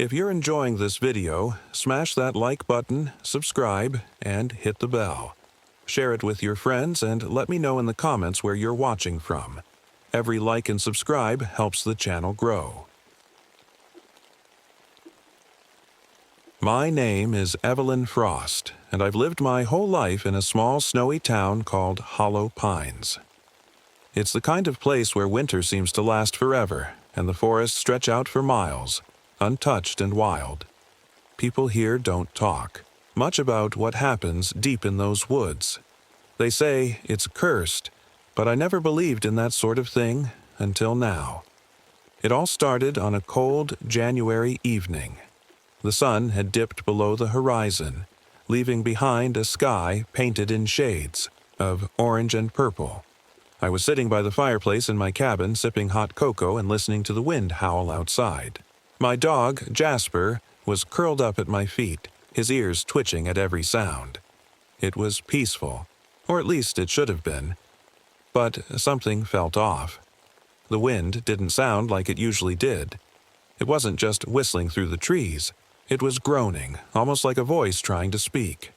If you're enjoying this video, smash that like button, subscribe, and hit the bell. Share it with your friends and let me know in the comments where you're watching from. Every like and subscribe helps the channel grow. My name is Evelyn Frost, and I've lived my whole life in a small snowy town called Hollow Pines. It's the kind of place where winter seems to last forever, and the forests stretch out for miles, untouched and wild. People here don't talk much about what happens deep in those woods. They say it's cursed, but I never believed in that sort of thing until now. It all started on a cold January evening. The sun had dipped below the horizon, leaving behind a sky painted in shades of orange and purple. I was sitting by the fireplace in my cabin sipping hot cocoa and listening to the wind howl outside. My dog, Jasper, was curled up at my feet, his ears twitching at every sound. It was peaceful, or at least it should have been. But something felt off. The wind didn't sound like it usually did. It wasn't just whistling through the trees. It was groaning, almost like a voice trying to speak.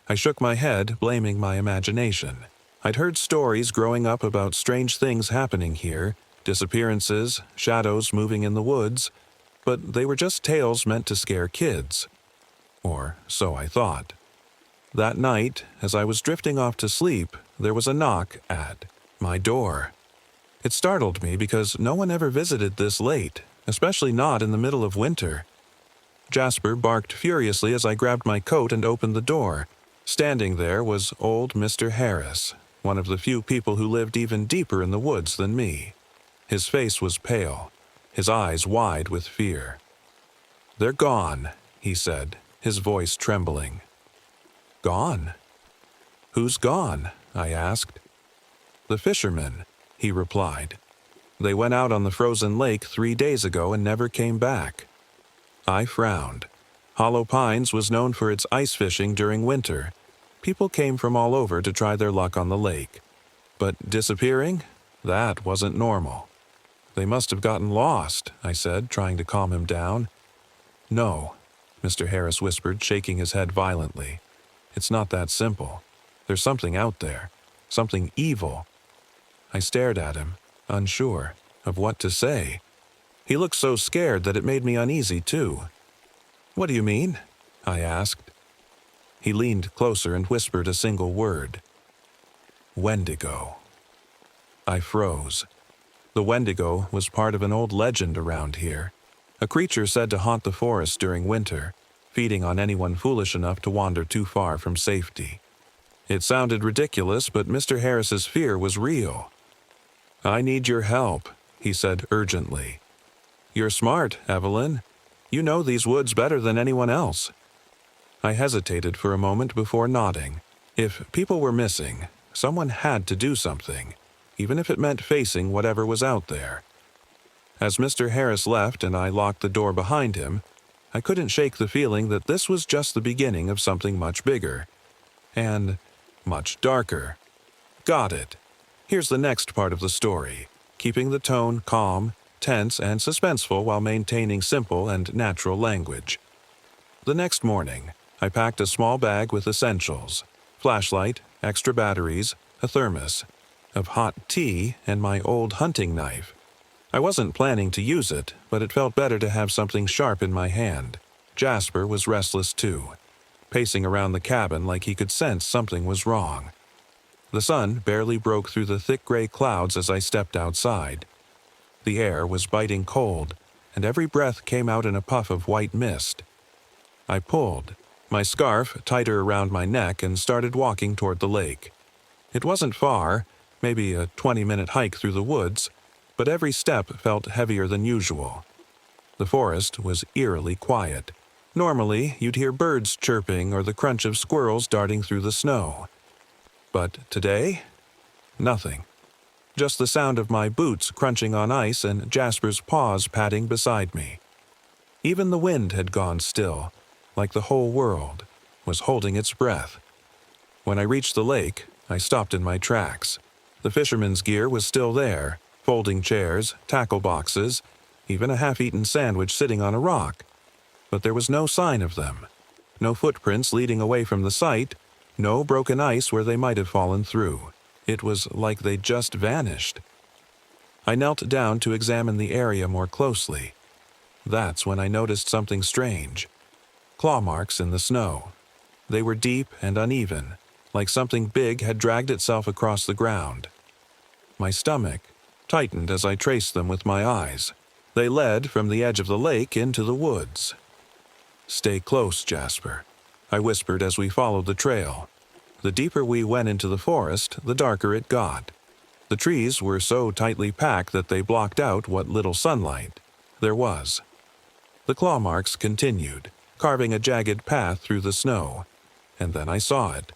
I shook my head, blaming my imagination. I'd heard stories growing up about strange things happening here, disappearances, shadows moving in the woods, but they were just tales meant to scare kids. Or so I thought. That night, as I was drifting off to sleep, there was a knock at my door. It startled me because no one ever visited this late, especially not in the middle of winter. Jasper barked furiously as I grabbed my coat and opened the door. Standing there was old Mr. Harris, one of the few people who lived even deeper in the woods than me. His face was pale, his eyes wide with fear. "They're gone," he said, his voice trembling. "Gone? Who's gone?" I asked. "The fishermen," he replied. "They went out on the frozen lake 3 days ago and never came back." I frowned. Hollow Pines was known for its ice fishing during winter. People came from all over to try their luck on the lake. But disappearing? That wasn't normal. "They must have gotten lost," I said, trying to calm him down. "No," Mr. Harris whispered, shaking his head violently. "It's not that simple. There's something out there, something evil." I stared at him, unsure of what to say. He looked so scared that it made me uneasy, too. "What do you mean?" I asked. He leaned closer and whispered a single word. "Wendigo." I froze. The Wendigo was part of an old legend around here, a creature said to haunt the forest during winter, feeding on anyone foolish enough to wander too far from safety. It sounded ridiculous, but Mr. Harris's fear was real. "I need your help," he said urgently. "You're smart, Evelyn. You know these woods better than anyone else." I hesitated for a moment before nodding. If people were missing, someone had to do something, even if it meant facing whatever was out there. As Mr. Harris left and I locked the door behind him, I couldn't shake the feeling that this was just the beginning of something much bigger. And much darker. Got it. Here's the next part of the story, keeping the tone calm, tense, and suspenseful while maintaining simple and natural language. The next morning, I packed a small bag with essentials: flashlight, extra batteries, a thermos of hot tea, and my old hunting knife. I wasn't planning to use it, but it felt better to have something sharp in my hand. Jasper was restless too, pacing around the cabin like he could sense something was wrong. The sun barely broke through the thick gray clouds as I stepped outside. The air was biting cold, and every breath came out in a puff of white mist. I pulled my scarf tighter around my neck and started walking toward the lake. It wasn't far, maybe a 20-minute hike through the woods, but every step felt heavier than usual. The forest was eerily quiet. Normally, you'd hear birds chirping or the crunch of squirrels darting through the snow. But today, nothing. Just the sound of my boots crunching on ice and Jasper's paws padding beside me. Even the wind had gone still, like the whole world was holding its breath. When I reached the lake, I stopped in my tracks. The fisherman's gear was still there, folding chairs, tackle boxes, even a half-eaten sandwich sitting on a rock. but there was no sign of them. No footprints leading away from the site, no broken ice where they might have fallen through. It was like they'd just vanished. I knelt down to examine the area more closely. That's when I noticed something strange. Claw marks in the snow. They were deep and uneven, like something big had dragged itself across the ground. My stomach tightened as I traced them with my eyes. They led from the edge of the lake into the woods. "Stay close, Jasper," I whispered as we followed the trail. The deeper we went into the forest, the darker it got. The trees were so tightly packed that they blocked out what little sunlight there was. The claw marks continued, carving a jagged path through the snow. And then I saw it.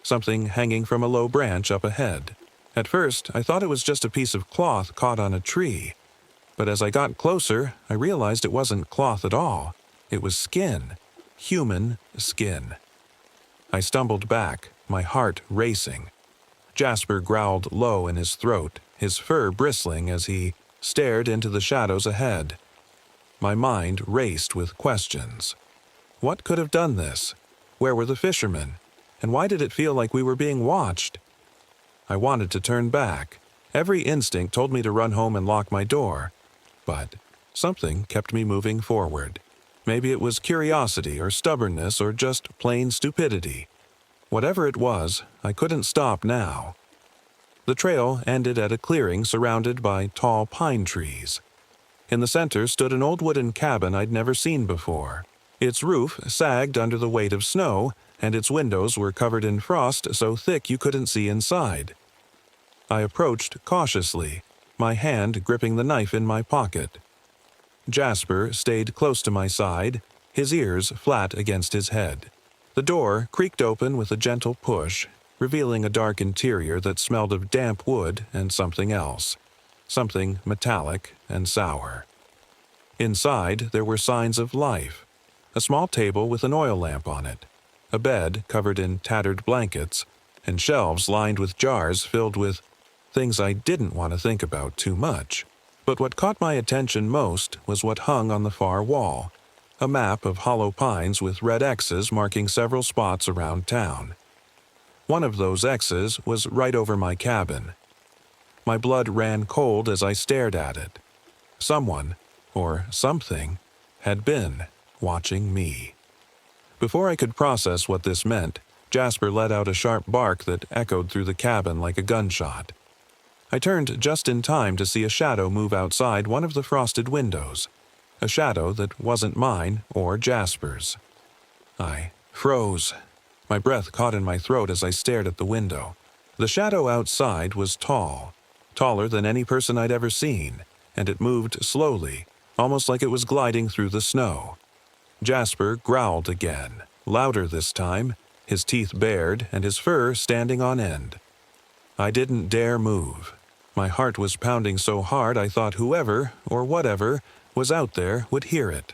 Something hanging from a low branch up ahead. At first, I thought it was just a piece of cloth caught on a tree. But as I got closer, I realized it wasn't cloth at all. It was skin. Human skin. I stumbled back, my heart racing. Jasper growled low in his throat, his fur bristling as he stared into the shadows ahead. My mind raced with questions. What could have done this? Where were the fishermen? And why did it feel like we were being watched? I wanted to turn back. Every instinct told me to run home and lock my door. But something kept me moving forward. Maybe it was curiosity or stubbornness or just plain stupidity. Whatever it was, I couldn't stop now. The trail ended at a clearing surrounded by tall pine trees. In the center stood an old wooden cabin I'd never seen before. Its roof sagged under the weight of snow, and its windows were covered in frost so thick you couldn't see inside. I approached cautiously, my hand gripping the knife in my pocket. Jasper stayed close to my side, his ears flat against his head. The door creaked open with a gentle push, revealing a dark interior that smelled of damp wood and something else. Something metallic and sour. Inside, there were signs of life. A small table with an oil lamp on it, a bed covered in tattered blankets, and shelves lined with jars filled with things I didn't want to think about too much. But what caught my attention most was what hung on the far wall, a map of hollow pines with red X's marking several spots around town. One of those X's was right over my cabin. My blood ran cold as I stared at it. Someone, or something, had been watching me. Before I could process what this meant, Jasper let out a sharp bark that echoed through the cabin like a gunshot. I turned just in time to see a shadow move outside one of the frosted windows, a shadow that wasn't mine or Jasper's. I froze. My breath caught in my throat as I stared at the window. The shadow outside was tall, taller than any person I'd ever seen, and it moved slowly, almost like it was gliding through the snow. Jasper growled again, louder this time, his teeth bared and his fur standing on end. I didn't dare move. My heart was pounding so hard I thought whoever, or whatever, was out there would hear it.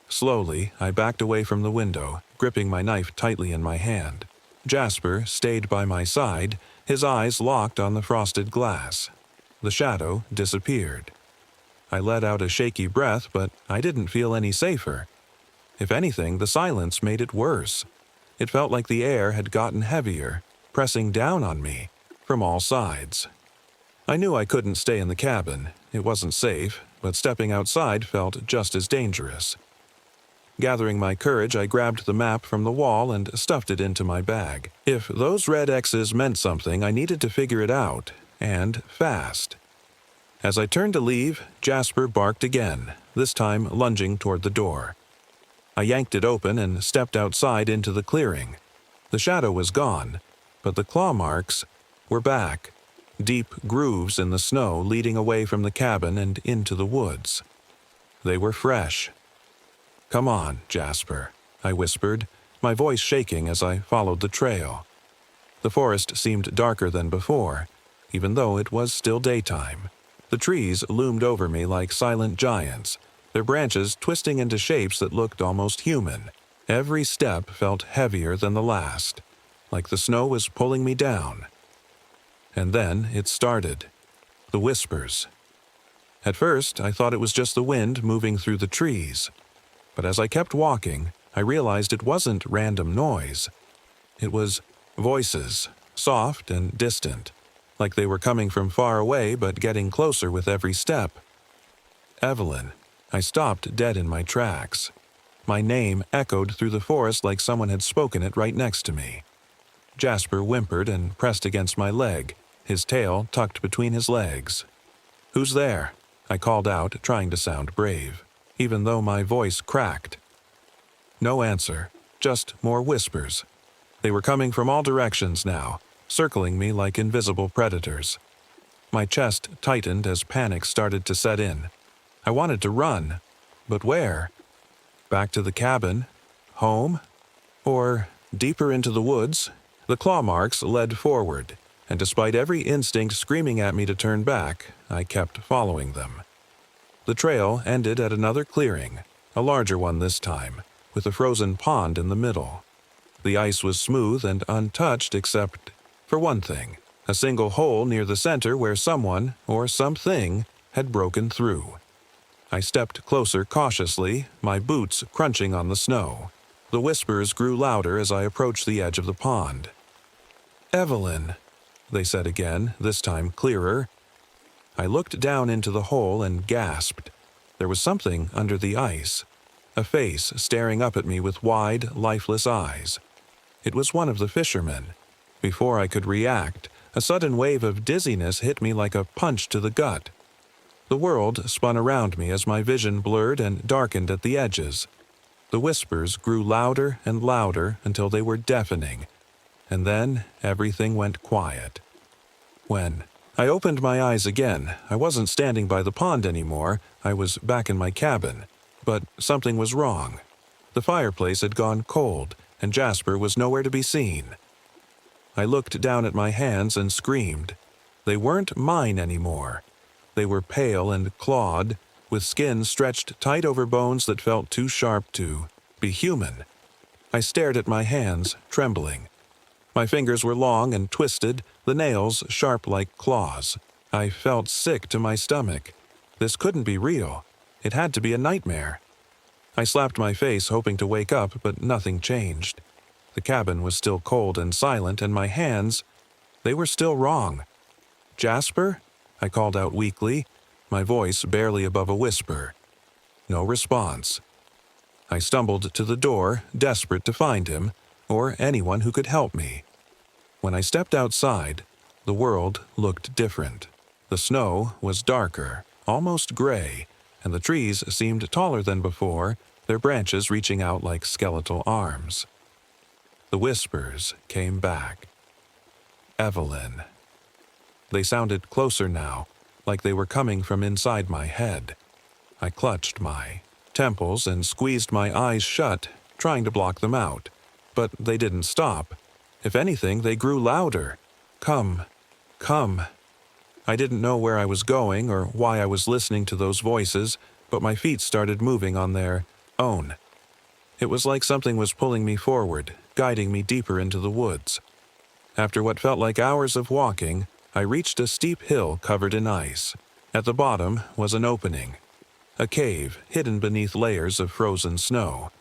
Slowly, I backed away from the window, gripping my knife tightly in my hand. Jasper stayed by my side, his eyes locked on the frosted glass. The shadow disappeared. I let out a shaky breath, but I didn't feel any safer. If anything, the silence made it worse. It felt like the air had gotten heavier, pressing down on me from all sides. I knew I couldn't stay in the cabin. It wasn't safe, but stepping outside felt just as dangerous. Gathering my courage, I grabbed the map from the wall and stuffed it into my bag. If those red X's meant something, I needed to figure it out, and fast. As I turned to leave, Jasper barked again, this time lunging toward the door. I yanked it open and stepped outside into the clearing. The shadow was gone, but the claw marks were back, deep grooves in the snow leading away from the cabin and into the woods. They were fresh. "Come on, Jasper," I whispered, my voice shaking as I followed the trail. The forest seemed darker than before, even though it was still daytime. The trees loomed over me like silent giants, their branches twisting into shapes that looked almost human. Every step felt heavier than the last, like the snow was pulling me down. And then it started. The whispers. At first, I thought it was just the wind moving through the trees. But as I kept walking, I realized it wasn't random noise. It was voices, soft and distant, like they were coming from far away but getting closer with every step. Evelyn. I stopped dead in my tracks. My name echoed through the forest like someone had spoken it right next to me. Jasper whimpered and pressed against my leg, his tail tucked between his legs. "Who's there?" I called out, trying to sound brave, even though my voice cracked. No answer, just more whispers. They were coming from all directions now, circling me like invisible predators. My chest tightened as panic started to set in. I wanted to run, but where? Back to the cabin? Home? Or deeper into the woods? The claw marks led forward, and despite every instinct screaming at me to turn back, I kept following them. The trail ended at another clearing, a larger one this time, with a frozen pond in the middle. The ice was smooth and untouched except, for one thing, a single hole near the center where someone, or something, had broken through. I stepped closer cautiously, my boots crunching on the snow. The whispers grew louder as I approached the edge of the pond. "Evelyn," they said again, this time clearer. I looked down into the hole and gasped. There was something under the ice, a face staring up at me with wide, lifeless eyes. It was one of the fishermen. Before I could react, a sudden wave of dizziness hit me like a punch to the gut. The world spun around me as my vision blurred and darkened at the edges. The whispers grew louder and louder until they were deafening, and then everything went quiet. When I opened my eyes again, I wasn't standing by the pond anymore, I was back in my cabin. But something was wrong. The fireplace had gone cold, and Jasper was nowhere to be seen. I looked down at my hands and screamed. They weren't mine anymore. They were pale and clawed, with skin stretched tight over bones that felt too sharp to be human. I stared at my hands, trembling. My fingers were long and twisted, the nails sharp like claws. I felt sick to my stomach. This couldn't be real. It had to be a nightmare. I slapped my face, hoping to wake up, but nothing changed. The cabin was still cold and silent, and my hands, they were still wrong. "Jasper?" I called out weakly, my voice barely above a whisper. No response. I stumbled to the door, desperate to find him, or anyone who could help me. When I stepped outside, the world looked different. The snow was darker, almost gray, and the trees seemed taller than before, their branches reaching out like skeletal arms. The whispers came back. Evelyn. They sounded closer now, like they were coming from inside my head. I clutched my temples and squeezed my eyes shut, trying to block them out. But they didn't stop. If anything, they grew louder. "Come, come." I didn't know where I was going or why I was listening to those voices, but my feet started moving on their own. It was like something was pulling me forward, guiding me deeper into the woods. After what felt like hours of walking, I reached a steep hill covered in ice. At the bottom was an opening, a cave hidden beneath layers of frozen snow.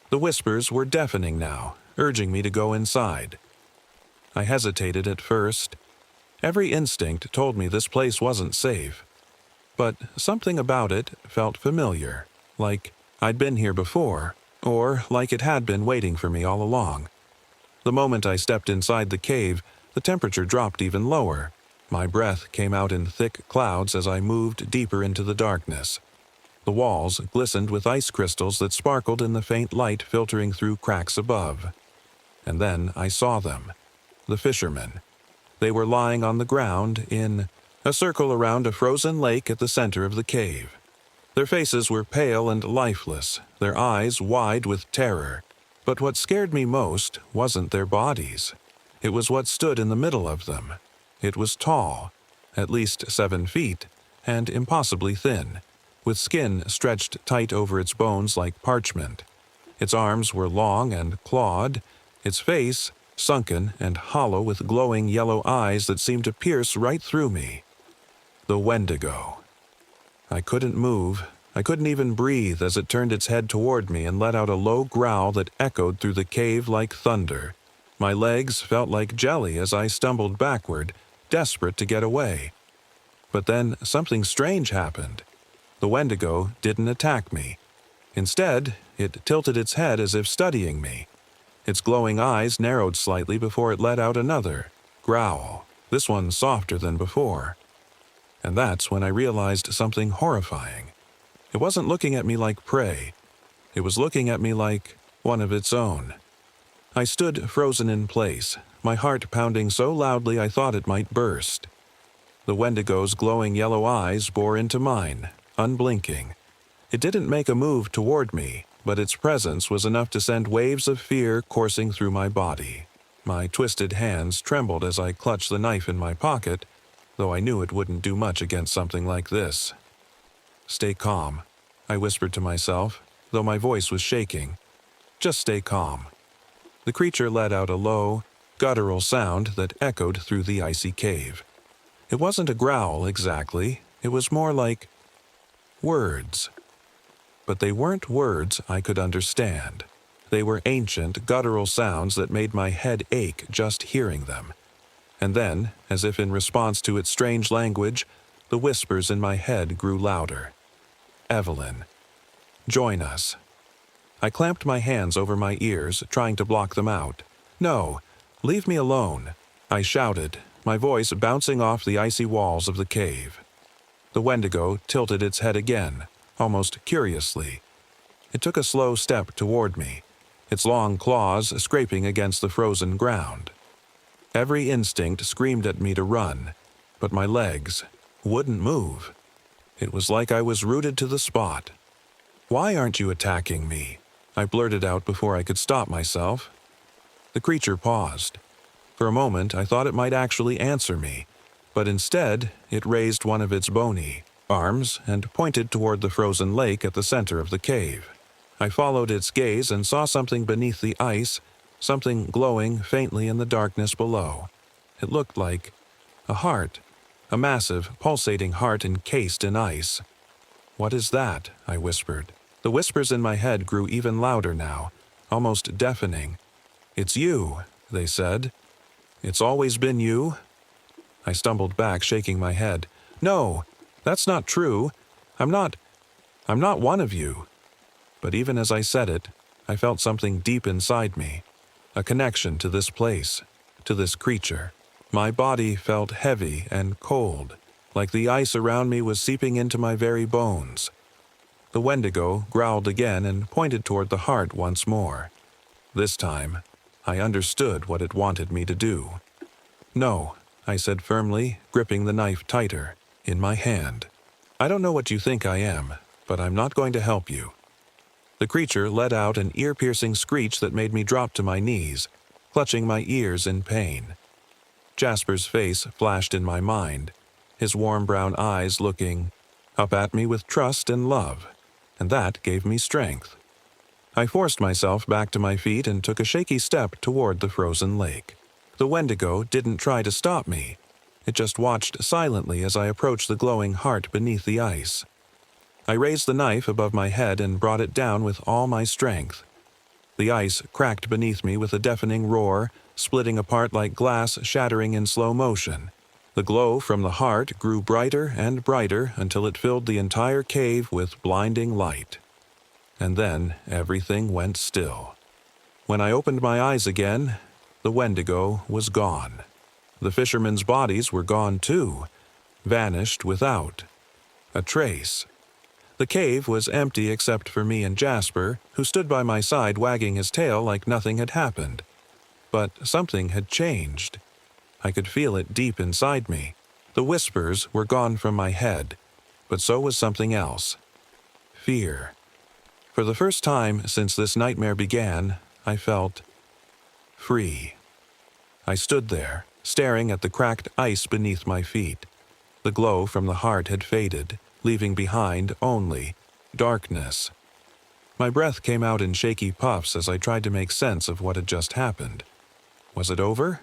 The whispers were deafening now, urging me to go inside. I hesitated at first. Every instinct told me this place wasn't safe. But something about it felt familiar, like I'd been here before, or like it had been waiting for me all along. The moment I stepped inside the cave, the temperature dropped even lower. My breath came out in thick clouds as I moved deeper into the darkness. The walls glistened with ice crystals that sparkled in the faint light filtering through cracks above. And then I saw them, the fishermen. They were lying on the ground in a circle around a frozen lake at the center of the cave. Their faces were pale and lifeless, their eyes wide with terror. But what scared me most wasn't their bodies. It was what stood in the middle of them. It was tall, at least 7 feet, and impossibly thin, with skin stretched tight over its bones like parchment. Its arms were long and clawed, its face sunken and hollow with glowing yellow eyes that seemed to pierce right through me. The wendigo. I couldn't move. I couldn't even breathe as it turned its head toward me and let out a low growl that echoed through the cave like thunder. My legs felt like jelly as I stumbled backward, desperate to get away. But then something strange happened. The wendigo didn't attack me. Instead, it tilted its head as if studying me. Its glowing eyes narrowed slightly before it let out another growl, this one softer than before. And that's when I realized something horrifying. It wasn't looking at me like prey. It was looking at me like one of its own. I stood frozen in place, my heart pounding so loudly I thought it might burst. The wendigo's glowing yellow eyes bore into mine, unblinking. It didn't make a move toward me, but its presence was enough to send waves of fear coursing through my body. My twisted hands trembled as I clutched the knife in my pocket, though I knew it wouldn't do much against something like this. "Stay calm," I whispered to myself, though my voice was shaking. "Just stay calm." The creature let out a low, guttural sound that echoed through the icy cave. It wasn't a growl exactly, it was more like words. But they weren't words I could understand. They were ancient, guttural sounds that made my head ache just hearing them. And then, as if in response to its strange language, the whispers in my head grew louder. "Evelyn, join us." I clamped my hands over my ears, trying to block them out. "No, leave me alone," I shouted, my voice bouncing off the icy walls of the cave. The wendigo tilted its head again, almost curiously. It took a slow step toward me, its long claws scraping against the frozen ground. Every instinct screamed at me to run, but my legs wouldn't move. It was like I was rooted to the spot. "Why aren't you attacking me?" I blurted out before I could stop myself. The creature paused. For a moment I thought it might actually answer me, but instead it raised one of its bony arms and pointed toward the frozen lake at the center of the cave. I followed its gaze and saw something beneath the ice, something glowing faintly in the darkness below. It looked like a heart, a massive, pulsating heart encased in ice. "What is that?" I whispered. The whispers in my head grew even louder now, almost deafening. "It's you," they said. "It's always been you?" I stumbled back, shaking my head. "No, that's not true. I'm not one of you." But even as I said it, I felt something deep inside me, a connection to this place, to this creature. My body felt heavy and cold, like the ice around me was seeping into my very bones. The wendigo growled again and pointed toward the heart once more. This time, I understood what it wanted me to do. "No," I said firmly, gripping the knife tighter in my hand. "I don't know what you think I am, but I'm not going to help you." The creature let out an ear-piercing screech that made me drop to my knees, clutching my ears in pain. Jasper's face flashed in my mind, his warm brown eyes looking up at me with trust and love, and that gave me strength. I forced myself back to my feet and took a shaky step toward the frozen lake. The wendigo didn't try to stop me. It just watched silently as I approached the glowing heart beneath the ice. I raised the knife above my head and brought it down with all my strength. The ice cracked beneath me with a deafening roar, splitting apart like glass shattering in slow motion. The glow from the heart grew brighter and brighter until it filled the entire cave with blinding light. And then everything went still. When I opened my eyes again, the wendigo was gone. The fishermen's bodies were gone too, vanished without a trace. The cave was empty except for me and Jasper, who stood by my side wagging his tail like nothing had happened. But something had changed. I could feel it deep inside me. The whispers were gone from my head, but so was something else. Fear. For the first time since this nightmare began, I felt free. I stood there, staring at the cracked ice beneath my feet. The glow from the heart had faded, leaving behind only darkness. My breath came out in shaky puffs as I tried to make sense of what had just happened. Was it over?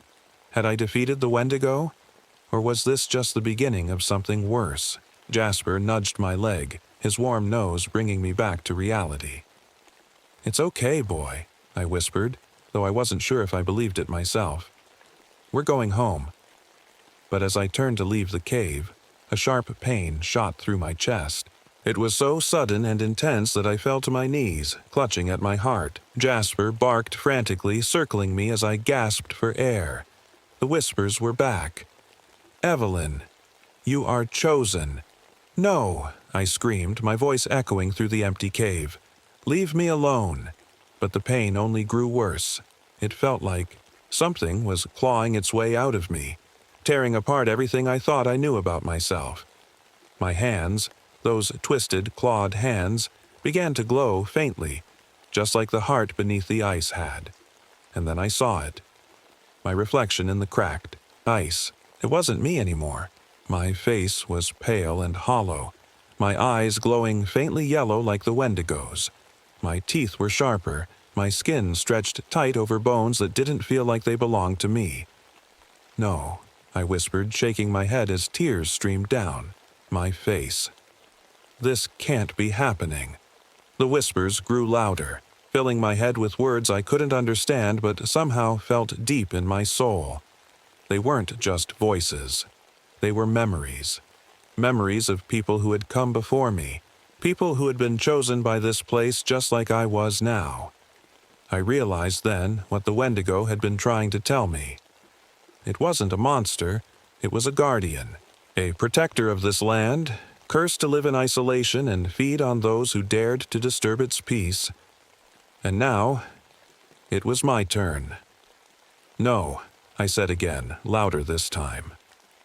Had I defeated the wendigo? Or was this just the beginning of something worse? Jasper nudged my leg, his warm nose bringing me back to reality. "It's okay, boy," I whispered, though I wasn't sure if I believed it myself. "We're going home." But as I turned to leave the cave, a sharp pain shot through my chest. It was so sudden and intense that I fell to my knees, clutching at my heart. Jasper barked frantically, circling me as I gasped for air. The whispers were back. "Evelyn, you are chosen." "No," I screamed, my voice echoing through the empty cave. "Leave me alone." But the pain only grew worse. It felt like something was clawing its way out of me, tearing apart everything I thought I knew about myself. My hands, those twisted, clawed hands, began to glow faintly, just like the heart beneath the ice had. And then I saw it. My reflection in the cracked ice. It wasn't me anymore. My face was pale and hollow, my eyes glowing faintly yellow like the wendigo's. My teeth were sharper, my skin stretched tight over bones that didn't feel like they belonged to me. "No," I whispered, shaking my head as tears streamed down my face. "This can't be happening." The whispers grew louder, filling my head with words I couldn't understand but somehow felt deep in my soul. They weren't just voices. They were memories. Memories of people who had come before me, people who had been chosen by this place just like I was now. I realized then what the Wendigo had been trying to tell me. It wasn't a monster, it was a guardian, a protector of this land, cursed to live in isolation and feed on those who dared to disturb its peace. And now, it was my turn. "No," I said again, louder this time.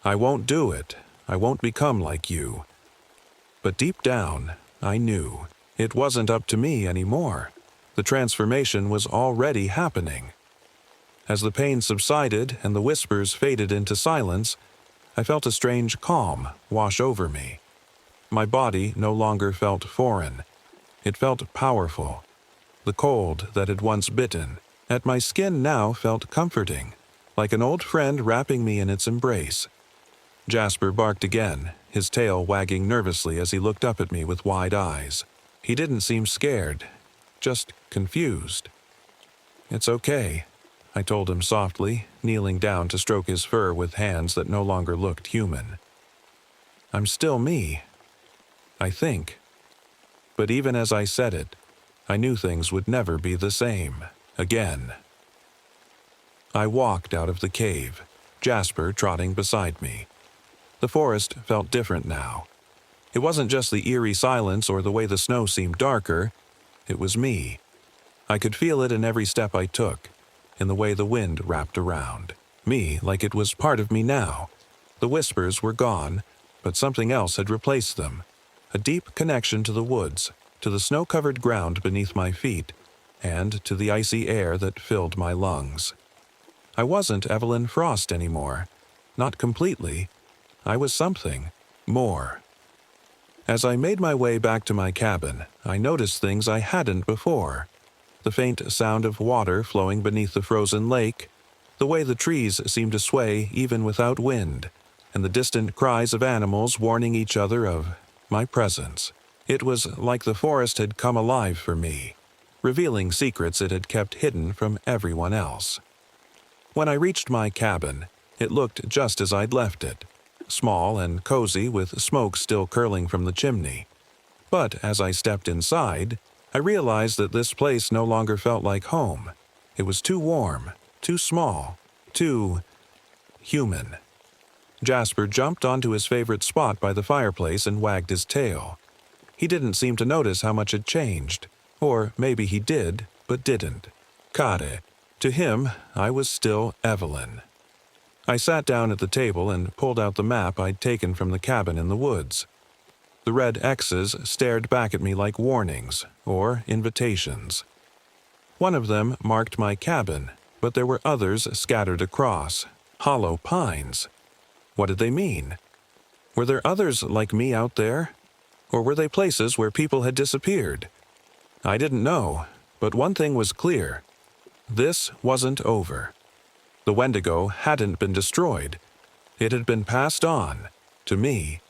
"I won't do it. I won't become like you." But deep down, I knew it wasn't up to me anymore. The transformation was already happening. As the pain subsided and the whispers faded into silence, I felt a strange calm wash over me. My body no longer felt foreign. It felt powerful. The cold that had once bitten at my skin now felt comforting, like an old friend wrapping me in its embrace. Jasper barked again, his tail wagging nervously as he looked up at me with wide eyes. He didn't seem scared, just confused. "It's okay," I told him softly, kneeling down to stroke his fur with hands that no longer looked human. "I'm still me, I think." But even as I said it, I knew things would never be the same again. I walked out of the cave, Jasper trotting beside me. The forest felt different now. It wasn't just the eerie silence or the way the snow seemed darker. It was me. I could feel it in every step I took, in the way the wind wrapped around. Me like it was part of me now. The whispers were gone, but something else had replaced them. A deep connection to the woods, to the snow-covered ground beneath my feet, and to the icy air that filled my lungs. I wasn't Evelyn Frost anymore. Not completely. I was something more. As I made my way back to my cabin, I noticed things I hadn't before. The faint sound of water flowing beneath the frozen lake, the way the trees seemed to sway even without wind, and the distant cries of animals warning each other of my presence. It was like the forest had come alive for me, revealing secrets it had kept hidden from everyone else. When I reached my cabin, it looked just as I'd left it, small and cozy with smoke still curling from the chimney. But as I stepped inside, I realized that this place no longer felt like home. It was too warm, too small, too human. Jasper jumped onto his favorite spot by the fireplace and wagged his tail. He didn't seem to notice how much had changed. Or maybe he did, but didn't. Kare. To him, I was still Evelyn. I sat down at the table and pulled out the map I'd taken from the cabin in the woods. The red X's stared back at me like warnings, or invitations. One of them marked my cabin, but there were others scattered across. Hollow pines. What did they mean? Were there others like me out there? Or were they places where people had disappeared? I didn't know, but one thing was clear. This wasn't over. The Wendigo hadn't been destroyed. It had been passed on to me.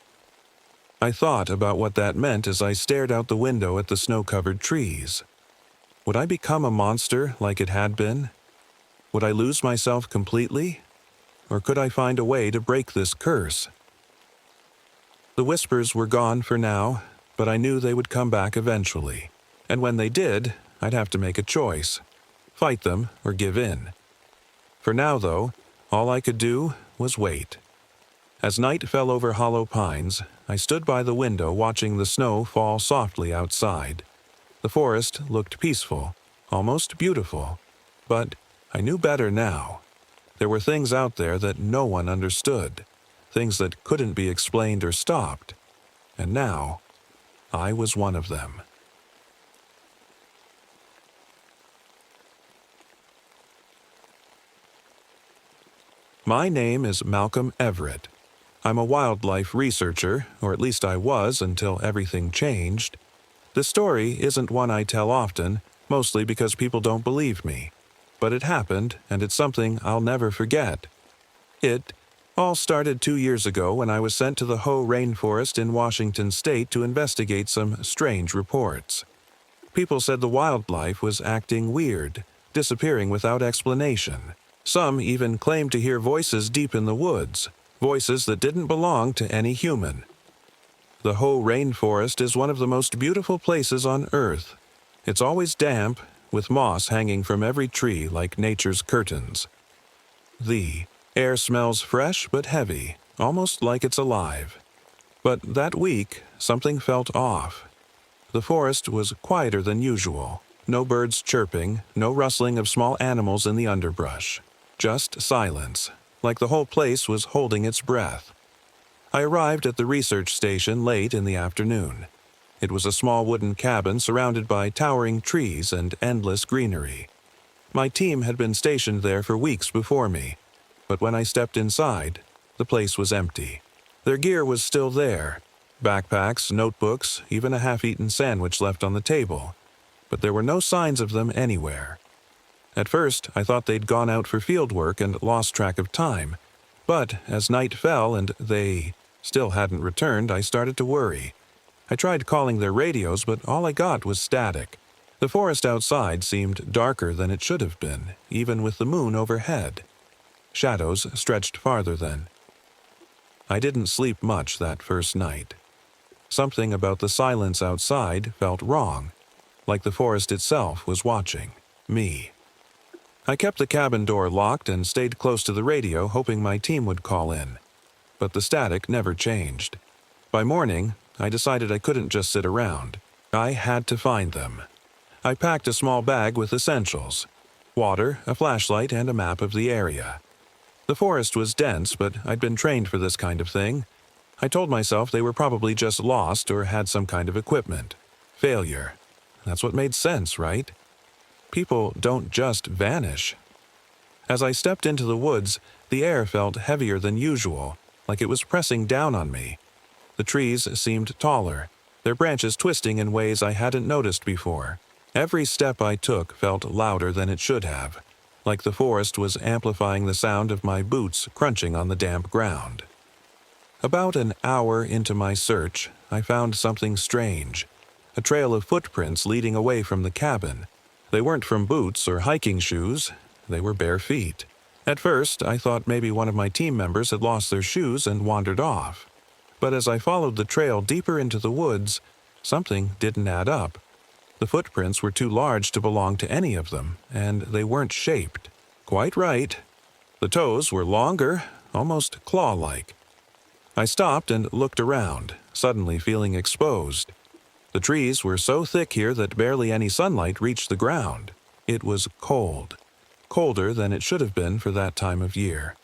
I thought about what that meant as I stared out the window at the snow-covered trees. Would I become a monster like it had been? Would I lose myself completely? Or could I find a way to break this curse? The whispers were gone for now, but I knew they would come back eventually. And when they did, I'd have to make a choice. Fight them or give in. For now, though, all I could do was wait. As night fell over Hollow Pines, I stood by the window watching the snow fall softly outside. The forest looked peaceful, almost beautiful. But I knew better now. There were things out there that no one understood, things that couldn't be explained or stopped. And now, I was one of them. My name is Malcolm Everett. I'm a wildlife researcher, or at least I was until everything changed. The story isn't one I tell often, mostly because people don't believe me. But it happened, and it's something I'll never forget. It all started 2 years ago when I was sent to the Hoh Rainforest in Washington state to investigate some strange reports. People said the wildlife was acting weird, disappearing without explanation. Some even claimed to hear voices deep in the woods, voices that didn't belong to any human. The Hoh Rainforest is one of the most beautiful places on Earth. It's always damp, with moss hanging from every tree like nature's curtains. The air smells fresh but heavy, almost like it's alive. But that week, something felt off. The forest was quieter than usual. No birds chirping, no rustling of small animals in the underbrush. Just silence, like the whole place was holding its breath. I arrived at the research station late in the afternoon. It was a small wooden cabin surrounded by towering trees and endless greenery. My team had been stationed there for weeks before me, but when I stepped inside, the place was empty. Their gear was still there, backpacks, notebooks, even a half-eaten sandwich left on the table, but there were no signs of them anywhere. At first, I thought they'd gone out for field work and lost track of time, but as night fell and they still hadn't returned, I started to worry. I tried calling their radios, but all I got was static. The forest outside seemed darker than it should have been, even with the moon overhead. Shadows stretched farther then. I didn't sleep much that first night. Something about the silence outside felt wrong, like the forest itself was watching me. I kept the cabin door locked and stayed close to the radio, hoping my team would call in. But the static never changed. By morning, I decided I couldn't just sit around. I had to find them. I packed a small bag with essentials: water, a flashlight, and a map of the area. The forest was dense, but I'd been trained for this kind of thing. I told myself they were probably just lost or had some kind of equipment. Failure. That's what made sense, right? People don't just vanish. As I stepped into the woods, the air felt heavier than usual, like it was pressing down on me. The trees seemed taller, their branches twisting in ways I hadn't noticed before. Every step I took felt louder than it should have, like the forest was amplifying the sound of my boots crunching on the damp ground. About an hour into my search, I found something strange, a trail of footprints leading away from the cabin. They weren't from boots or hiking shoes, they were bare feet. At first, I thought maybe one of my team members had lost their shoes and wandered off. But as I followed the trail deeper into the woods, something didn't add up. The footprints were too large to belong to any of them, and they weren't shaped. Quite right. The toes were longer, almost claw-like. I stopped and looked around, suddenly feeling exposed. The trees were so thick here that barely any sunlight reached the ground. It was cold, colder than it should have been for that time of year.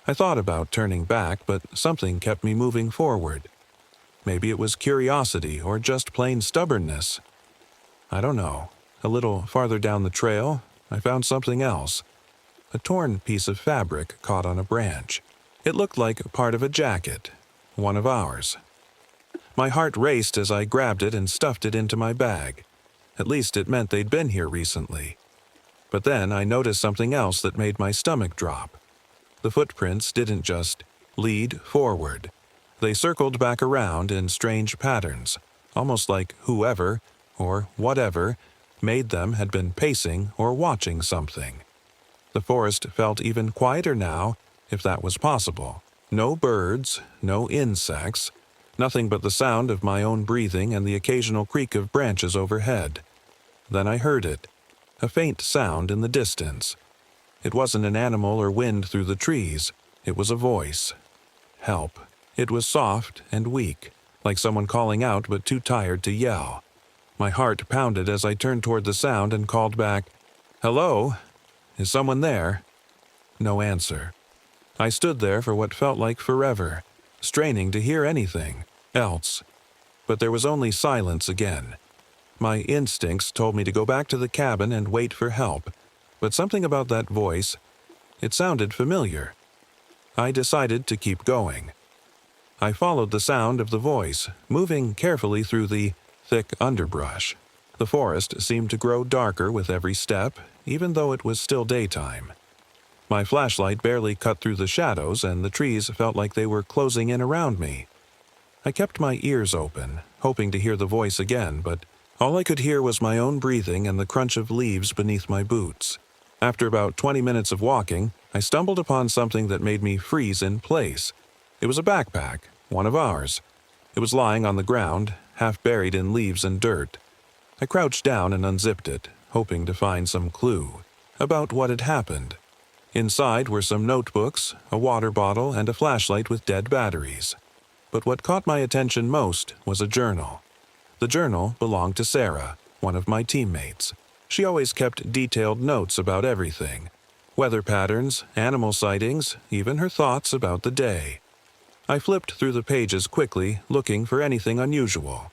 I thought about turning back, but something kept me moving forward. Maybe it was curiosity or just plain stubbornness. I don't know. A little farther down the trail, I found something else. A torn piece of fabric caught on a branch. It looked like part of a jacket, one of ours. My heart raced as I grabbed it and stuffed it into my bag. At least it meant they'd been here recently. But then I noticed something else that made my stomach drop. The footprints didn't just lead forward. They circled back around in strange patterns, almost like whoever, or whatever, made them had been pacing or watching something. The forest felt even quieter now, if that was possible. No birds, no insects, nothing but the sound of my own breathing and the occasional creak of branches overhead. Then I heard it, a faint sound in the distance. It wasn't an animal or wind through the trees. It was a voice. Help. It was soft and weak, like someone calling out but too tired to yell. My heart pounded as I turned toward the sound and called back, "Hello? Is someone there?" No answer. I stood there for what felt like forever, straining to hear anything else. But there was only silence again. My instincts told me to go back to the cabin and wait for help, but something about that voice, it sounded familiar. I decided to keep going. I followed the sound of the voice, moving carefully through the thick underbrush. The forest seemed to grow darker with every step, even though it was still daytime. My flashlight barely cut through the shadows, and the trees felt like they were closing in around me. I kept my ears open, hoping to hear the voice again, but all I could hear was my own breathing and the crunch of leaves beneath my boots. After about 20 minutes of walking, I stumbled upon something that made me freeze in place. It was a backpack, one of ours. It was lying on the ground, half buried in leaves and dirt. I crouched down and unzipped it, hoping to find some clue about what had happened. Inside were some notebooks, a water bottle, and a flashlight with dead batteries. But what caught my attention most was a journal. The journal belonged to Sarah, one of my teammates. She always kept detailed notes about everything: weather patterns, animal sightings, even her thoughts about the day. I flipped through the pages quickly, looking for anything unusual.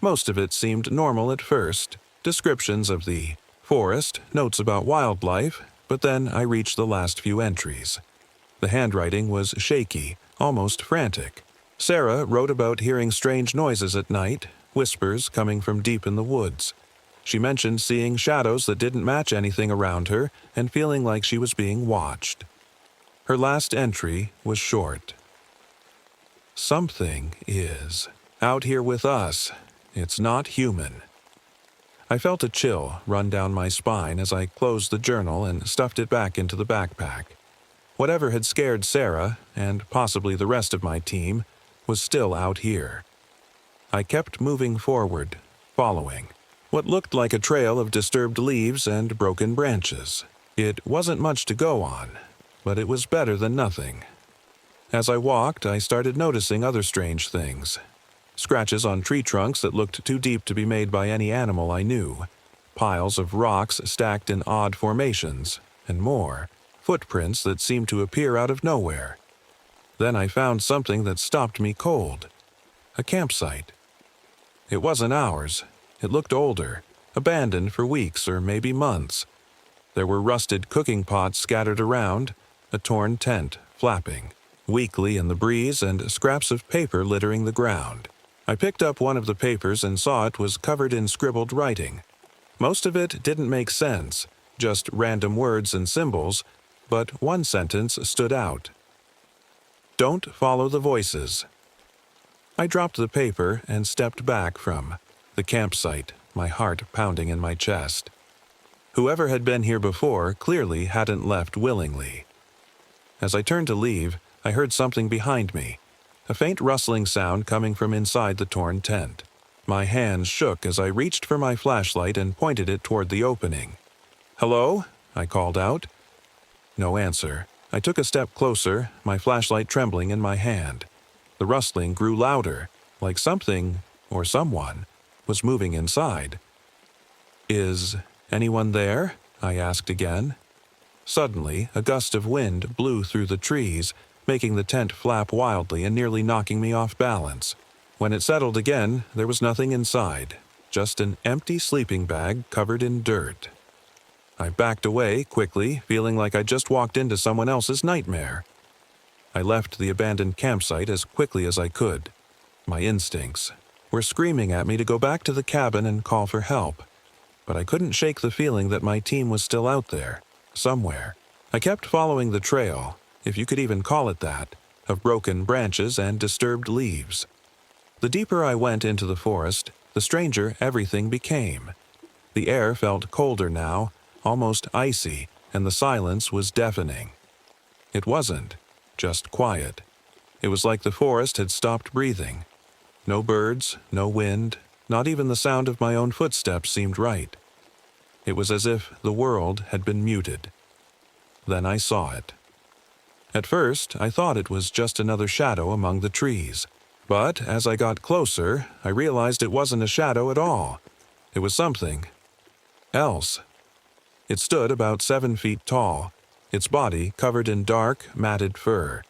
Most of it seemed normal at first, descriptions of the forest, notes about wildlife, but then I reached the last few entries. The handwriting was shaky, almost frantic. Sarah wrote about hearing strange noises at night, whispers coming from deep in the woods. She mentioned seeing shadows that didn't match anything around her and feeling like she was being watched. Her last entry was short. "Something is out here with us. It's not human." I felt a chill run down my spine as I closed the journal and stuffed it back into the backpack. Whatever had scared Sarah, and possibly the rest of my team, was still out here. I kept moving forward, following what looked like a trail of disturbed leaves and broken branches. It wasn't much to go on, but it was better than nothing. As I walked, I started noticing other strange things. Scratches on tree trunks that looked too deep to be made by any animal I knew, piles of rocks stacked in odd formations, and more, footprints that seemed to appear out of nowhere. Then I found something that stopped me cold. A campsite. It wasn't ours. It looked older, abandoned for weeks or maybe months. There were rusted cooking pots scattered around, a torn tent flapping weakly in the breeze, and scraps of paper littering the ground. I picked up one of the papers and saw it was covered in scribbled writing. Most of it didn't make sense, just random words and symbols, but one sentence stood out. "Don't follow the voices." I dropped the paper and stepped back from the campsite, my heart pounding in my chest. Whoever had been here before clearly hadn't left willingly. As I turned to leave, I heard something behind me, a faint rustling sound coming from inside the torn tent. My hands shook as I reached for my flashlight and pointed it toward the opening. "Hello?" I called out. No answer. I took a step closer, my flashlight trembling in my hand. The rustling grew louder, like something, or someone, was moving inside. "Is anyone there?" I asked again. Suddenly, a gust of wind blew through the trees, making the tent flap wildly and nearly knocking me off balance. When it settled again, there was nothing inside, just an empty sleeping bag covered in dirt. I backed away quickly, feeling like I'd just walked into someone else's nightmare. I left the abandoned campsite as quickly as I could. My instincts were screaming at me to go back to the cabin and call for help, but I couldn't shake the feeling that my team was still out there, somewhere. I kept following the trail, if you could even call it that. of broken branches and disturbed leaves. The deeper I went into the forest, the stranger everything became. The air felt colder now, almost icy, and the silence was deafening. It wasn't just quiet. It was like the forest had stopped breathing. No birds, no wind, not even the sound of my own footsteps seemed right. It was as if the world had been muted. Then I saw it. At first, I thought it was just another shadow among the trees. But as I got closer, I realized it wasn't a shadow at all. It was something else. It stood about 7 feet tall, its body covered in dark, matted fur.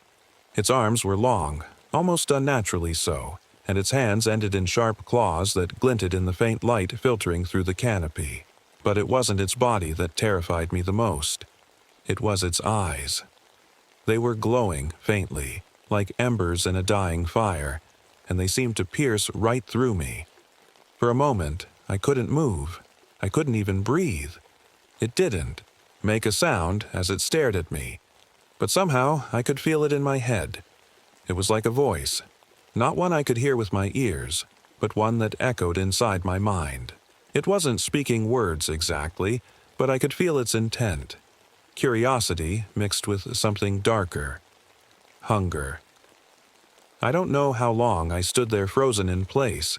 Its arms were long, almost unnaturally so, and its hands ended in sharp claws that glinted in the faint light filtering through the canopy. But it wasn't its body that terrified me the most. It was its eyes. They were glowing faintly, like embers in a dying fire, and they seemed to pierce right through me. For a moment, I couldn't move. I couldn't even breathe. It didn't make a sound as it stared at me, but somehow I could feel it in my head. It was like a voice, not one I could hear with my ears, but one that echoed inside my mind. It wasn't speaking words exactly, but I could feel its intent. Curiosity mixed with something darker. Hunger. I don't know how long I stood there frozen in place.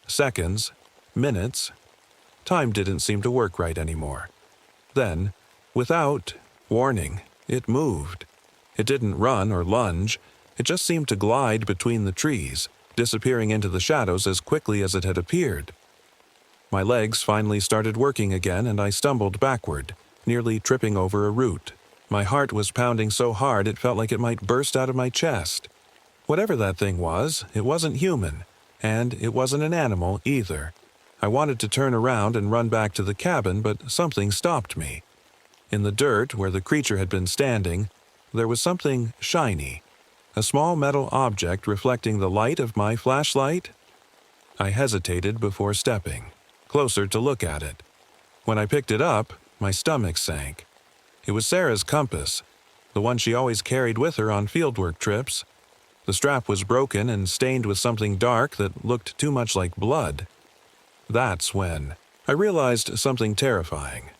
Seconds, minutes. Time didn't seem to work right anymore. Then, without warning, it moved. It didn't run or lunge. It just seemed to glide between the trees, disappearing into the shadows as quickly as it had appeared. My legs finally started working again, and I stumbled backward, nearly tripping over a root. My heart was pounding so hard it felt like it might burst out of my chest. Whatever that thing was, it wasn't human, and it wasn't an animal either. I wanted to turn around and run back to the cabin, but something stopped me. In the dirt where the creature had been standing, there was something shiny, a small metal object reflecting the light of my flashlight. I hesitated before stepping closer to look at it. When I picked it up, my stomach sank. It was Sarah's compass, the one she always carried with her on fieldwork trips. The strap was broken and stained with something dark that looked too much like blood. That's when I realized something terrifying.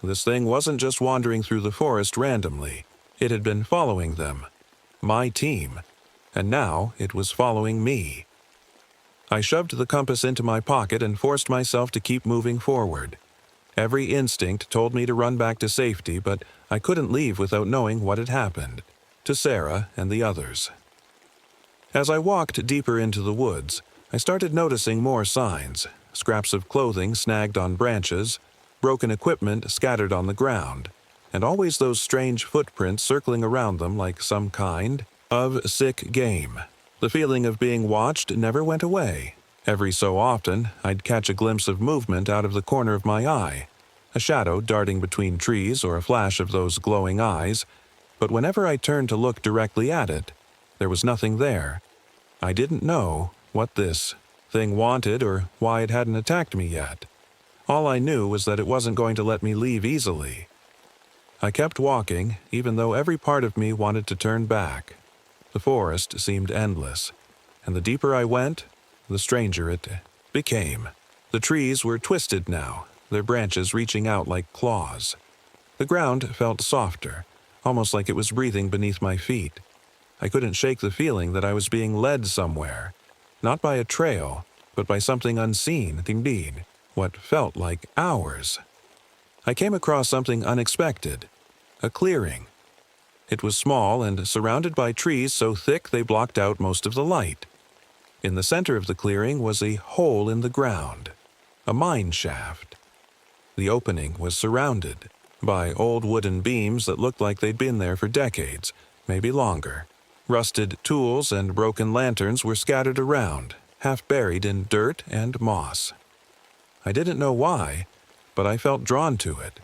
This thing wasn't just wandering through the forest randomly. It had been following them, my team, and now it was following me. I shoved the compass into my pocket and forced myself to keep moving forward. Every instinct told me to run back to safety, but I couldn't leave without knowing what had happened to Sarah and the others. As I walked deeper into the woods, I started noticing more signs, scraps of clothing snagged on branches, broken equipment scattered on the ground, and always those strange footprints circling around them like some kind of sick game. The feeling of being watched never went away. Every so often, I'd catch a glimpse of movement out of the corner of my eye, a shadow darting between trees or a flash of those glowing eyes, but whenever I turned to look directly at it, there was nothing there. I didn't know what this thing wanted or why it hadn't attacked me yet. All I knew was that it wasn't going to let me leave easily. I kept walking, even though every part of me wanted to turn back. The forest seemed endless, and the deeper I went, the stranger it became. The trees were twisted now, their branches reaching out like claws. The ground felt softer, almost like it was breathing beneath my feet. I couldn't shake the feeling that I was being led somewhere, not by a trail, but by something unseen, indeed, what felt like hours. I came across something unexpected, a clearing. It was small and surrounded by trees so thick they blocked out most of the light. In the center of the clearing was a hole in the ground, a mine shaft. The opening was surrounded by old wooden beams that looked like they'd been there for decades, maybe longer. Rusted tools and broken lanterns were scattered around, half buried in dirt and moss. I didn't know why, but I felt drawn to it.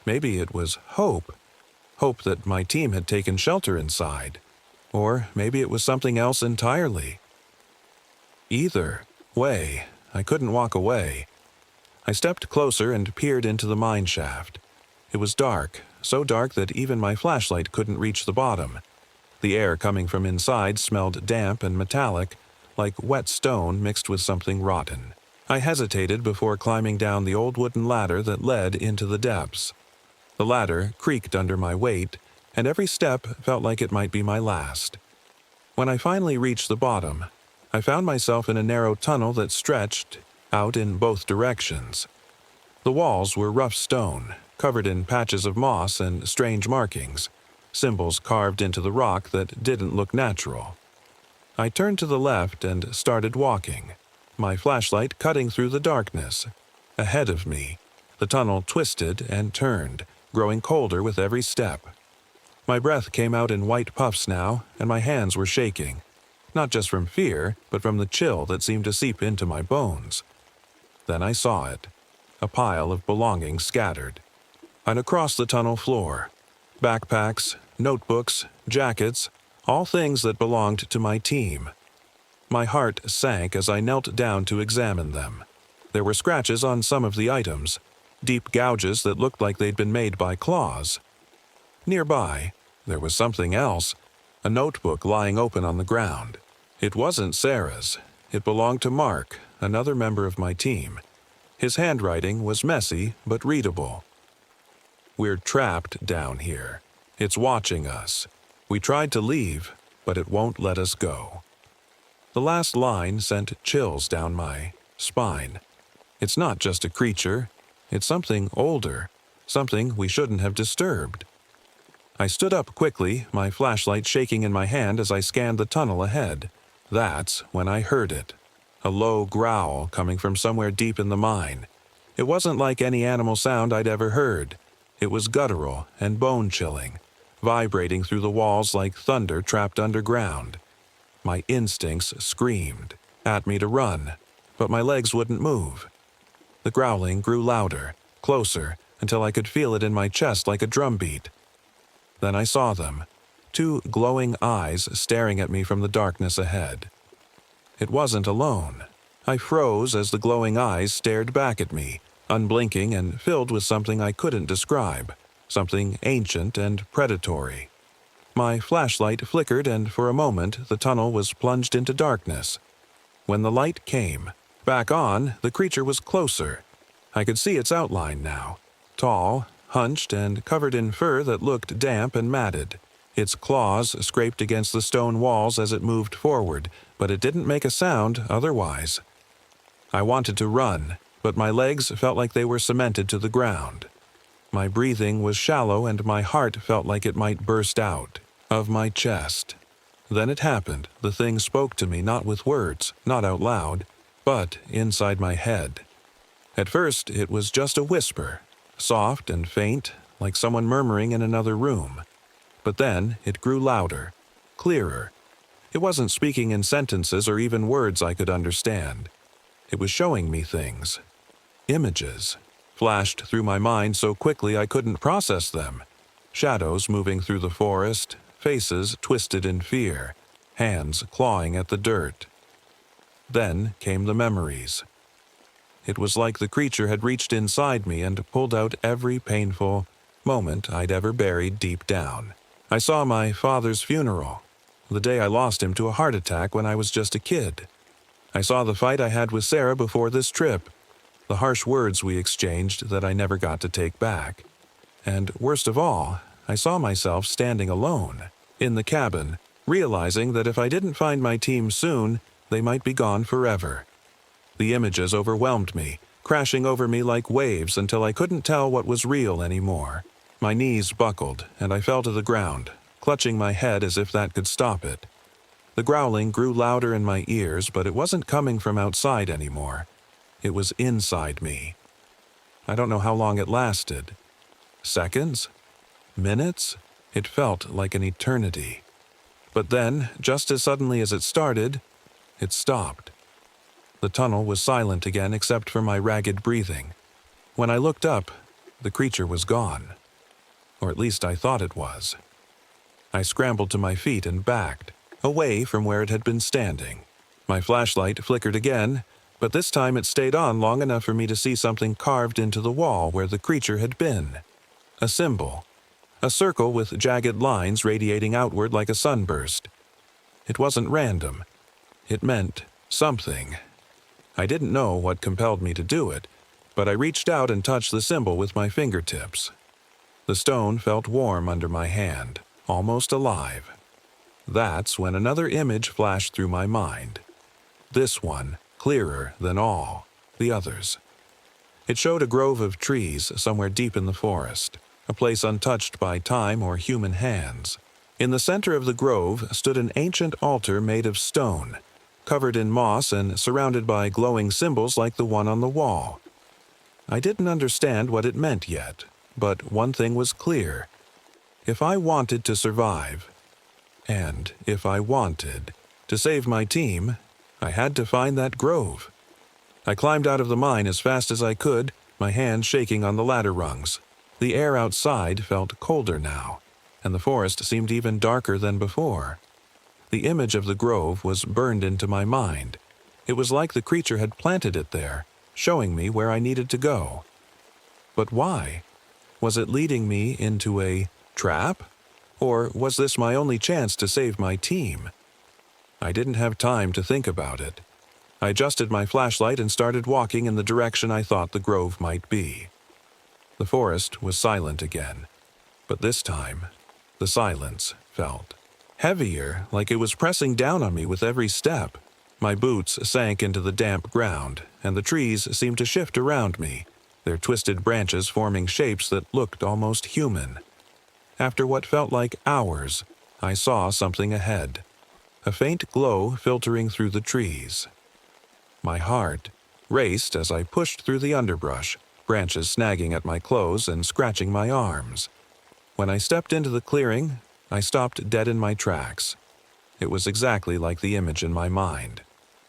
Maybe it was hope that my team had taken shelter inside, or maybe it was something else entirely. Either way, I couldn't walk away. I stepped closer and peered into the mine shaft. It was dark, so dark that even my flashlight couldn't reach the bottom. The air coming from inside smelled damp and metallic, like wet stone mixed with something rotten. I hesitated before climbing down the old wooden ladder that led into the depths. The ladder creaked under my weight, and every step felt like it might be my last. When I finally reached the bottom, I found myself in a narrow tunnel that stretched out in both directions. The walls were rough stone, covered in patches of moss and strange markings, symbols carved into the rock that didn't look natural. I turned to the left and started walking, my flashlight cutting through the darkness. Ahead of me, the tunnel twisted and turned, growing colder with every step. My breath came out in white puffs now, and my hands were shaking, not just from fear, but from the chill that seemed to seep into my bones. Then I saw it, a pile of belongings scattered. And across the tunnel floor, backpacks, notebooks, jackets, all things that belonged to my team. My heart sank as I knelt down to examine them. There were scratches on some of the items, deep gouges that looked like they'd been made by claws. Nearby, there was something else, a notebook lying open on the ground. It wasn't Sarah's. It belonged to Mark, another member of my team. His handwriting was messy but readable. "We're trapped down here. It's watching us. We tried to leave, but it won't let us go." The last line sent chills down my spine. It's not just a creature. It's something older, something we shouldn't have disturbed. I stood up quickly, my flashlight shaking in my hand as I scanned the tunnel ahead. That's when I heard it. A low growl coming from somewhere deep in the mine. It wasn't like any animal sound I'd ever heard. It was guttural and bone-chilling, vibrating through the walls like thunder trapped underground. My instincts screamed at me to run, but my legs wouldn't move. The growling grew louder, closer, until I could feel it in my chest like a drumbeat. Then I saw them, two glowing eyes staring at me from the darkness ahead. It wasn't alone. I froze as the glowing eyes stared back at me, unblinking and filled with something I couldn't describe, something ancient and predatory. My flashlight flickered, and for a moment the tunnel was plunged into darkness. When the light came back on, the creature was closer. I could see its outline now, tall, hunched, and covered in fur that looked damp and matted. Its claws scraped against the stone walls as it moved forward, but it didn't make a sound otherwise. I wanted to run, but my legs felt like they were cemented to the ground. My breathing was shallow, and my heart felt like it might burst out of my chest. Then it happened. The thing spoke to me, not with words, not out loud, but inside my head. At first, it was just a whisper, soft and faint, like someone murmuring in another room. But then it grew louder, clearer. It wasn't speaking in sentences or even words I could understand. It was showing me things. Images flashed through my mind so quickly I couldn't process them. Shadows moving through the forest, faces twisted in fear, hands clawing at the dirt. Then came the memories. It was like the creature had reached inside me and pulled out every painful moment I'd ever buried deep down. I saw my father's funeral, the day I lost him to a heart attack when I was just a kid. I saw the fight I had with Sarah before this trip, the harsh words we exchanged that I never got to take back. And worst of all, I saw myself standing alone, in the cabin, realizing that if I didn't find my team soon, they might be gone forever. The images overwhelmed me, crashing over me like waves until I couldn't tell what was real anymore. My knees buckled, and I fell to the ground, clutching my head as if that could stop it. The growling grew louder in my ears, but it wasn't coming from outside anymore. It was inside me. I don't know how long it lasted. Seconds? Minutes? It felt like an eternity. But then, just as suddenly as it started, it stopped. The tunnel was silent again except for my ragged breathing. When I looked up, the creature was gone. Or at least I thought it was. I scrambled to my feet and backed, away from where it had been standing. My flashlight flickered again, but this time it stayed on long enough for me to see something carved into the wall where the creature had been. A symbol. a circle with jagged lines radiating outward like a sunburst. It wasn't random. It meant something. I didn't know what compelled me to do it, but I reached out and touched the symbol with my fingertips. The stone felt warm under my hand, almost alive. That's when another image flashed through my mind. This one, clearer than all the others. It showed a grove of trees somewhere deep in the forest, a place untouched by time or human hands. In the center of the grove stood an ancient altar made of stone, covered in moss and surrounded by glowing symbols like the one on the wall. I didn't understand what it meant yet, but one thing was clear. If I wanted to survive, and if I wanted to save my team, I had to find that grove. I climbed out of the mine as fast as I could, my hands shaking on the ladder rungs. The air outside felt colder now, and the forest seemed even darker than before. The image of the grove was burned into my mind. It was like the creature had planted it there, showing me where I needed to go. But why? Was it leading me into a trap? Or was this my only chance to save my team? I didn't have time to think about it. I adjusted my flashlight and started walking in the direction I thought the grove might be. The forest was silent again, but this time, the silence felt heavier, like it was pressing down on me with every step. My boots sank into the damp ground, and the trees seemed to shift around me, their twisted branches forming shapes that looked almost human. After what felt like hours, I saw something ahead, a faint glow filtering through the trees. My heart raced as I pushed through the underbrush, branches snagging at my clothes and scratching my arms. When I stepped into the clearing, I stopped dead in my tracks. It was exactly like the image in my mind.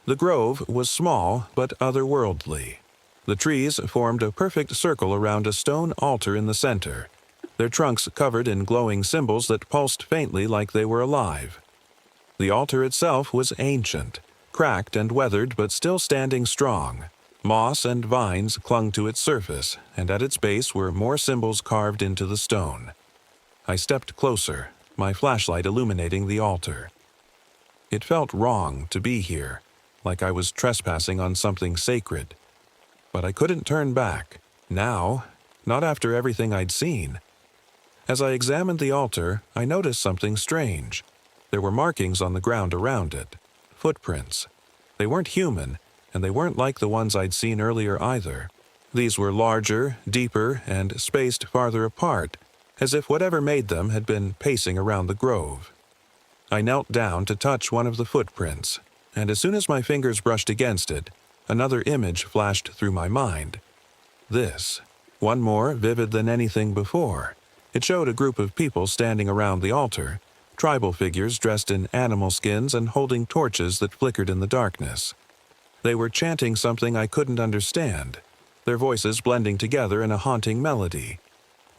The grove was small but otherworldly. The trees formed a perfect circle around a stone altar in the center, their trunks covered in glowing symbols that pulsed faintly like they were alive. The altar itself was ancient, cracked and weathered but still standing strong. Moss and vines clung to its surface, and at its base were more symbols carved into the stone. I stepped closer, my flashlight illuminating the altar. It felt wrong to be here, like I was trespassing on something sacred. But I couldn't turn back, now, not after everything I'd seen. As I examined the altar, I noticed something strange. There were markings on the ground around it, footprints. They weren't human, and they weren't like the ones I'd seen earlier either. These were larger, deeper, and spaced farther apart, as if whatever made them had been pacing around the grove. I knelt down to touch one of the footprints, and as soon as my fingers brushed against it, another image flashed through my mind. This, one more vivid than anything before. It showed a group of people standing around the altar, tribal figures dressed in animal skins and holding torches that flickered in the darkness. They were chanting something I couldn't understand, their voices blending together in a haunting melody.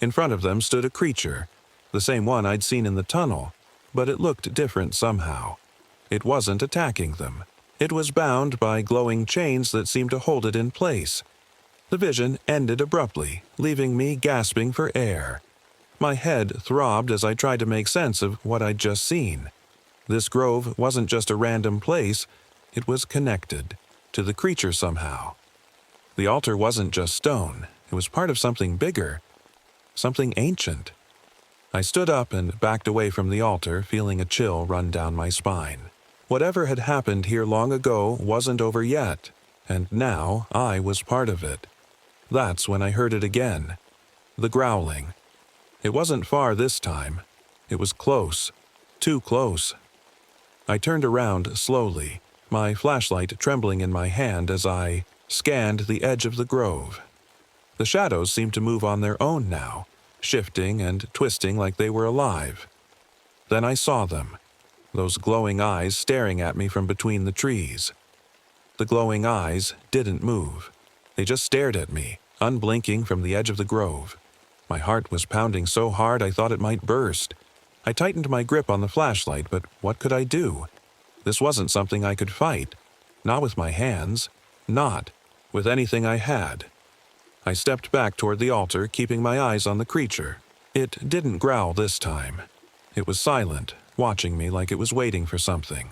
In front of them stood a creature, the same one I'd seen in the tunnel, but it looked different somehow. It wasn't attacking them. It was bound by glowing chains that seemed to hold it in place. The vision ended abruptly, leaving me gasping for air. My head throbbed as I tried to make sense of what I'd just seen. This grove wasn't just a random place, it was connected to the creature somehow. The altar wasn't just stone, it was part of something bigger, something ancient. I stood up and backed away from the altar, feeling a chill run down my spine. Whatever had happened here long ago wasn't over yet, and now I was part of it. That's when I heard it again. The growling. It wasn't far this time. It was close. Too close. I turned around slowly, my flashlight trembling in my hand as I scanned the edge of the grove. The shadows seemed to move on their own now, shifting and twisting like they were alive. Then I saw them, those glowing eyes staring at me from between the trees. The glowing eyes didn't move. They just stared at me, unblinking from the edge of the grove. My heart was pounding so hard I thought it might burst. I tightened my grip on the flashlight, but what could I do? This wasn't something I could fight. Not with my hands. Not with anything I had. I stepped back toward the altar, keeping my eyes on the creature. It didn't growl this time. It was silent, watching me like it was waiting for something.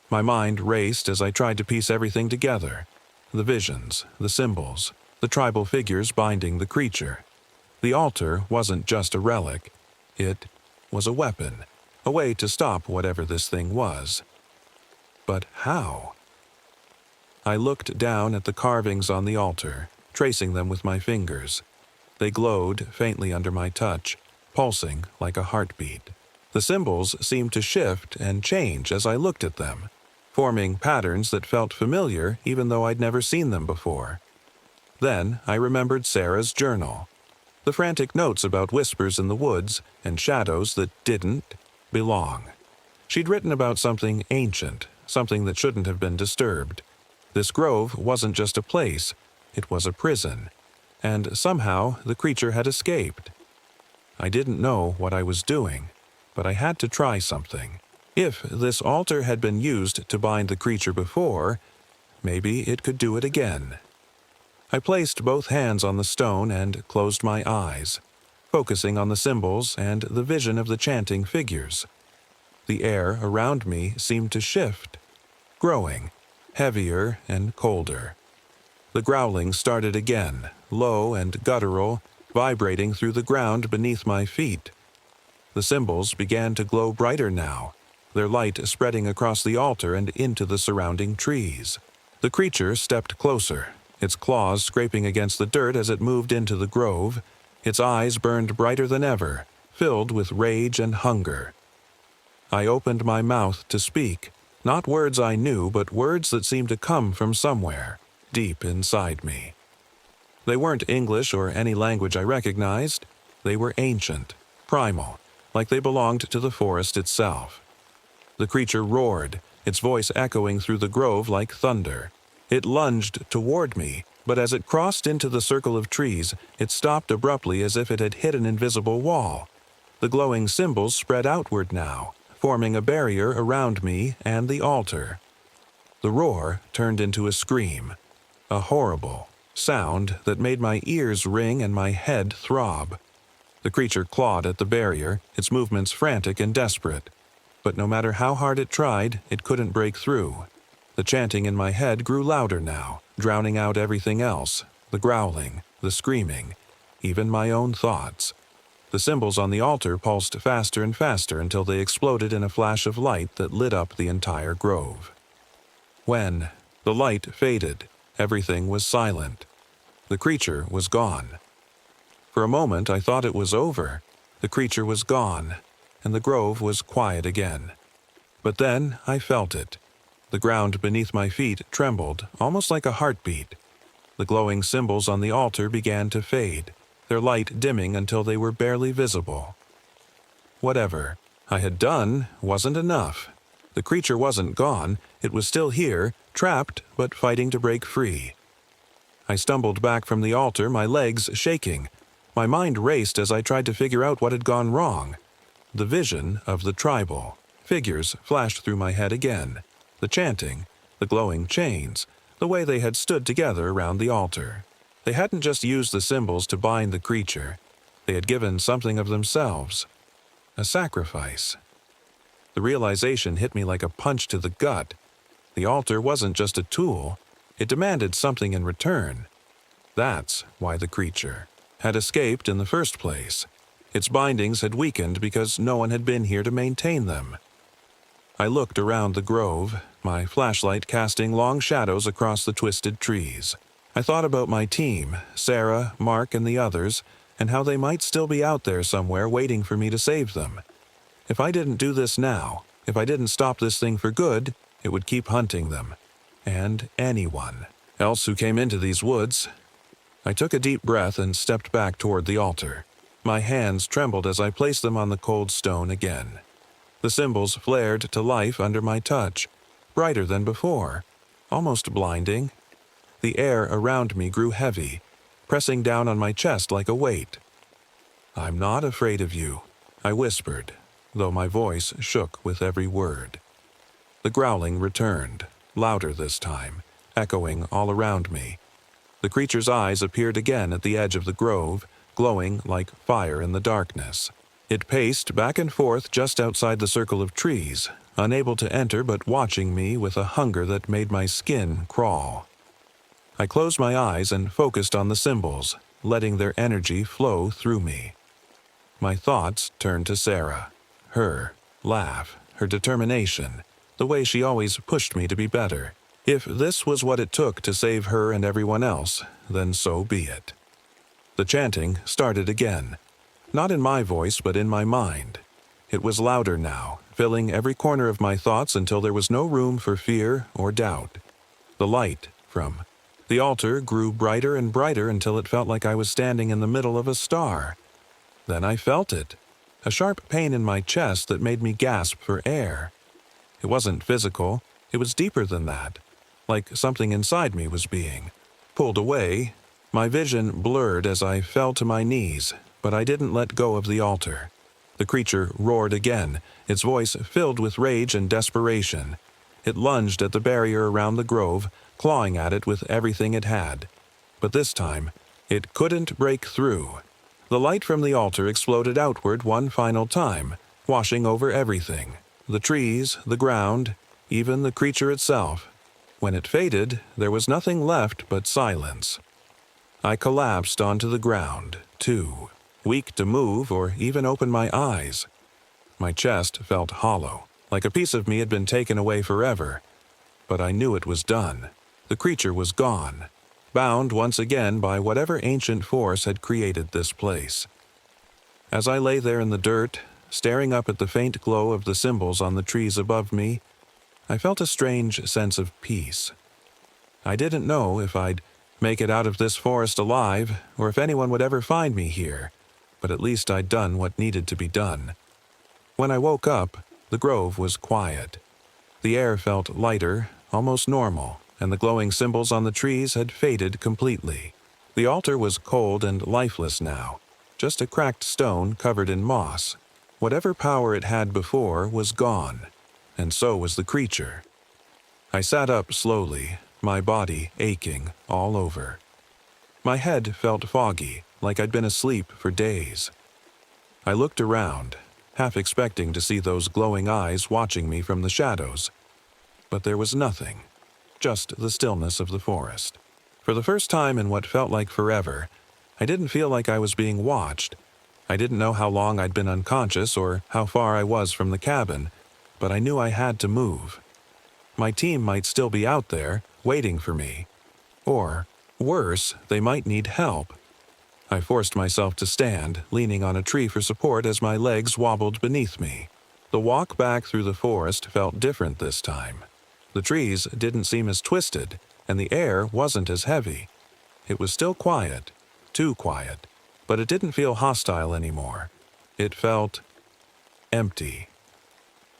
My mind raced as I tried to piece everything together. The visions, the symbols, the tribal figures binding the creature. The altar wasn't just a relic. It was a weapon, a way to stop whatever this thing was. But how? I looked down at the carvings on the altar, tracing them with my fingers. They glowed faintly under my touch, pulsing like a heartbeat. The symbols seemed to shift and change as I looked at them, forming patterns that felt familiar even though I'd never seen them before. Then I remembered Sarah's journal. The frantic notes about whispers in the woods and shadows that didn't belong. She'd written about something ancient, something that shouldn't have been disturbed. This grove wasn't just a place, it was a prison, and somehow the creature had escaped. I didn't know what I was doing, but I had to try something. If this altar had been used to bind the creature before, maybe it could do it again. I placed both hands on the stone and closed my eyes, focusing on the symbols and the vision of the chanting figures. The air around me seemed to shift, growing, heavier and colder. The growling started again, low and guttural, vibrating through the ground beneath my feet. The symbols began to glow brighter now, their light spreading across the altar and into the surrounding trees. The creature stepped closer, its claws scraping against the dirt as it moved into the grove. Its eyes burned brighter than ever, filled with rage and hunger. I opened my mouth to speak, not words I knew, but words that seemed to come from somewhere, deep inside me. They weren't English or any language I recognized. They were ancient, primal, like they belonged to the forest itself. The creature roared, its voice echoing through the grove like thunder. It lunged toward me, but as it crossed into the circle of trees, it stopped abruptly as if it had hit an invisible wall. The glowing symbols spread outward now, forming a barrier around me and the altar. The roar turned into a scream, a horrible sound that made my ears ring and my head throb. The creature clawed at the barrier, its movements frantic and desperate. But no matter how hard it tried, it couldn't break through. The chanting in my head grew louder now, drowning out everything else, the growling, the screaming, even my own thoughts. The symbols on the altar pulsed faster and faster until they exploded in a flash of light that lit up the entire grove. When the light faded, everything was silent. The creature was gone. For a moment I thought it was over. The creature was gone, and the grove was quiet again. But then I felt it. The ground beneath my feet trembled, almost like a heartbeat. The glowing symbols on the altar began to fade, their light dimming until they were barely visible. Whatever I had done wasn't enough. The creature wasn't gone, it was still here, trapped but fighting to break free. I stumbled back from the altar, my legs shaking. My mind raced as I tried to figure out what had gone wrong. The vision of the tribal figures flashed through my head again. The chanting, the glowing chains, the way they had stood together around the altar. They hadn't just used the symbols to bind the creature. They had given something of themselves. A sacrifice. The realization hit me like a punch to the gut. The altar wasn't just a tool. It demanded something in return. That's why the creature had escaped in the first place. Its bindings had weakened because no one had been here to maintain them. I looked around the grove, my flashlight casting long shadows across the twisted trees. I thought about my team, Sarah, Mark, and the others, and how they might still be out there somewhere waiting for me to save them. If I didn't do this now, if I didn't stop this thing for good, it would keep hunting them. And anyone else who came into these woods. I took a deep breath and stepped back toward the altar. My hands trembled as I placed them on the cold stone again. The symbols flared to life under my touch, brighter than before, almost blinding. The air around me grew heavy, pressing down on my chest like a weight. "I'm not afraid of you," I whispered, though my voice shook with every word. The growling returned, louder this time, echoing all around me. The creature's eyes appeared again at the edge of the grove, glowing like fire in the darkness. It paced back and forth just outside the circle of trees, unable to enter but watching me with a hunger that made my skin crawl. I closed my eyes and focused on the symbols, letting their energy flow through me. My thoughts turned to Sarah. Her laugh, her determination, the way she always pushed me to be better. If this was what it took to save her and everyone else, then so be it. The chanting started again, not in my voice but in my mind. It was louder now, filling every corner of my thoughts until there was no room for fear or doubt. The light from the altar grew brighter and brighter until it felt like I was standing in the middle of a star. Then I felt it, a sharp pain in my chest that made me gasp for air. It wasn't physical, it was deeper than that, like something inside me was being pulled away. My vision blurred as I fell to my knees, but I didn't let go of the altar. The creature roared again, its voice filled with rage and desperation. It lunged at the barrier around the grove, clawing at it with everything it had. But this time, it couldn't break through. The light from the altar exploded outward one final time, washing over everything. The trees, the ground, even the creature itself. When it faded, there was nothing left but silence. I collapsed onto the ground, too, weak to move or even open my eyes. My chest felt hollow, like a piece of me had been taken away forever. But I knew it was done. The creature was gone, bound once again by whatever ancient force had created this place. As I lay there in the dirt, staring up at the faint glow of the symbols on the trees above me, I felt a strange sense of peace. I didn't know if I'd make it out of this forest alive, or if anyone would ever find me here, but at least I'd done what needed to be done. When I woke up, the grove was quiet. The air felt lighter, almost normal, and the glowing symbols on the trees had faded completely. The altar was cold and lifeless now, just a cracked stone covered in moss. Whatever power it had before was gone, and so was the creature. I sat up slowly, my body aching all over. My head felt foggy, like I'd been asleep for days. I looked around, half expecting to see those glowing eyes watching me from the shadows. But there was nothing, just the stillness of the forest. For the first time in what felt like forever, I didn't feel like I was being watched. I didn't know how long I'd been unconscious or how far I was from the cabin, but I knew I had to move. My team might still be out there, waiting for me. Or, worse, they might need help. I forced myself to stand, leaning on a tree for support as my legs wobbled beneath me. The walk back through the forest felt different this time. The trees didn't seem as twisted, and the air wasn't as heavy. It was still quiet, too quiet, but it didn't feel hostile anymore. It felt empty.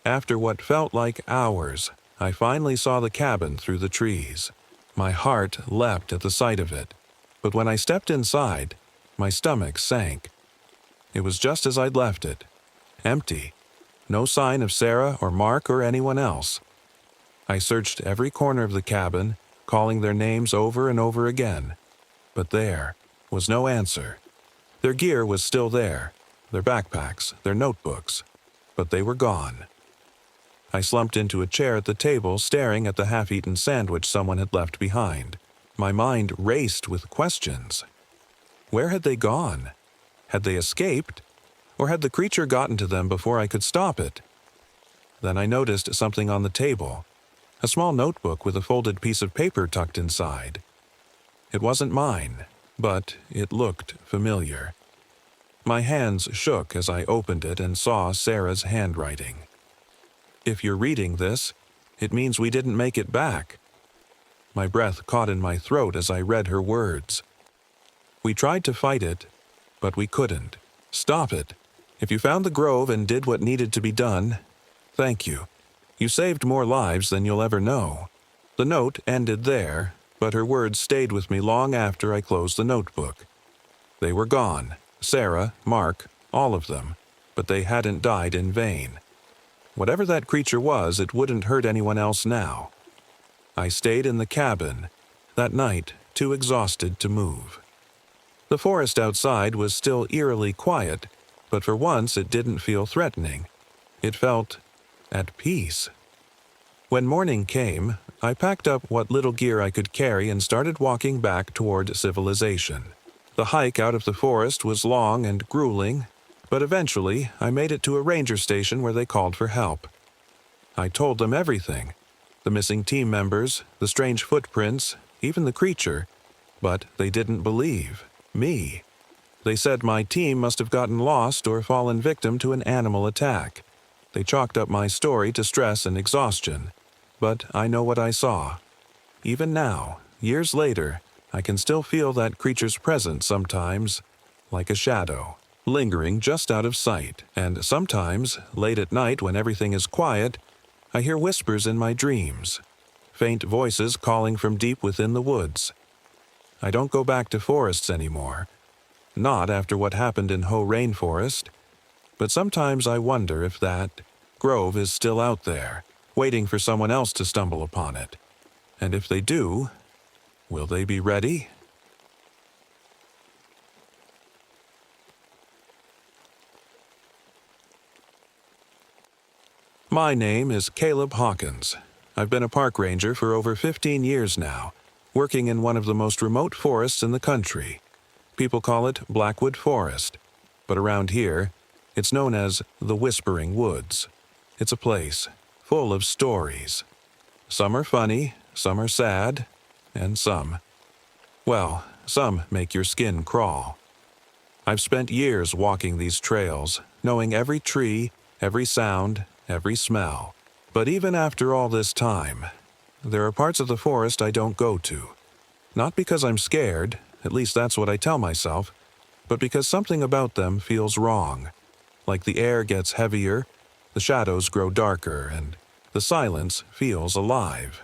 After what felt like hours, I finally saw the cabin through the trees. My heart leapt at the sight of it, but when I stepped inside, my stomach sank. It was just as I'd left it, empty. No sign of Sarah or Mark or anyone else. I searched every corner of the cabin, calling their names over and over again, but there was no answer. Their gear was still there, their backpacks, their notebooks, but they were gone. I slumped into a chair at the table, staring at the half-eaten sandwich someone had left behind. My mind raced with questions. Where had they gone? Had they escaped? Or had the creature gotten to them before I could stop it? Then I noticed something on the table, a small notebook with a folded piece of paper tucked inside. It wasn't mine, but it looked familiar. My hands shook as I opened it and saw Sarah's handwriting. If you're reading this, it means we didn't make it back. My breath caught in my throat as I read her words. We tried to fight it, but we couldn't. Stop it. If you found the grove and did what needed to be done, thank you. You saved more lives than you'll ever know. The note ended there, but her words stayed with me long after I closed the notebook. They were gone, Sarah, Mark, all of them, but they hadn't died in vain. Whatever that creature was, it wouldn't hurt anyone else now. I stayed in the cabin, that night too exhausted to move. The forest outside was still eerily quiet, but for once it didn't feel threatening. It felt at peace. When morning came, I packed up what little gear I could carry and started walking back toward civilization. The hike out of the forest was long and grueling, but eventually I made it to a ranger station where they called for help. I told them everything: the missing team members, the strange footprints, even the creature, but they didn't believe me. They said my team must have gotten lost or fallen victim to an animal attack. They chalked up my story to stress and exhaustion, but I know what I saw. Even now, years later, I can still feel that creature's presence sometimes, like a shadow, lingering just out of sight, and sometimes, late at night when everything is quiet, I hear whispers in my dreams, faint voices calling from deep within the woods. I don't go back to forests anymore, not after what happened in Ho Rainforest, but sometimes I wonder if that grove is still out there, waiting for someone else to stumble upon it. And if they do, will they be ready? My name is Caleb Hawkins. I've been a park ranger for over 15 years now, working in one of the most remote forests in the country. People call it Blackwood Forest, but around here, it's known as the Whispering Woods. It's a place full of stories. Some are funny, some are sad, and some make your skin crawl. I've spent years walking these trails, knowing every tree, every sound, every smell. But even after all this time, there are parts of the forest I don't go to. Not because I'm scared, at least that's what I tell myself, but because something about them feels wrong. Like the air gets heavier, the shadows grow darker, and the silence feels alive.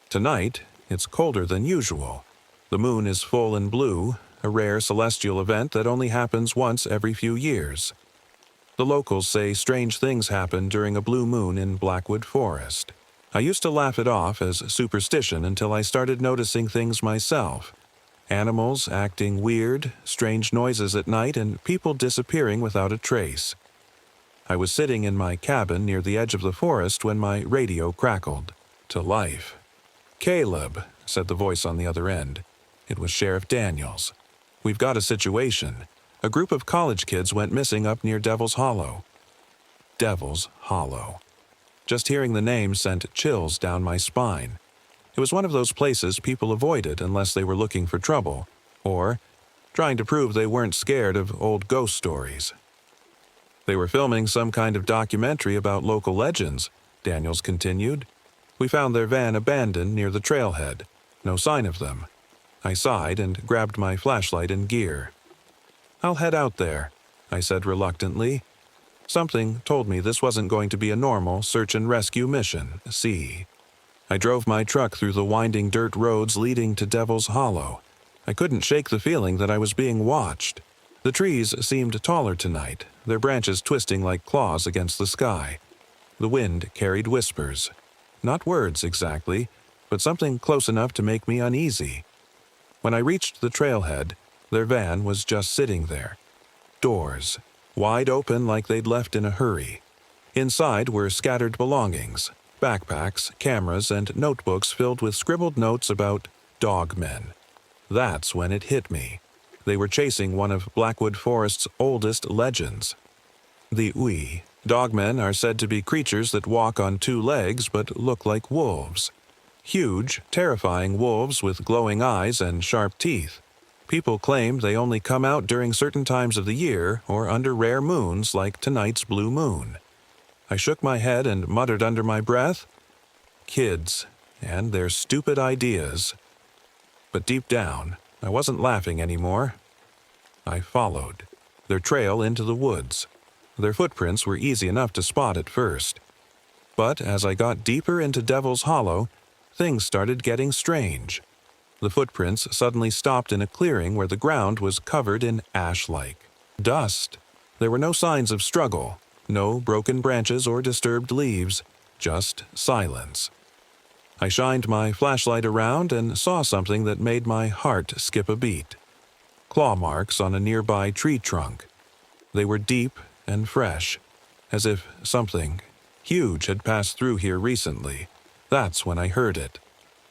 Tonight, it's colder than usual. The moon is full and blue, a rare celestial event that only happens once every few years. The locals say strange things happen during a blue moon in Blackwood Forest. I used to laugh it off as superstition until I started noticing things myself. Animals acting weird, strange noises at night, and people disappearing without a trace. I was sitting in my cabin near the edge of the forest when my radio crackled to life. "Caleb," said the voice on the other end. It was Sheriff Daniels. "We've got a situation. A group of college kids went missing up near Devil's Hollow." Devil's Hollow. Just hearing the name sent chills down my spine. It was one of those places people avoided unless they were looking for trouble, or trying to prove they weren't scared of old ghost stories. "They were filming some kind of documentary about local legends," Daniels continued. "We found their van abandoned near the trailhead. No sign of them." I sighed and grabbed my flashlight and gear. "I'll head out there," I said reluctantly. Something told me this wasn't going to be a normal search and rescue mission, see. I drove my truck through the winding dirt roads leading to Devil's Hollow. I couldn't shake the feeling that I was being watched. The trees seemed taller tonight, their branches twisting like claws against the sky. The wind carried whispers. Not words exactly, but something close enough to make me uneasy. When I reached the trailhead, their van was just sitting there. Doors, wide open like they'd left in a hurry. Inside were scattered belongings, backpacks, cameras, and notebooks filled with scribbled notes about dogmen. That's when it hit me. They were chasing one of Blackwood Forest's oldest legends. The Ui. Dogmen are said to be creatures that walk on two legs but look like wolves. Huge, terrifying wolves with glowing eyes and sharp teeth. People claim they only come out during certain times of the year or under rare moons like tonight's blue moon. I shook my head and muttered under my breath, "Kids and their stupid ideas." But deep down, I wasn't laughing anymore. I followed their trail into the woods. Their footprints were easy enough to spot at first. But as I got deeper into Devil's Hollow, things started getting strange. The footprints suddenly stopped in a clearing where the ground was covered in ash-like dust. There were no signs of struggle, no broken branches or disturbed leaves, just silence. I shined my flashlight around and saw something that made my heart skip a beat. claw marks on a nearby tree trunk. They were deep and fresh, as if something huge had passed through here recently. That's when I heard it.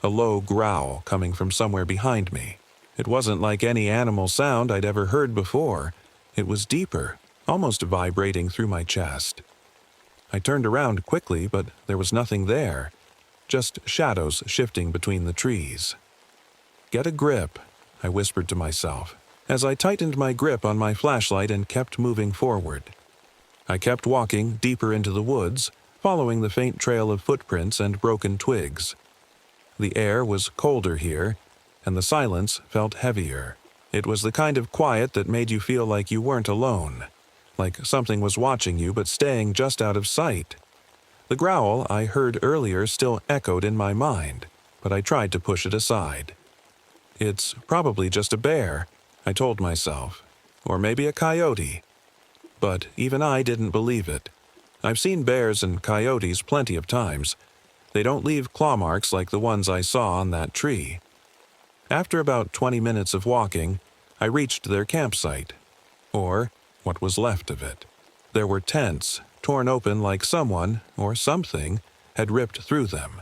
A low growl coming from somewhere behind me. It wasn't like any animal sound I'd ever heard before. It was deeper, almost vibrating through my chest. I turned around quickly, but there was nothing there. Just shadows shifting between the trees. "Get a grip," I whispered to myself, as I tightened my grip on my flashlight and kept moving forward. I kept walking deeper into the woods, following the faint trail of footprints and broken twigs. The air was colder here, and the silence felt heavier. It was the kind of quiet that made you feel like you weren't alone, like something was watching you but staying just out of sight. The growl I heard earlier still echoed in my mind, but I tried to push it aside. "It's probably just a bear," I told myself, "or maybe a coyote." But even I didn't believe it. I've seen bears and coyotes plenty of times. They don't leave claw marks like the ones I saw on that tree. After about 20 minutes of walking, I reached their campsite, or what was left of it. There were tents, torn open like someone, or something, had ripped through them.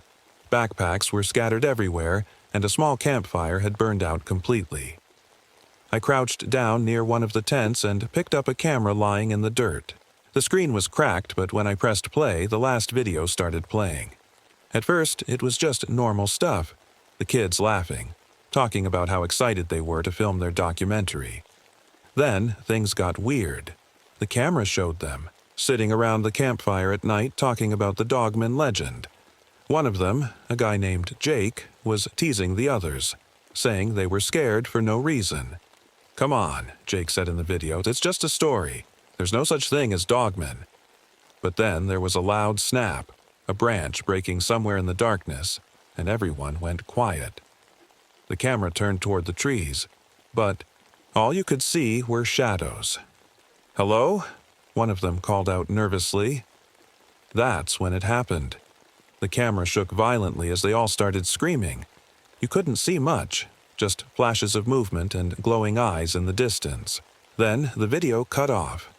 Backpacks were scattered everywhere, and a small campfire had burned out completely. I crouched down near one of the tents and picked up a camera lying in the dirt. The screen was cracked, but when I pressed play, the last video started playing. At first, it was just normal stuff. The kids laughing, talking about how excited they were to film their documentary. Then, things got weird. The camera showed them, sitting around the campfire at night talking about the Dogman legend. One of them, a guy named Jake, was teasing the others, saying they were scared for no reason. "Come on," Jake said in the video, "it's just a story. There's no such thing as dogmen." But then there was a loud snap, a branch breaking somewhere in the darkness, and everyone went quiet. The camera turned toward the trees, but all you could see were shadows. "Hello?" one of them called out nervously. That's when it happened. The camera shook violently as they all started screaming. You couldn't see much, just flashes of movement and glowing eyes in the distance. Then the video cut off.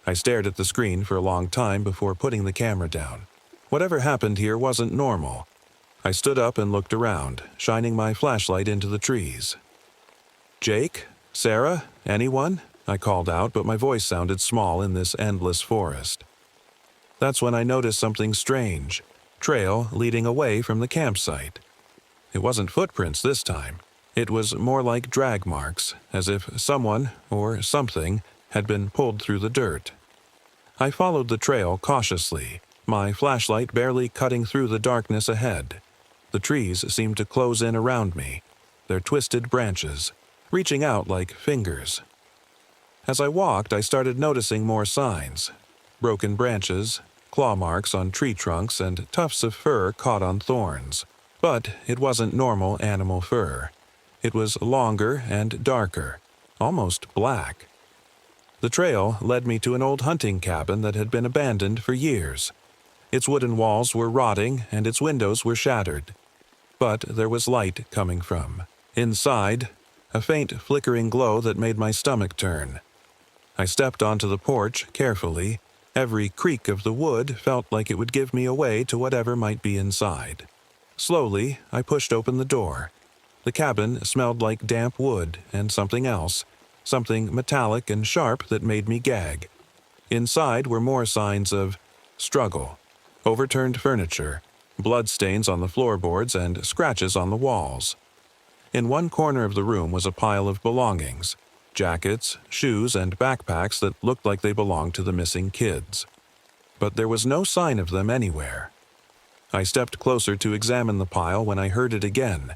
I stared at the screen for a long time before putting the camera down. Whatever happened here wasn't normal. I stood up and looked around, shining my flashlight into the trees. "Jake? Sarah? Anyone?" I called out, but my voice sounded small in this endless forest. That's when I noticed something strange. Trail leading away from the campsite. It wasn't footprints this time. It was more like drag marks, as if someone, or something, had been pulled through the dirt. I followed the trail cautiously, my flashlight barely cutting through the darkness ahead. The trees seemed to close in around me, their twisted branches, reaching out like fingers. As I walked, I started noticing more signs. Broken branches, claw marks on tree trunks, and tufts of fur caught on thorns. But it wasn't normal animal fur. It was longer and darker, almost black. The trail led me to an old hunting cabin that had been abandoned for years. Its wooden walls were rotting and its windows were shattered. But there was light coming from. Inside, a faint flickering glow that made my stomach turn. I stepped onto the porch carefully. Every creak of the wood felt like it would give me away to whatever might be inside. Slowly, I pushed open the door. The cabin smelled like damp wood and something else, something metallic and sharp that made me gag. Inside were more signs of struggle, overturned furniture, bloodstains on the floorboards and scratches on the walls. In one corner of the room was a pile of belongings, jackets, shoes, and backpacks that looked like they belonged to the missing kids. But there was no sign of them anywhere. I stepped closer to examine the pile when I heard it again,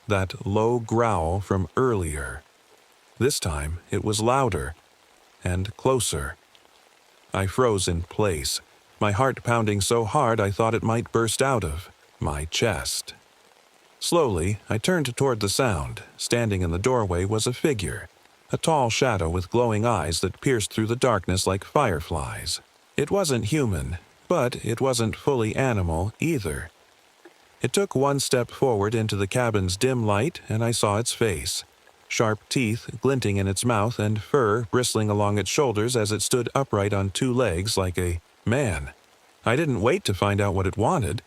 that low growl from earlier. This time it was louder and closer. I froze in place, my heart pounding so hard I thought it might burst out of my chest. Slowly, I turned toward the sound. Standing in the doorway was a figure, a tall shadow with glowing eyes that pierced through the darkness like fireflies. It wasn't human, but it wasn't fully animal either. It took one step forward into the cabin's dim light, and I saw its face. sharp teeth glinting in its mouth and fur bristling along its shoulders as it stood upright on two legs like a man. I didn't wait to find out what it wanted.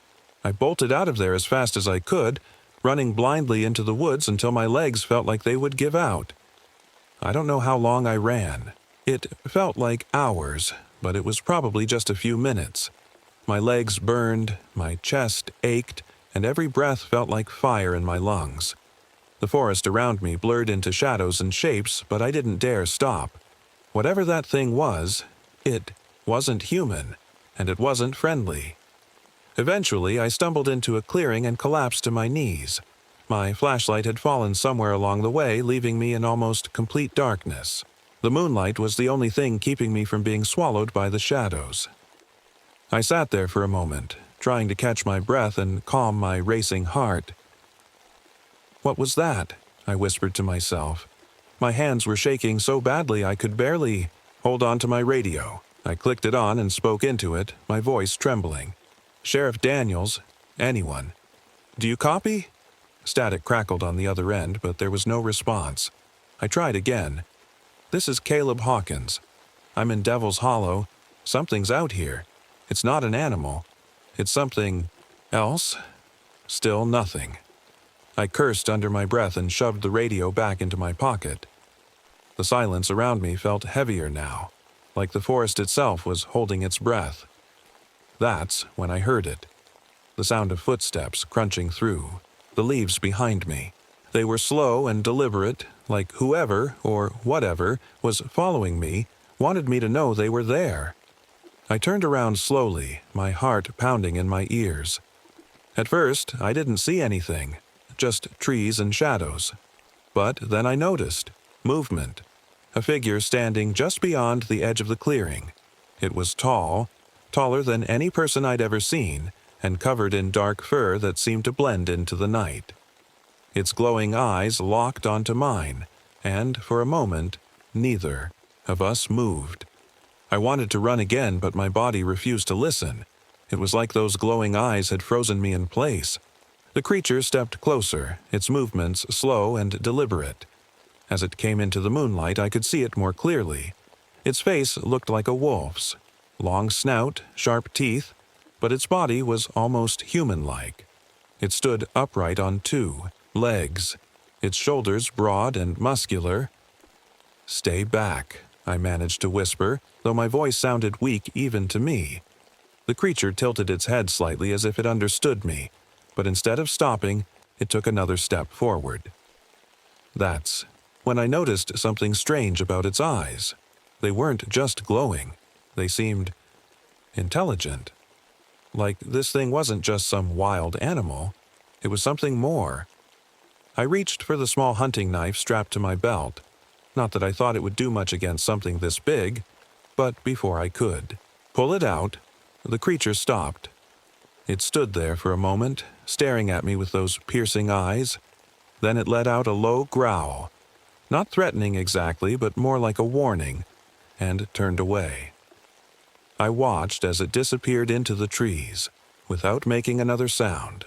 I bolted out of there as fast as I could, running blindly into the woods until my legs felt like they would give out. I don't know how long I ran. It felt like hours, but it was probably just a few minutes. My legs burned, my chest ached, and every breath felt like fire in my lungs. The forest around me blurred into shadows and shapes, but I didn't dare stop. Whatever that thing was, it wasn't human, and it wasn't friendly. Eventually, I stumbled into a clearing and collapsed to my knees. My flashlight had fallen somewhere along the way, leaving me in almost complete darkness. The moonlight was the only thing keeping me from being swallowed by the shadows. I sat there for a moment, trying to catch my breath and calm my racing heart. "What was that?" I whispered to myself. My hands were shaking so badly I could barely hold on to my radio. I clicked it on and spoke into it, my voice trembling. "Sheriff Daniels, anyone. Do you copy?" Static crackled on the other end, but there was no response. I tried again. "This is Caleb Hawkins. I'm in Devil's Hollow. Something's out here. It's not an animal. It's something else." Still nothing. I cursed under my breath and shoved the radio back into my pocket. The silence around me felt heavier now, like the forest itself was holding its breath. That's when I heard it. The sound of footsteps crunching through the leaves behind me. They were slow and deliberate, like whoever or whatever was following me wanted me to know they were there. I turned around slowly, my heart pounding in my ears. At first, I didn't see anything, just trees and shadows. But then I noticed movement, a figure standing just beyond the edge of the clearing. It was tall, taller than any person I'd ever seen, and covered in dark fur that seemed to blend into the night. Its glowing eyes locked onto mine, and for a moment, neither of us moved. I wanted to run again, but my body refused to listen. It was like those glowing eyes had frozen me in place. The creature stepped closer, its movements slow and deliberate. As it came into the moonlight, I could see it more clearly. Its face looked like a wolf's. Long snout, sharp teeth, but its body was almost human-like. It stood upright on two legs, its shoulders broad and muscular. "Stay back," I managed to whisper, though my voice sounded weak even to me. The creature tilted its head slightly as if it understood me, but instead of stopping, it took another step forward. That's when I noticed something strange about its eyes. They weren't just glowing. They seemed intelligent. Like this thing wasn't just some wild animal. It was something more. I reached for the small hunting knife strapped to my belt. Not that I thought it would do much against something this big, but before I could pull it out, the creature stopped. It stood there for a moment, staring at me with those piercing eyes. Then it let out a low growl, not threatening exactly, but more like a warning, and turned away. I watched as it disappeared into the trees, without making another sound.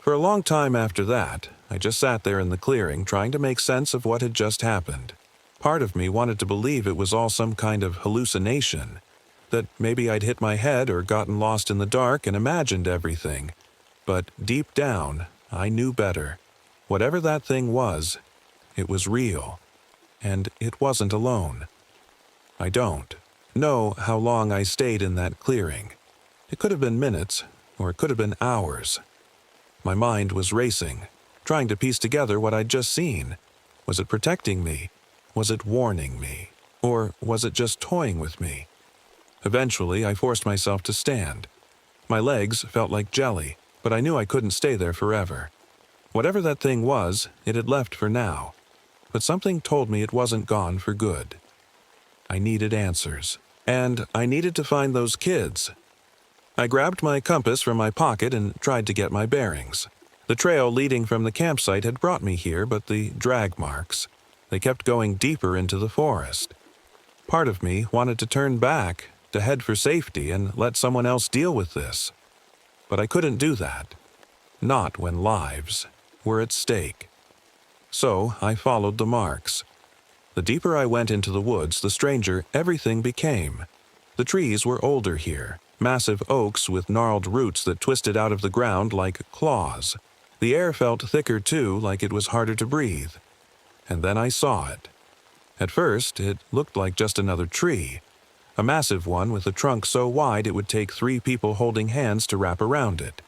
For a long time after that, I just sat there in the clearing trying to make sense of what had just happened. Part of me wanted to believe it was all some kind of hallucination, that maybe I'd hit my head or gotten lost in the dark and imagined everything. But deep down, I knew better. Whatever that thing was, it was real. And it wasn't alone. I don't know how long I stayed in that clearing. It could have been minutes, or it could have been hours. My mind was racing, trying to piece together what I'd just seen. Was it protecting me? Was it warning me? Or was it just toying with me? Eventually, I forced myself to stand. My legs felt like jelly, but I knew I couldn't stay there forever. Whatever that thing was, it had left for now. But something told me it wasn't gone for good. I needed answers. And I needed to find those kids. I grabbed my compass from my pocket and tried to get my bearings. The trail leading from the campsite had brought me here, but the drag marks, they kept going deeper into the forest. Part of me wanted to turn back, to head for safety and let someone else deal with this. But I couldn't do that. Not when lives were at stake. So I followed the marks. The deeper I went into the woods, the stranger everything became. The trees were older here, massive oaks with gnarled roots that twisted out of the ground like claws. The air felt thicker too, like it was harder to breathe. And then I saw it. At first, it looked like just another tree, a massive one with a trunk so wide it would take 3 people holding hands to wrap around it.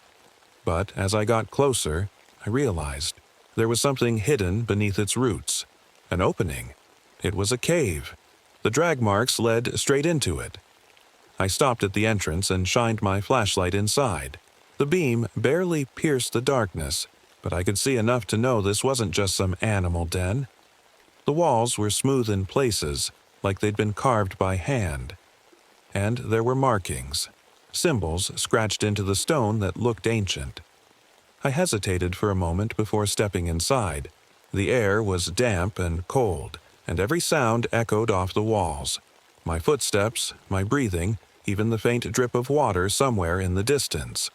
But as I got closer, I realized there was something hidden beneath its roots, an opening. It was a cave. The drag marks led straight into it. I stopped at the entrance and shined my flashlight inside. The beam barely pierced the darkness, but I could see enough to know this wasn't just some animal den. The walls were smooth in places, like they'd been carved by hand. And there were markings, symbols scratched into the stone that looked ancient. I hesitated for a moment before stepping inside. The air was damp and cold, and every sound echoed off the walls. My footsteps, my breathing, even the faint drip of water somewhere in the distance.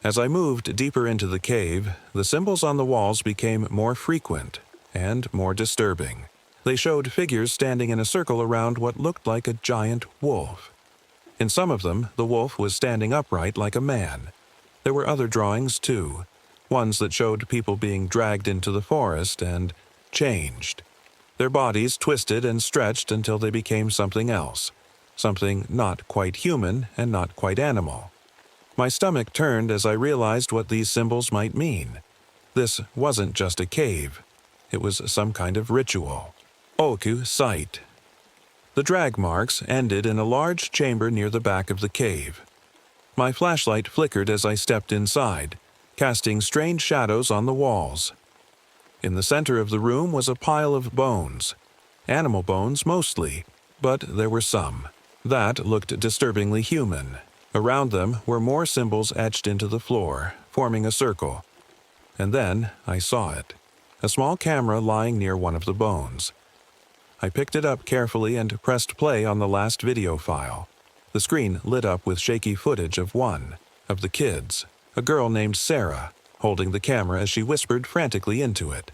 As I moved deeper into the cave, the symbols on the walls became more frequent and more disturbing. They showed figures standing in a circle around what looked like a giant wolf. In some of them, the wolf was standing upright like a man. There were other drawings, too, ones that showed people being dragged into the forest and changed. Their bodies twisted and stretched until they became something else, something not quite human and not quite animal. My stomach turned as I realized what these symbols might mean. This wasn't just a cave. It was some kind of ritual. Oku Site. The drag marks ended in a large chamber near the back of the cave. My flashlight flickered as I stepped inside, casting strange shadows on the walls. In the center of the room was a pile of bones. Animal bones mostly, but there were some that looked disturbingly human. Around them were more symbols etched into the floor, forming a circle. And then I saw it, a small camera lying near one of the bones. I picked it up carefully and pressed play on the last video file. The screen lit up with shaky footage of one of the kids, a girl named Sarah, holding the camera as she whispered frantically into it.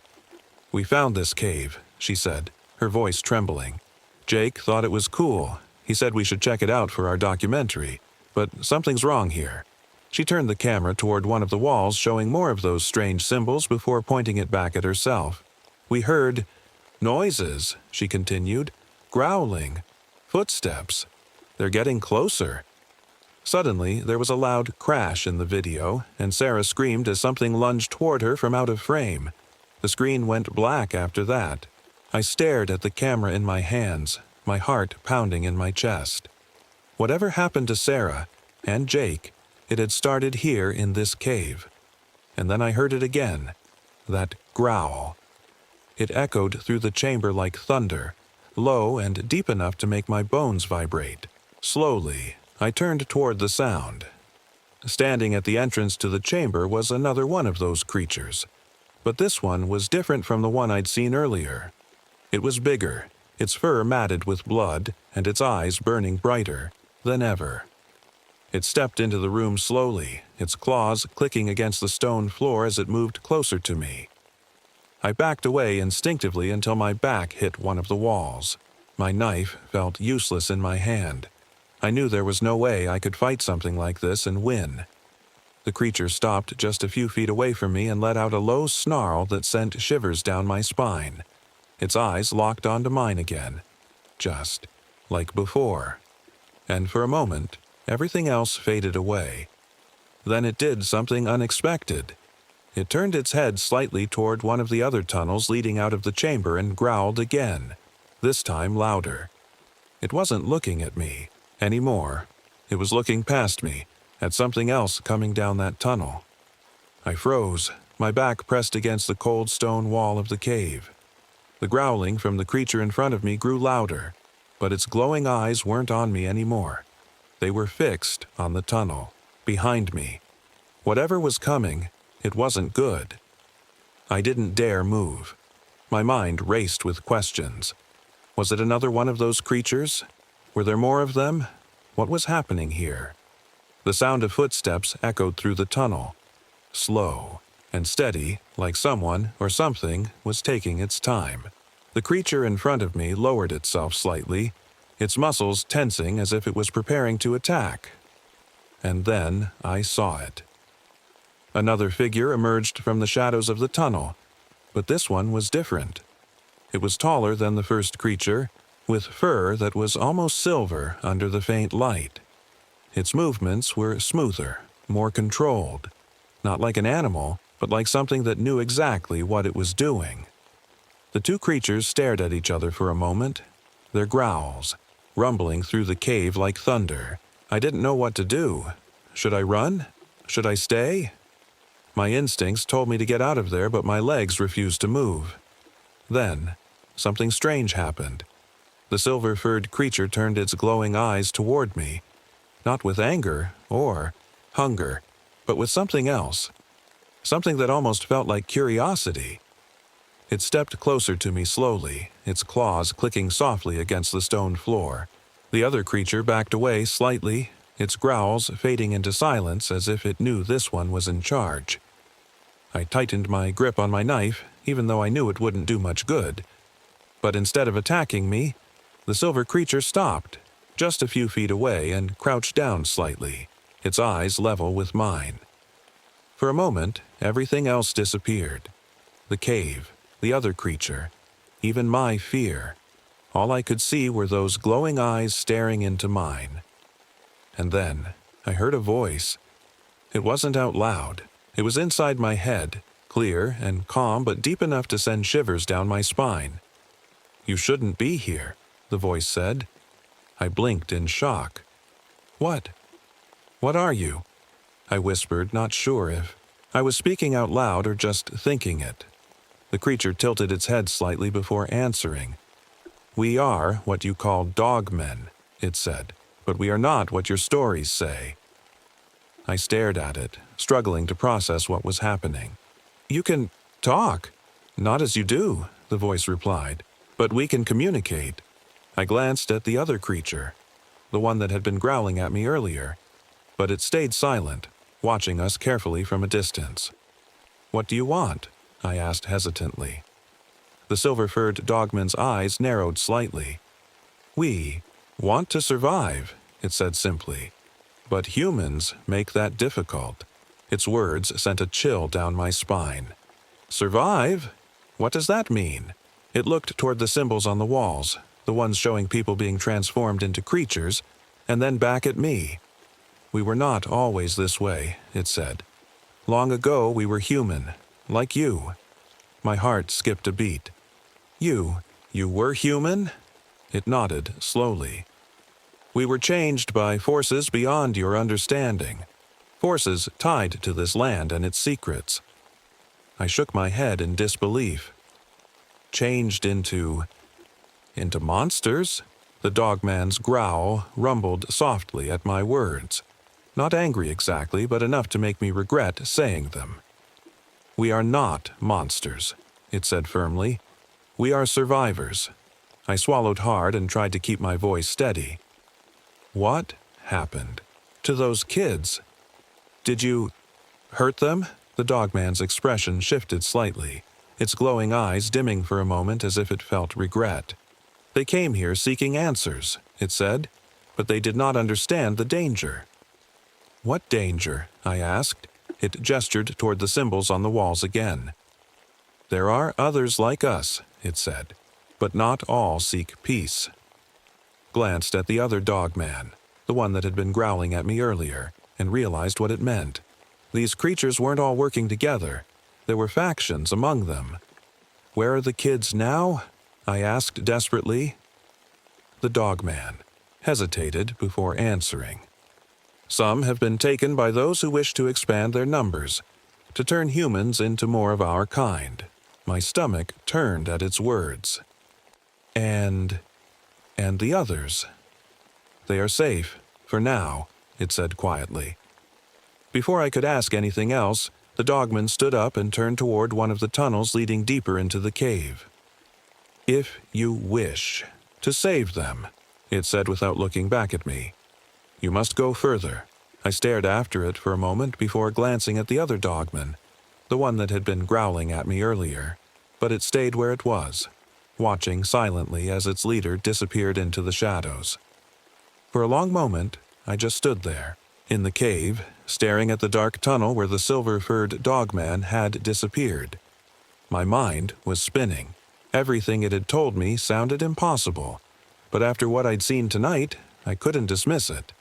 "We found this cave," she said, her voice trembling. "Jake thought it was cool. He said we should check it out for our documentary. But something's wrong here." She turned the camera toward one of the walls, showing more of those strange symbols before pointing it back at herself. "We heard noises," she continued, "growling, footsteps. They're getting closer." Suddenly, there was a loud crash in the video, and Sarah screamed as something lunged toward her from out of frame. The screen went black after that. I stared at the camera in my hands, my heart pounding in my chest. Whatever happened to Sarah and Jake, it had started here in this cave. And then I heard it again, that growl. It echoed through the chamber like thunder, low and deep enough to make my bones vibrate. Slowly, I turned toward the sound. Standing at the entrance to the chamber was another one of those creatures. But this one was different from the one I'd seen earlier. It was bigger, its fur matted with blood, and its eyes burning brighter than ever. It stepped into the room slowly, its claws clicking against the stone floor as it moved closer to me. I backed away instinctively until my back hit one of the walls. My knife felt useless in my hand. I knew there was no way I could fight something like this and win. The creature stopped just a few feet away from me and let out a low snarl that sent shivers down my spine. Its eyes locked onto mine again, just like before. And for a moment, everything else faded away. Then it did something unexpected. It turned its head slightly toward one of the other tunnels leading out of the chamber and growled again, this time louder. It wasn't looking at me anymore. It was looking past me, at something else coming down that tunnel. I froze, my back pressed against the cold stone wall of the cave. The growling from the creature in front of me grew louder, but its glowing eyes weren't on me anymore. They were fixed on the tunnel, behind me. Whatever was coming, it wasn't good. I didn't dare move. My mind raced with questions. Was it another one of those creatures? Were there more of them? What was happening here? The sound of footsteps echoed through the tunnel. Slow, and steady, like someone or something was taking its time. The creature in front of me lowered itself slightly, its muscles tensing as if it was preparing to attack. And then I saw it. Another figure emerged from the shadows of the tunnel, but this one was different. It was taller than the first creature, with fur that was almost silver under the faint light. Its movements were smoother, more controlled, not like an animal, but like something that knew exactly what it was doing. The two creatures stared at each other for a moment, their growls rumbling through the cave like thunder. I didn't know what to do. Should I run? Should I stay? My instincts told me to get out of there, but my legs refused to move. Then, something strange happened. The silver-furred creature turned its glowing eyes toward me, not with anger or hunger, but with something else. Something that almost felt like curiosity. It stepped closer to me slowly, its claws clicking softly against the stone floor. The other creature backed away slightly, its growls fading into silence as if it knew this one was in charge. I tightened my grip on my knife, even though I knew it wouldn't do much good. But instead of attacking me, the silver creature stopped, just a few feet away, and crouched down slightly, its eyes level with mine. For a moment, everything else disappeared. The cave, the other creature, even my fear. All I could see were those glowing eyes staring into mine. And then, I heard a voice. It wasn't out loud. It was inside my head, clear and calm but deep enough to send shivers down my spine. "You shouldn't be here," the voice said. I blinked in shock. "What? What are you?" I whispered, not sure if I was speaking out loud or just thinking it. The creature tilted its head slightly before answering. "We are what you call dogmen," it said, "but we are not what your stories say." I stared at it, struggling to process what was happening. "You can talk." "Not as you do," the voice replied, "but we can communicate." I glanced at the other creature, the one that had been growling at me earlier, but it stayed silent, watching us carefully from a distance. "What do you want?" I asked hesitantly. The silver-furred dogman's eyes narrowed slightly. "We want to survive," it said simply. "But humans make that difficult." Its words sent a chill down my spine. "Survive? What does that mean?" It looked toward the symbols on the walls, the ones showing people being transformed into creatures, and then back at me. "We were not always this way," it said. "Long ago we were human, like you." My heart skipped a beat. You were human?" It nodded slowly. "We were changed by forces beyond your understanding. Forces tied to this land and its secrets." I shook my head in disbelief. "Changed into monsters?" The dogman's growl rumbled softly at my words. Not angry exactly, but enough to make me regret saying them. "We are not monsters," it said firmly. "We are survivors." I swallowed hard and tried to keep my voice steady. "What happened to those kids? Did you hurt them?" The dogman's expression shifted slightly, its glowing eyes dimming for a moment as if it felt regret. "They came here seeking answers," it said, "but they did not understand the danger." "What danger?" I asked. It gestured toward the symbols on the walls again. "There are others like us," it said, "but not all seek peace." Glanced at the other dogman, the one that had been growling at me earlier, and realized what it meant. These creatures weren't all working together. There were factions among them. "Where are the kids now?" I asked desperately. The dogman hesitated before answering. "Some have been taken by those who wish to expand their numbers, to turn humans into more of our kind." My stomach turned at its words. And the others?" "They are safe, for now," it said quietly. Before I could ask anything else, the dogman stood up and turned toward one of the tunnels leading deeper into the cave. "If you wish to save them," it said without looking back at me, "you must go further." I stared after it for a moment before glancing at the other dogman, the one that had been growling at me earlier, but it stayed where it was, watching silently as its leader disappeared into the shadows. For a long moment, I just stood there, in the cave, staring at the dark tunnel where the silver-furred dogman had disappeared. My mind was spinning. Everything it had told me sounded impossible, but after what I'd seen tonight, I couldn't dismiss it.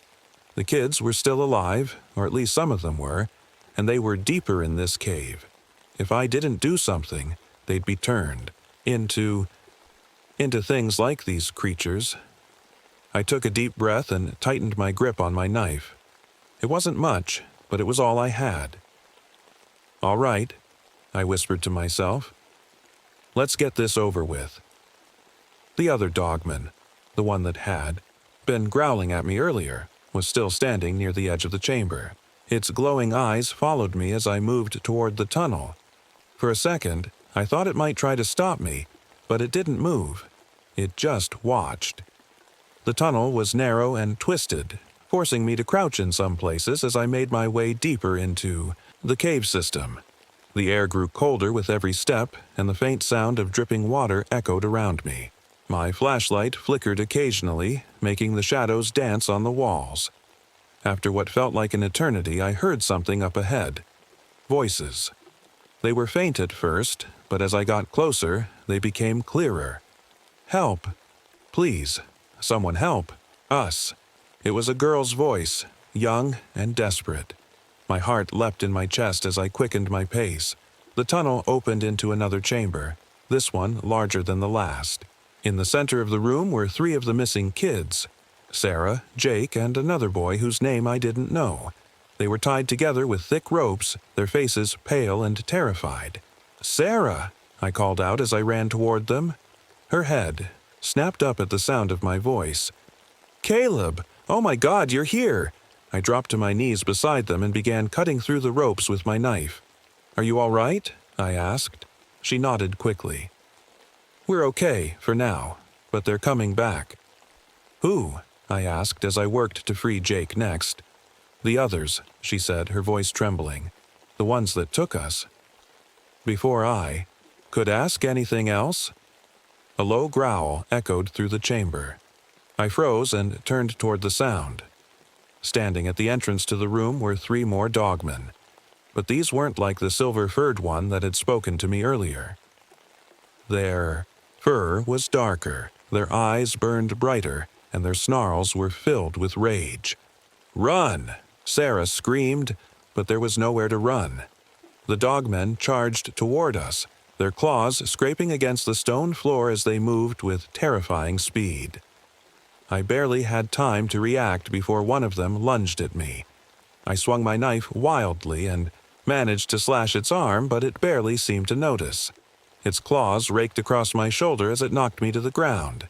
The kids were still alive, or at least some of them were, and they were deeper in this cave. If I didn't do something, they'd be turned into things like these creatures. I took a deep breath and tightened my grip on my knife. It wasn't much, but it was all I had. "All right," I whispered to myself. "Let's get this over with." The other dogman, the one that had been growling at me earlier, was still standing near the edge of the chamber. Its glowing eyes followed me as I moved toward the tunnel. For a second, I thought it might try to stop me, but it didn't move. It just watched. The tunnel was narrow and twisted, forcing me to crouch in some places as I made my way deeper into the cave system. The air grew colder with every step, and the faint sound of dripping water echoed around me. My flashlight flickered occasionally, making the shadows dance on the walls. After what felt like an eternity, I heard something up ahead. Voices. They were faint at first, but as I got closer, they became clearer. "Help! Please, someone help! Us!" It was a girl's voice, young and desperate. My heart leapt in my chest as I quickened my pace. The tunnel opened into another chamber, this one larger than the last. In the center of the room were 3 of the missing kids: Sarah, Jake, and another boy whose name I didn't know. They were tied together with thick ropes, their faces pale and terrified. "Sarah!" I called out as I ran toward them. Her head snapped up at the sound of my voice. "Caleb! Oh my God, you're here!" I dropped to my knees beside them and began cutting through the ropes with my knife. "Are you all right?" I asked. She nodded quickly. "We're okay, for now, but they're coming back." "Who?" I asked as I worked to free Jake next. "The others," she said, her voice trembling. "The ones that took us." Before I could ask anything else, a low growl echoed through the chamber. I froze and turned toward the sound. Standing at the entrance to the room were 3 more dogmen, but these weren't like the silver-furred one that had spoken to me earlier. Their fur was darker, their eyes burned brighter, and their snarls were filled with rage. "Run!" Sarah screamed, but there was nowhere to run. The dogmen charged toward us, their claws scraping against the stone floor as they moved with terrifying speed. I barely had time to react before one of them lunged at me. I swung my knife wildly and managed to slash its arm, but it barely seemed to notice. Its claws raked across my shoulder as it knocked me to the ground.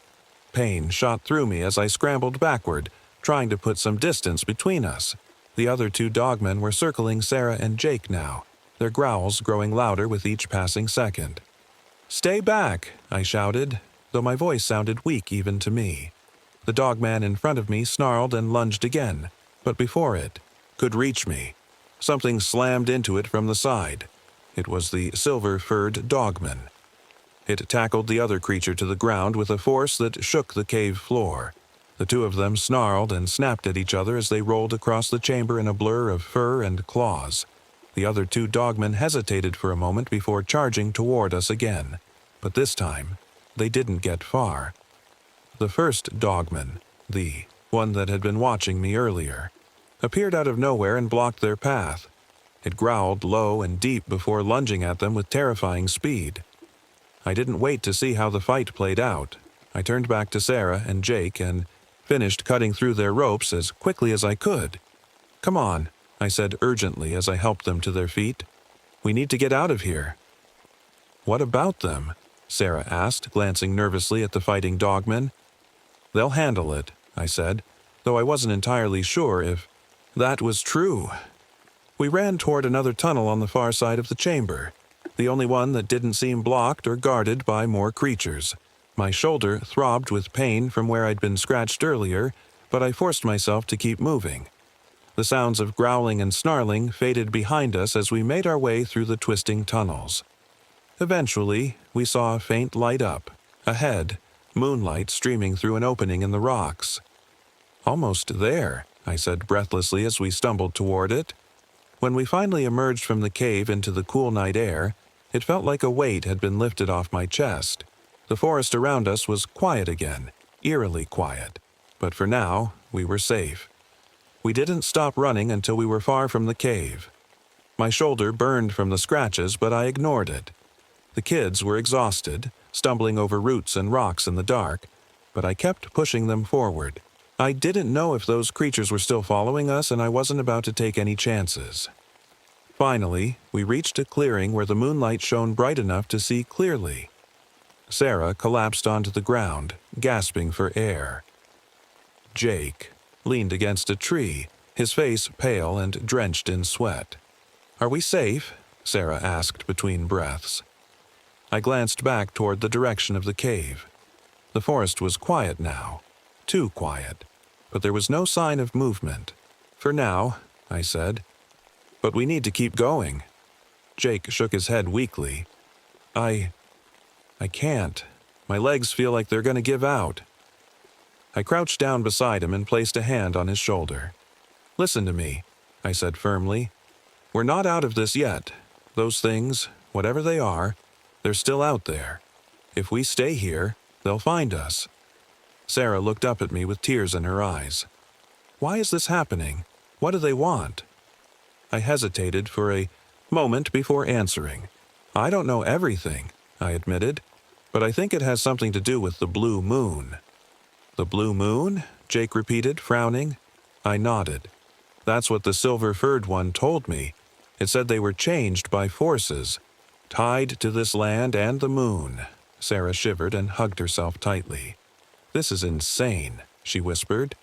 Pain shot through me as I scrambled backward, trying to put some distance between us. The other 2 dogmen were circling Sarah and Jake now, their growls growing louder with each passing second. "Stay back!" I shouted, though my voice sounded weak even to me. The dogman in front of me snarled and lunged again, but before it could reach me, something slammed into it from the side. It was the silver-furred dogman. It tackled the other creature to the ground with a force that shook the cave floor. The 2 of them snarled and snapped at each other as they rolled across the chamber in a blur of fur and claws. The other 2 dogmen hesitated for a moment before charging toward us again, but this time they didn't get far. The first dogman, the one that had been watching me earlier, appeared out of nowhere and blocked their path. It growled low and deep before lunging at them with terrifying speed. I didn't wait to see how the fight played out. I turned back to Sarah and Jake and finished cutting through their ropes as quickly as I could. "Come on," I said urgently as I helped them to their feet. "We need to get out of here." "What about them?" Sarah asked, glancing nervously at the fighting dogmen. "They'll handle it," I said, though I wasn't entirely sure if that was true. We ran toward another tunnel on the far side of the chamber, the only one that didn't seem blocked or guarded by more creatures. My shoulder throbbed with pain from where I'd been scratched earlier, but I forced myself to keep moving. The sounds of growling and snarling faded behind us as we made our way through the twisting tunnels. Eventually, we saw a faint light up. Ahead, moonlight streaming through an opening in the rocks. "Almost there," I said breathlessly as we stumbled toward it. When we finally emerged from the cave into the cool night air, it felt like a weight had been lifted off my chest. The forest around us was quiet again, eerily quiet. But for now, we were safe. We didn't stop running until we were far from the cave. My shoulder burned from the scratches, but I ignored it. The kids were exhausted, stumbling over roots and rocks in the dark, but I kept pushing them forward. I didn't know if those creatures were still following us, and I wasn't about to take any chances. Finally, we reached a clearing where the moonlight shone bright enough to see clearly. Sarah collapsed onto the ground, gasping for air. Jake leaned against a tree, his face pale and drenched in sweat. "Are we safe?" Sarah asked between breaths. I glanced back toward the direction of the cave. The forest was quiet now, too quiet, but there was no sign of movement. "For now," I said. "But we need to keep going." Jake shook his head weakly. I can't. My legs feel like they're going to give out." I crouched down beside him and placed a hand on his shoulder. "Listen to me," I said firmly. "We're not out of this yet. Those things, whatever they are, they're still out there. If we stay here, they'll find us." Sarah looked up at me with tears in her eyes. "Why is this happening? What do they want?" I hesitated for a moment before answering. "I don't know everything," I admitted, "but I think it has something to do with the blue moon." "The blue moon?" Jake repeated, frowning. I nodded. "That's what the silver-furred one told me. It said they were changed by forces, tied to this land and the moon." Sarah shivered and hugged herself tightly. "This is insane," she whispered.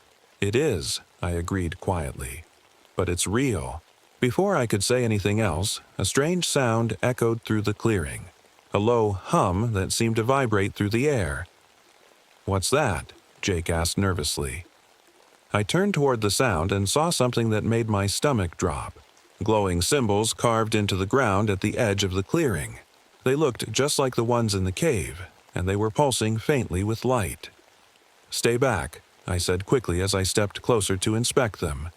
"It is," I agreed quietly. "But it's real." Before I could say anything else, a strange sound echoed through the clearing, a low hum that seemed to vibrate through the air. "What's that?" Jake asked nervously. I turned toward the sound and saw something that made my stomach drop. Glowing symbols carved into the ground at the edge of the clearing. They looked just like the ones in the cave, and they were pulsing faintly with light. "Stay back," I said quickly as I stepped closer to inspect them.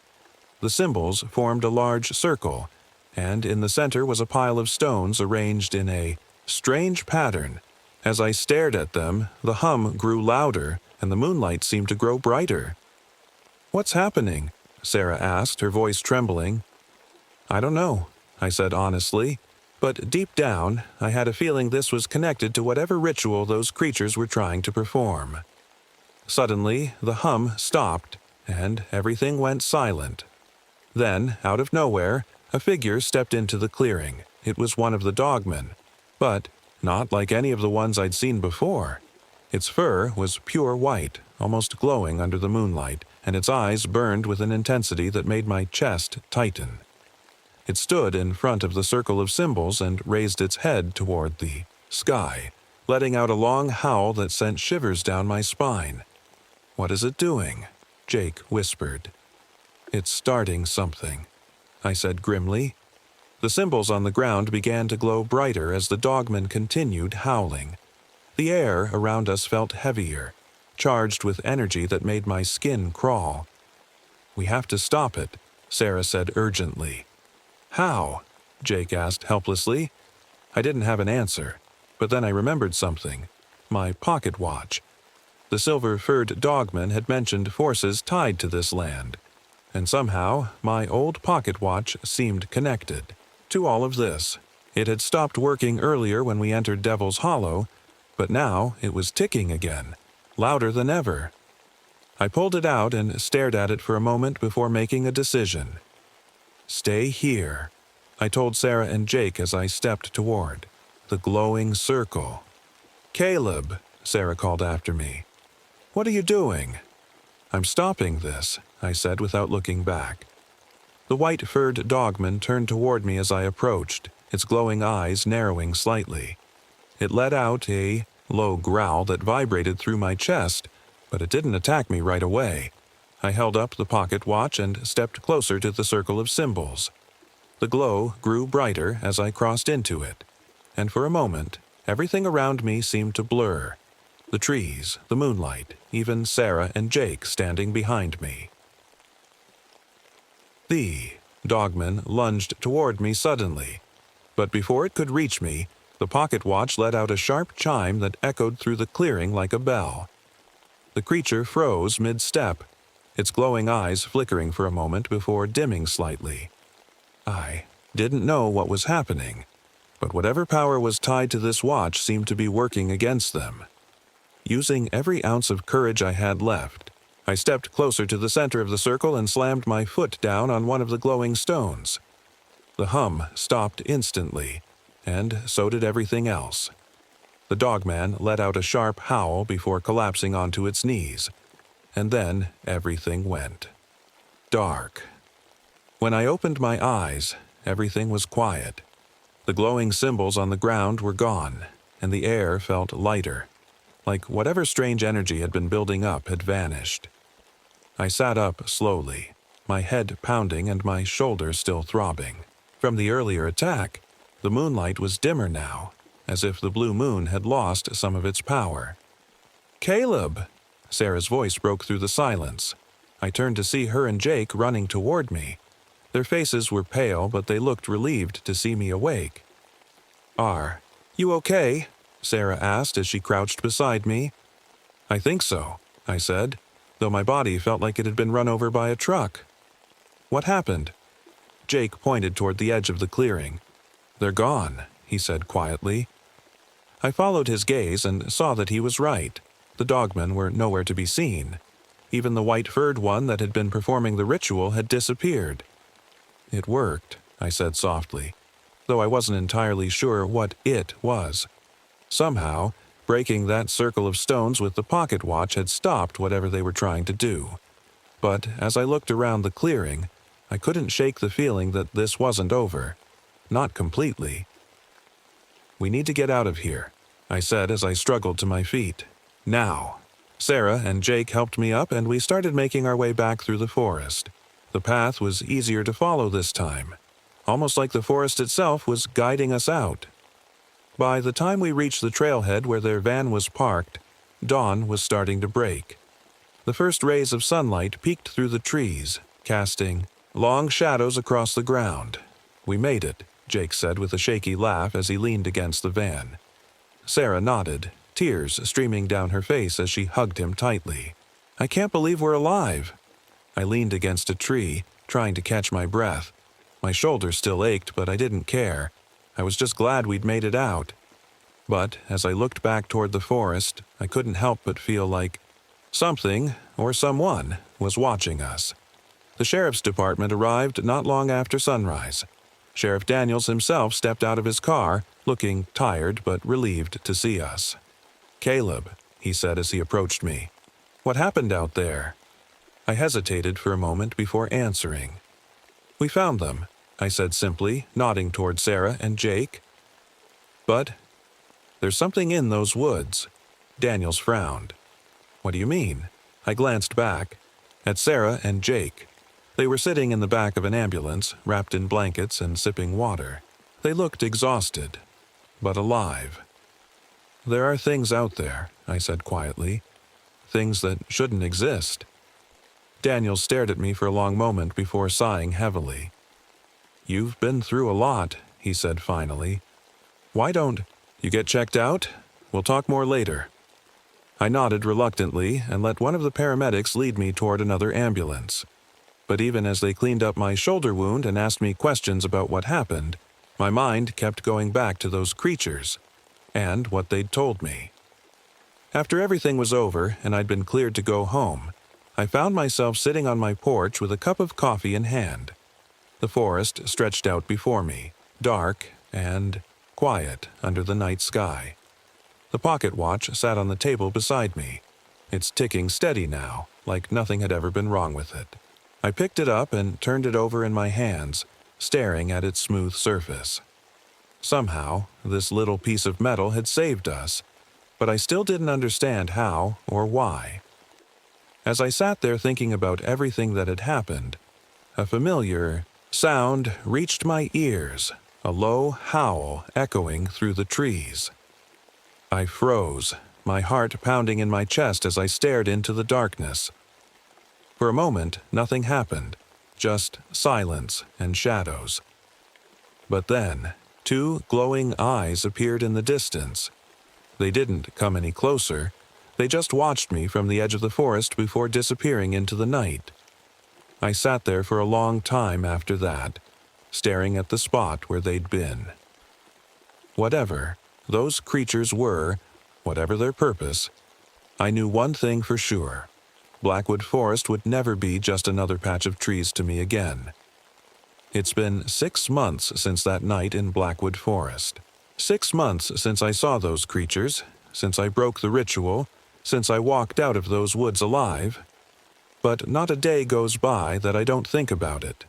The symbols formed a large circle, and in the center was a pile of stones arranged in a strange pattern. As I stared at them, the hum grew louder, and the moonlight seemed to grow brighter. "What's happening?" Sarah asked, her voice trembling. "I don't know," I said honestly, but deep down, I had a feeling this was connected to whatever ritual those creatures were trying to perform. Suddenly, the hum stopped, and everything went silent. Then, out of nowhere, a figure stepped into the clearing. It was one of the dogmen, but not like any of the ones I'd seen before. Its fur was pure white, almost glowing under the moonlight, and its eyes burned with an intensity that made my chest tighten. It stood in front of the circle of symbols and raised its head toward the sky, letting out a long howl that sent shivers down my spine. "What is it doing?" Jake whispered. "It's starting something," I said grimly. The symbols on the ground began to glow brighter as the dogman continued howling. The air around us felt heavier, charged with energy that made my skin crawl. "We have to stop it," Sarah said urgently. "How?" Jake asked helplessly. I didn't have an answer, but then I remembered something. My pocket watch. The silver-furred dogman had mentioned forces tied to this land, and somehow my old pocket watch seemed connected to all of this. It had stopped working earlier when we entered Devil's Hollow, but now it was ticking again, louder than ever. I pulled it out and stared at it for a moment before making a decision. "Stay here," I told Sarah and Jake as I stepped toward the glowing circle. "Caleb," Sarah called after me. "What are you doing?" "I'm stopping this," I said without looking back. The white-furred dogman turned toward me as I approached, its glowing eyes narrowing slightly. It let out a low growl that vibrated through my chest, but it didn't attack me right away. I held up the pocket watch and stepped closer to the circle of symbols. The glow grew brighter as I crossed into it, and for a moment, everything around me seemed to blur. The trees, the moonlight, even Sarah and Jake standing behind me. The dogman lunged toward me suddenly, but before it could reach me, the pocket watch let out a sharp chime that echoed through the clearing like a bell. The creature froze mid-step, its glowing eyes flickering for a moment before dimming slightly. I didn't know what was happening, but whatever power was tied to this watch seemed to be working against them. Using every ounce of courage I had left, I stepped closer to the center of the circle and slammed my foot down on one of the glowing stones. The hum stopped instantly, and so did everything else. The dogman let out a sharp howl before collapsing onto its knees, and then everything went dark. When I opened my eyes, everything was quiet. The glowing symbols on the ground were gone, and the air felt lighter, like whatever strange energy had been building up had vanished. I sat up slowly, my head pounding and my shoulders still throbbing. From the earlier attack, the moonlight was dimmer now, as if the blue moon had lost some of its power. "Caleb!" Sarah's voice broke through the silence. I turned to see her and Jake running toward me. Their faces were pale, but they looked relieved to see me awake. "Are you okay?" Sarah asked as she crouched beside me. "I think so," I said, though my body felt like it had been run over by a truck. "What happened?" Jake pointed toward the edge of the clearing. "They're gone," he said quietly. I followed his gaze and saw that he was right. The dogmen were nowhere to be seen. Even the white-furred one that had been performing the ritual had disappeared. "It worked," I said softly, though I wasn't entirely sure what it was. Somehow, breaking that circle of stones with the pocket watch had stopped whatever they were trying to do. But as I looked around the clearing, I couldn't shake the feeling that this wasn't over. Not completely. "We need to get out of here," I said as I struggled to my feet. "Now." Sarah and Jake helped me up and we started making our way back through the forest. The path was easier to follow this time, almost like the forest itself was guiding us out. By the time we reached the trailhead where their van was parked, dawn was starting to break. The first rays of sunlight peeked through the trees, casting long shadows across the ground. "We made it," Jake said with a shaky laugh as he leaned against the van. Sarah nodded, tears streaming down her face as she hugged him tightly. "I can't believe we're alive." I leaned against a tree, trying to catch my breath. My shoulders still ached, but I didn't care. I was just glad we'd made it out. But as I looked back toward the forest, I couldn't help but feel like something, or someone, was watching us. The sheriff's department arrived not long after sunrise. Sheriff Daniels himself stepped out of his car, looking tired but relieved to see us. "Caleb," he said as he approached me. "What happened out there?" I hesitated for a moment before answering. "We found them," I said simply, nodding toward Sarah and Jake. "But there's something in those woods." Daniels frowned. "What do you mean?" I glanced back at Sarah and Jake. They were sitting in the back of an ambulance, wrapped in blankets and sipping water. They looked exhausted, but alive. "There are things out there," I said quietly. "Things that shouldn't exist." Daniels stared at me for a long moment before sighing heavily. "You've been through a lot," he said finally. "Why don't you get checked out? We'll talk more later." I nodded reluctantly and let one of the paramedics lead me toward another ambulance. But even as they cleaned up my shoulder wound and asked me questions about what happened, my mind kept going back to those creatures and what they'd told me. After everything was over and I'd been cleared to go home, I found myself sitting on my porch with a cup of coffee in hand. The forest stretched out before me, dark and quiet under the night sky. The pocket watch sat on the table beside me. It's ticking steady now, like nothing had ever been wrong with it. I picked it up and turned it over in my hands, staring at its smooth surface. Somehow, this little piece of metal had saved us, but I still didn't understand how or why. As I sat there thinking about everything that had happened, a familiar sound reached my ears, a low howl echoing through the trees. I froze, my heart pounding in my chest as I stared into the darkness. For a moment, nothing happened, just silence and shadows. But then, two glowing eyes appeared in the distance. They didn't come any closer. They just watched me from the edge of the forest before disappearing into the night. I sat there for a long time after that, staring at the spot where they'd been. Whatever those creatures were, whatever their purpose, I knew one thing for sure. Blackwood Forest would never be just another patch of trees to me again. It's been 6 months since that night in Blackwood Forest. 6 months since I saw those creatures, since I broke the ritual, since I walked out of those woods alive. But not a day goes by that I don't think about it.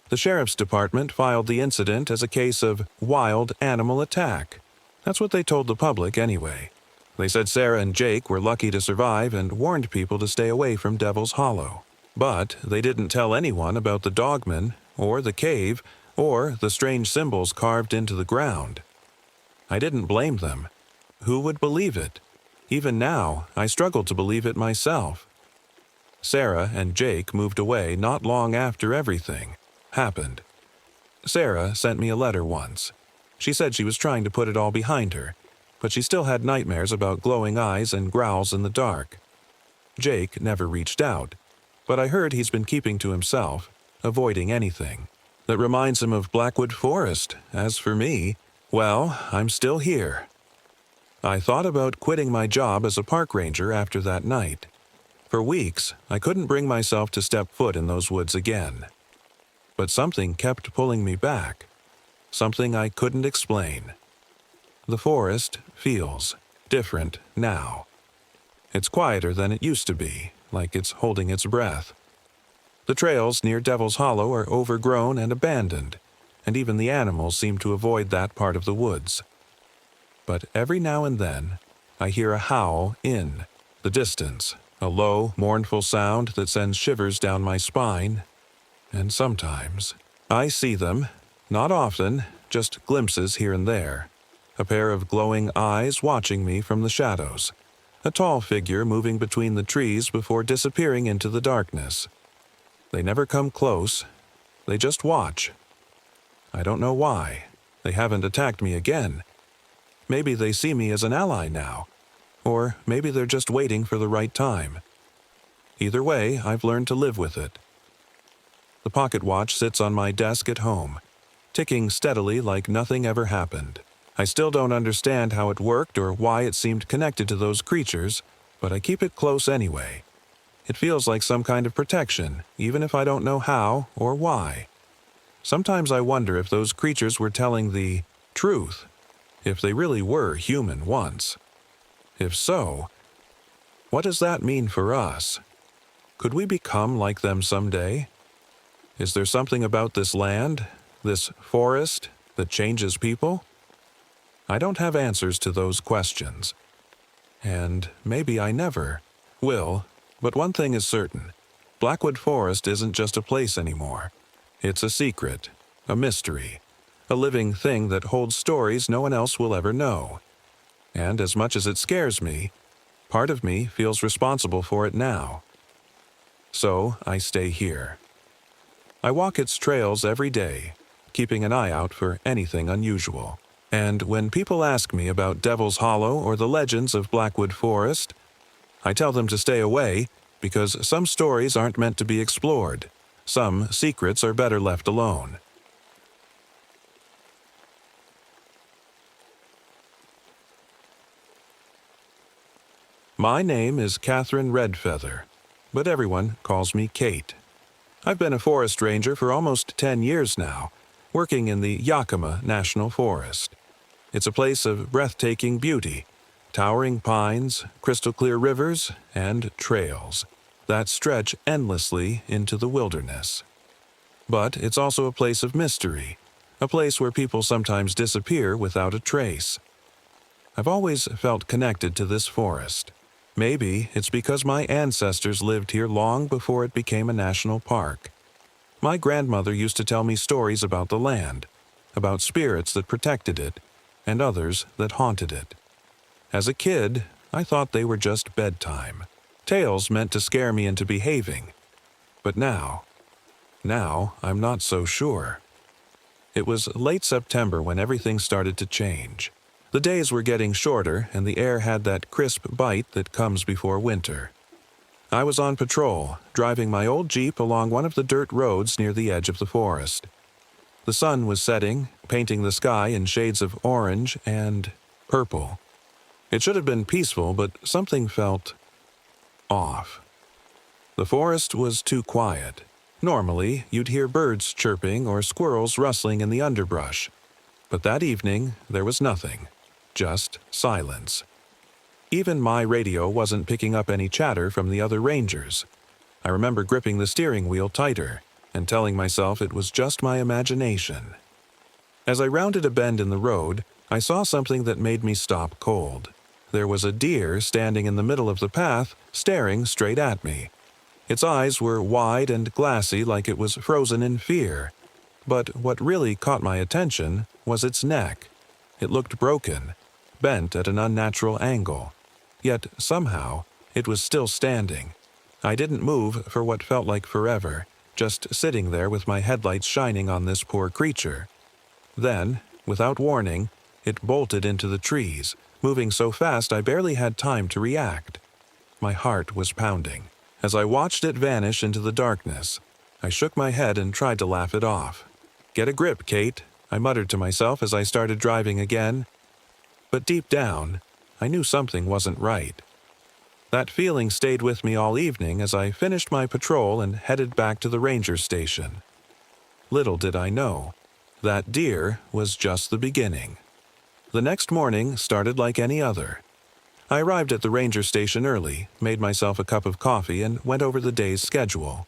The sheriff's department filed the incident as a case of wild animal attack. That's what they told the public anyway. They said Sarah and Jake were lucky to survive and warned people to stay away from Devil's Hollow. But they didn't tell anyone about the dogman, or the cave, or the strange symbols carved into the ground. I didn't blame them. Who would believe it? Even now, I struggle to believe it myself. Sarah and Jake moved away not long after everything happened. Sarah sent me a letter once. She said she was trying to put it all behind her, but she still had nightmares about glowing eyes and growls in the dark. Jake never reached out, but I heard he's been keeping to himself, avoiding anything that reminds him of Blackwood Forest. As for me, well, I'm still here. I thought about quitting my job as a park ranger after that night. For weeks, I couldn't bring myself to step foot in those woods again. But something kept pulling me back, something I couldn't explain. The forest feels different now. It's quieter than it used to be, like it's holding its breath. The trails near Devil's Hollow are overgrown and abandoned, and even the animals seem to avoid that part of the woods. But every now and then, I hear a howl in the distance, a low, mournful sound that sends shivers down my spine. And sometimes, I see them, not often, just glimpses here and there. A pair of glowing eyes watching me from the shadows. A tall figure moving between the trees before disappearing into the darkness. They never come close. They just watch. I don't know why. They haven't attacked me again. Maybe they see me as an ally now. Or maybe they're just waiting for the right time. Either way, I've learned to live with it. The pocket watch sits on my desk at home, ticking steadily like nothing ever happened. I still don't understand how it worked or why it seemed connected to those creatures, but I keep it close anyway. It feels like some kind of protection, even if I don't know how or why. Sometimes I wonder if those creatures were telling the truth, if they really were human once. If so, what does that mean for us? Could we become like them someday? Is there something about this land, this forest, that changes people? I don't have answers to those questions. And maybe I never will, but one thing is certain. Blackwood Forest isn't just a place anymore. It's a secret, a mystery, a living thing that holds stories no one else will ever know. And as much as it scares me, part of me feels responsible for it now. So I stay here. I walk its trails every day, keeping an eye out for anything unusual. And when people ask me about Devil's Hollow or the legends of Blackwood Forest, I tell them to stay away because some stories aren't meant to be explored. Some secrets are better left alone. My name is Catherine Redfeather, but everyone calls me Kate. I've been a forest ranger for almost 10 years now, working in the Yakima National Forest. It's a place of breathtaking beauty, towering pines, crystal-clear rivers, and trails that stretch endlessly into the wilderness. But it's also a place of mystery, a place where people sometimes disappear without a trace. I've always felt connected to this forest. Maybe it's because my ancestors lived here long before it became a national park. My grandmother used to tell me stories about the land, about spirits that protected it, and others that haunted it. As a kid, I thought they were just bedtime, tales meant to scare me into behaving. But now I'm not so sure. It was late September when everything started to change. The days were getting shorter and the air had that crisp bite that comes before winter. I was on patrol, driving my old Jeep along one of the dirt roads near the edge of the forest. The sun was setting, painting the sky in shades of orange and purple. It should have been peaceful, but something felt off. The forest was too quiet. Normally, you'd hear birds chirping or squirrels rustling in the underbrush. But that evening, there was nothing, just silence. Even my radio wasn't picking up any chatter from the other rangers. I remember gripping the steering wheel tighter and telling myself it was just my imagination. As I rounded a bend in the road, I saw something that made me stop cold. There was a deer standing in the middle of the path, staring straight at me. Its eyes were wide and glassy like it was frozen in fear. But what really caught my attention was its neck. It looked broken, bent at an unnatural angle. Yet, somehow, it was still standing. I didn't move for what felt like forever, just sitting there with my headlights shining on this poor creature. Then, without warning, it bolted into the trees, moving so fast I barely had time to react. My heart was pounding. As I watched it vanish into the darkness, I shook my head and tried to laugh it off. "Get a grip, Kate," I muttered to myself as I started driving again. But deep down, I knew something wasn't right. That feeling stayed with me all evening as I finished my patrol and headed back to the ranger station. Little did I know, that deer was just the beginning. The next morning started like any other. I arrived at the ranger station early, made myself a cup of coffee, and went over the day's schedule.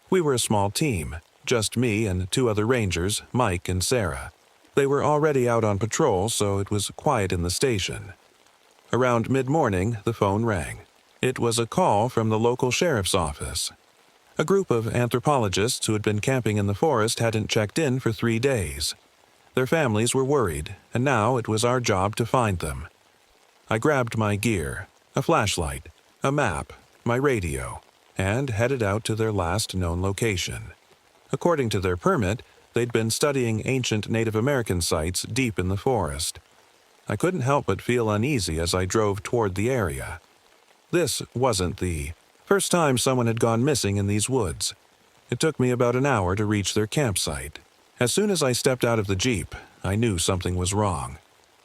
We were a small team, just me and 2 other rangers, Mike and Sarah. They were already out on patrol, so it was quiet in the station. Around mid-morning, the phone rang. It was a call from the local sheriff's office. A group of anthropologists who had been camping in the forest hadn't checked in for 3 days. Their families were worried, and now it was our job to find them. I grabbed my gear, a flashlight, a map, my radio, and headed out to their last known location. According to their permit, they'd been studying ancient Native American sites deep in the forest. I couldn't help but feel uneasy as I drove toward the area. This wasn't the first time someone had gone missing in these woods. It took me about an hour to reach their campsite. As soon as I stepped out of the Jeep, I knew something was wrong.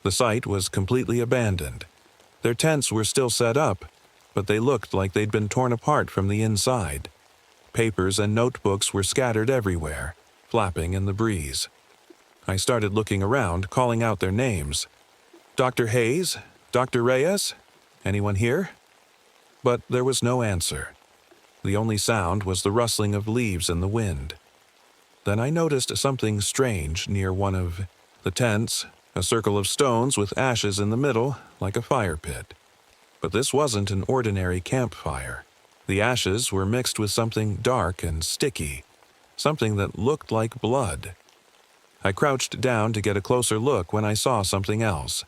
The site was completely abandoned. Their tents were still set up, but they looked like they'd been torn apart from the inside. Papers and notebooks were scattered everywhere, flapping in the breeze. I started looking around, calling out their names. "Dr. Hayes? Dr. Reyes? Anyone here?" But there was no answer. The only sound was the rustling of leaves in the wind. Then I noticed something strange near one of the tents, a circle of stones with ashes in the middle, like a fire pit. But this wasn't an ordinary campfire. The ashes were mixed with something dark and sticky, something that looked like blood. I crouched down to get a closer look when I saw something else.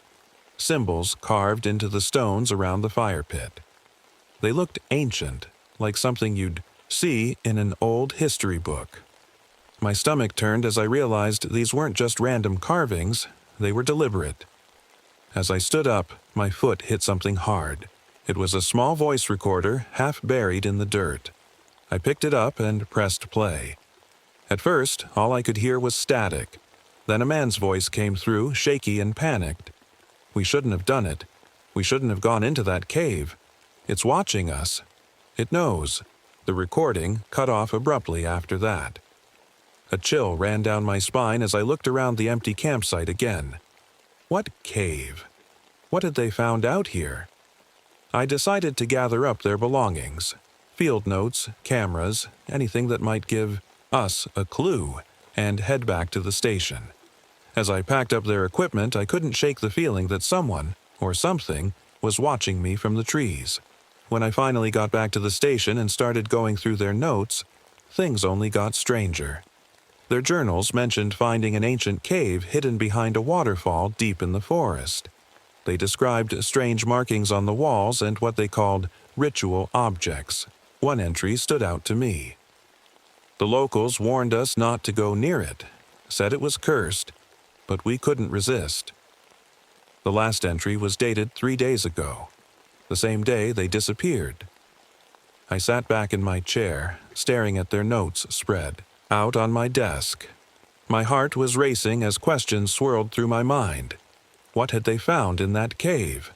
Symbols carved into the stones around the fire pit. They looked ancient, like something you'd see in an old history book. My stomach turned as I realized these weren't just random carvings, they were deliberate. As I stood up, my foot hit something hard. It was a small voice recorder, half buried in the dirt. I picked it up and pressed play. At first, all I could hear was static. Then a man's voice came through, shaky and panicked. "We shouldn't have done it. We shouldn't have gone into that cave. It's watching us. It knows." The recording cut off abruptly after that. A chill ran down my spine as I looked around the empty campsite again. What cave? What had they found out here? I decided to gather up their belongings. Field notes, cameras, anything that might give us a clue, and head back to the station. As I packed up their equipment, I couldn't shake the feeling that someone, or something, was watching me from the trees. when I finally got back to the station and started going through their notes, things only got stranger. Their journals mentioned finding an ancient cave hidden behind a waterfall deep in the forest. They described strange markings on the walls and what they called ritual objects. One entry stood out to me. The locals warned us not to go near it, said it was cursed, but we couldn't resist. The last entry was dated 3 days ago, the same day they disappeared. I sat back in my chair, staring at their notes spread out on my desk. My heart was racing as questions swirled through my mind. What had they found in that cave?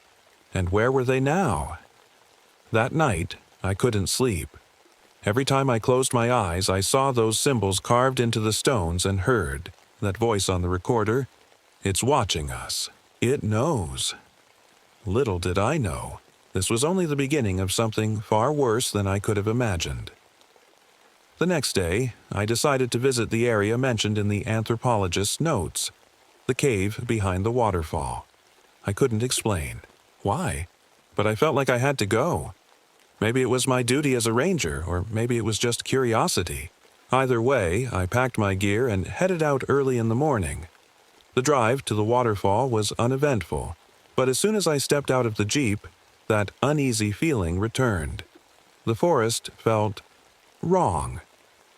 And where were they now? That night, I couldn't sleep. Every time I closed my eyes, I saw those symbols carved into the stones and heard that voice on the recorder. It's watching us. It knows. Little did I know, this was only the beginning of something far worse than I could have imagined. The next day, I decided to visit the area mentioned in the anthropologist's notes, the cave behind the waterfall. I couldn't explain why, but I felt like I had to go. Maybe it was my duty as a ranger, or maybe it was just curiosity. Either way, I packed my gear and headed out early in the morning. The drive to the waterfall was uneventful, but as soon as I stepped out of the Jeep, that uneasy feeling returned. The forest felt wrong.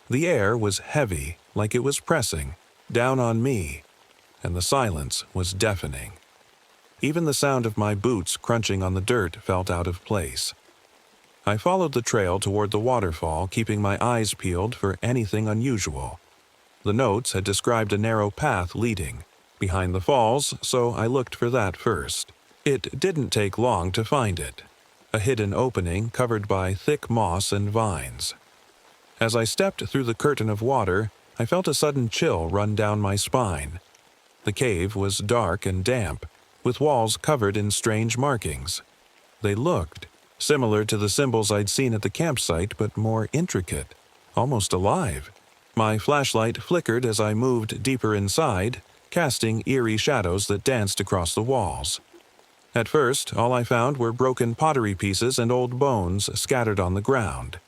The air was heavy, like it was pressing down on me, and the silence was deafening. Even the sound of my boots crunching on the dirt felt out of place. I followed the trail toward the waterfall, keeping my eyes peeled for anything unusual. The notes had described a narrow path leading behind the falls, so I looked for that first. It didn't take long to find it, a hidden opening covered by thick moss and vines. As I stepped through the curtain of water, I felt a sudden chill run down my spine. The cave was dark and damp, with walls covered in strange markings. They looked similar to the symbols I'd seen at the campsite, but more intricate, almost alive. My flashlight flickered as I moved deeper inside, casting eerie shadows that danced across the walls. At first, all I found were broken pottery pieces and old bones scattered on the ground.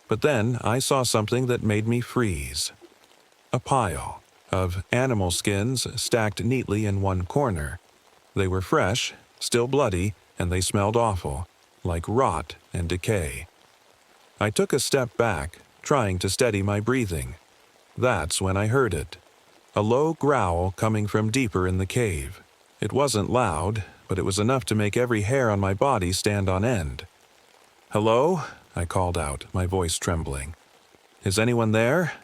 But then I saw something that made me freeze. A pile of animal skins stacked neatly in one corner. They were fresh, still bloody, and they smelled awful, like rot and decay. I took a step back, trying to steady my breathing. That's when I heard it. A low growl coming from deeper in the cave. It wasn't loud, but it was enough to make every hair on my body stand on end. "Hello?" I called out, my voice trembling. "Is anyone there?"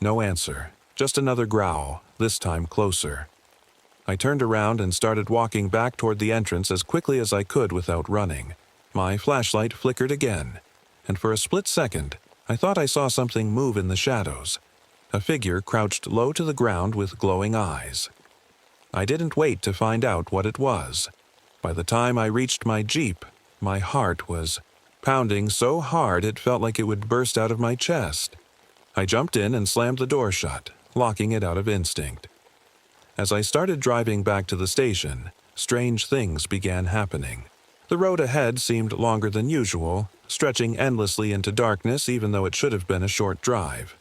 No answer, just another growl, this time closer. I turned around and started walking back toward the entrance as quickly as I could without running. My flashlight flickered again, and for a split second, I thought I saw something move in the shadows. A figure crouched low to the ground with glowing eyes. I didn't wait to find out what it was. By the time I reached my Jeep, my heart was pounding so hard it felt like it would burst out of my chest. I jumped in and slammed the door shut, locking it out of instinct. As I started driving back to the station, strange things began happening. The road ahead seemed longer than usual, stretching endlessly into darkness even though it should have been a short drive.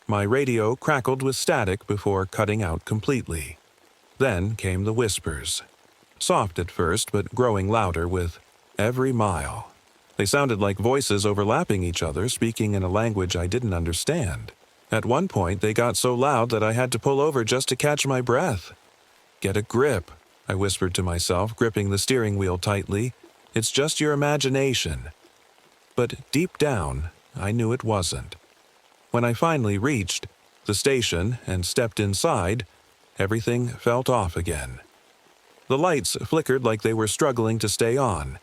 My radio crackled with static before cutting out completely. Then came the whispers. Soft at first, but growing louder with every mile. They sounded like voices overlapping each other, speaking in a language I didn't understand. At one point, they got so loud that I had to pull over just to catch my breath. "Get a grip," I whispered to myself, gripping the steering wheel tightly. "It's just your imagination." But deep down, I knew it wasn't. When I finally reached the station and stepped inside, everything felt off again. The lights flickered like they were struggling to stay on,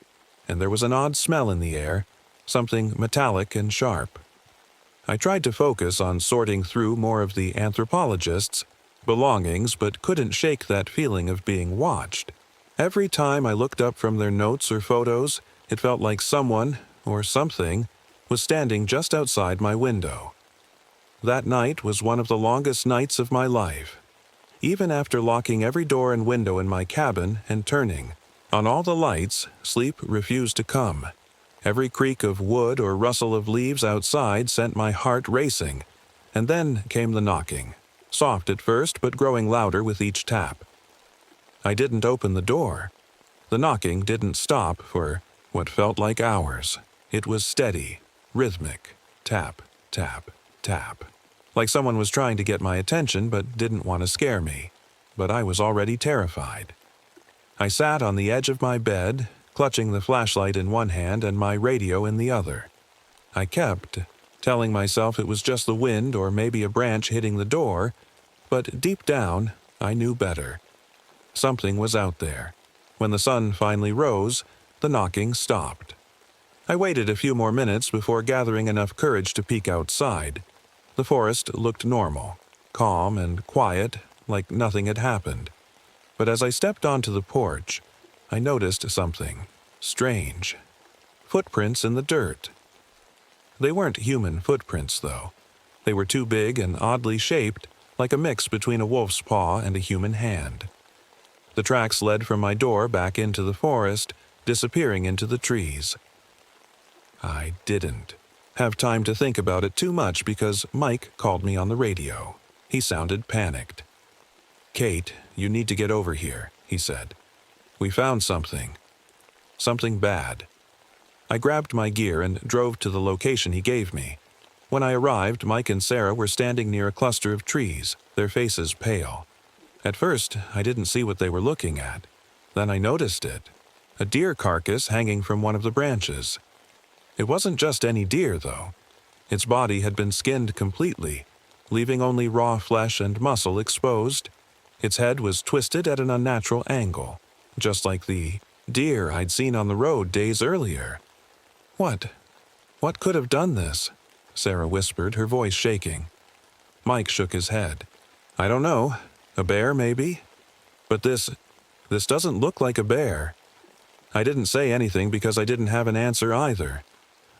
and there was an odd smell in the air, something metallic and sharp. I tried to focus on sorting through more of the anthropologist's belongings, but couldn't shake that feeling of being watched. Every time I looked up from their notes or photos, it felt like someone, or something, was standing just outside my window. That night was one of the longest nights of my life. Even after locking every door and window in my cabin and turning on all the lights, sleep refused to come. Every creak of wood or rustle of leaves outside sent my heart racing, and then came the knocking, soft at first but growing louder with each tap. I didn't open the door. The knocking didn't stop for what felt like hours. It was steady, rhythmic, tap, tap, tap, like someone was trying to get my attention but didn't want to scare me. But I was already terrified. I sat on the edge of my bed, clutching the flashlight in one hand and my radio in the other. I kept telling myself it was just the wind or maybe a branch hitting the door, but deep down, I knew better. Something was out there. When the sun finally rose, the knocking stopped. I waited a few more minutes before gathering enough courage to peek outside. The forest looked normal, calm and quiet, like nothing had happened. But as I stepped onto the porch, I noticed something strange. Footprints in the dirt. They weren't human footprints, though. They were too big and oddly shaped, like a mix between a wolf's paw and a human hand. The tracks led from my door back into the forest, disappearing into the trees. I didn't have time to think about it too much because Mike called me on the radio. He sounded panicked. "Kate, you need to get over here," he said. "We found something. Something bad." I grabbed my gear and drove to the location he gave me. When I arrived, Mike and Sarah were standing near a cluster of trees, their faces pale. At first, I didn't see what they were looking at. Then I noticed it. A deer carcass hanging from one of the branches. It wasn't just any deer, though. Its body had been skinned completely, leaving only raw flesh and muscle exposed. Its head was twisted at an unnatural angle, just like the deer I'd seen on the road days earlier. What could have done this?" Sarah whispered, her voice shaking. Mike shook his head. "I don't know. A bear, maybe? But this doesn't look like a bear." I didn't say anything because I didn't have an answer either.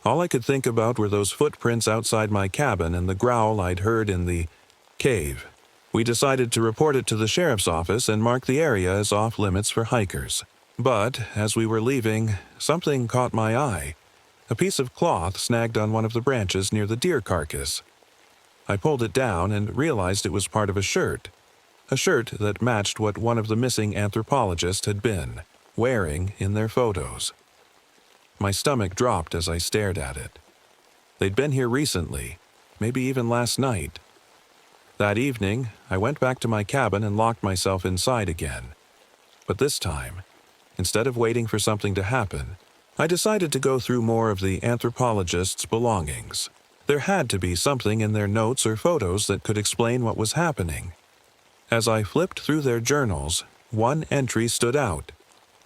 All I could think about were those footprints outside my cabin and the growl I'd heard in the cave. We decided to report it to the sheriff's office and mark the area as off-limits for hikers. But, as we were leaving, something caught my eye. A piece of cloth snagged on one of the branches near the deer carcass. I pulled it down and realized it was part of a shirt that matched what one of the missing anthropologists had been wearing in their photos. My stomach dropped as I stared at it. They'd been here recently, maybe even last night. That evening, I went back to my cabin and locked myself inside again. But this time, instead of waiting for something to happen, I decided to go through more of the anthropologist's belongings. There had to be something in their notes or photos that could explain what was happening. As I flipped through their journals, one entry stood out.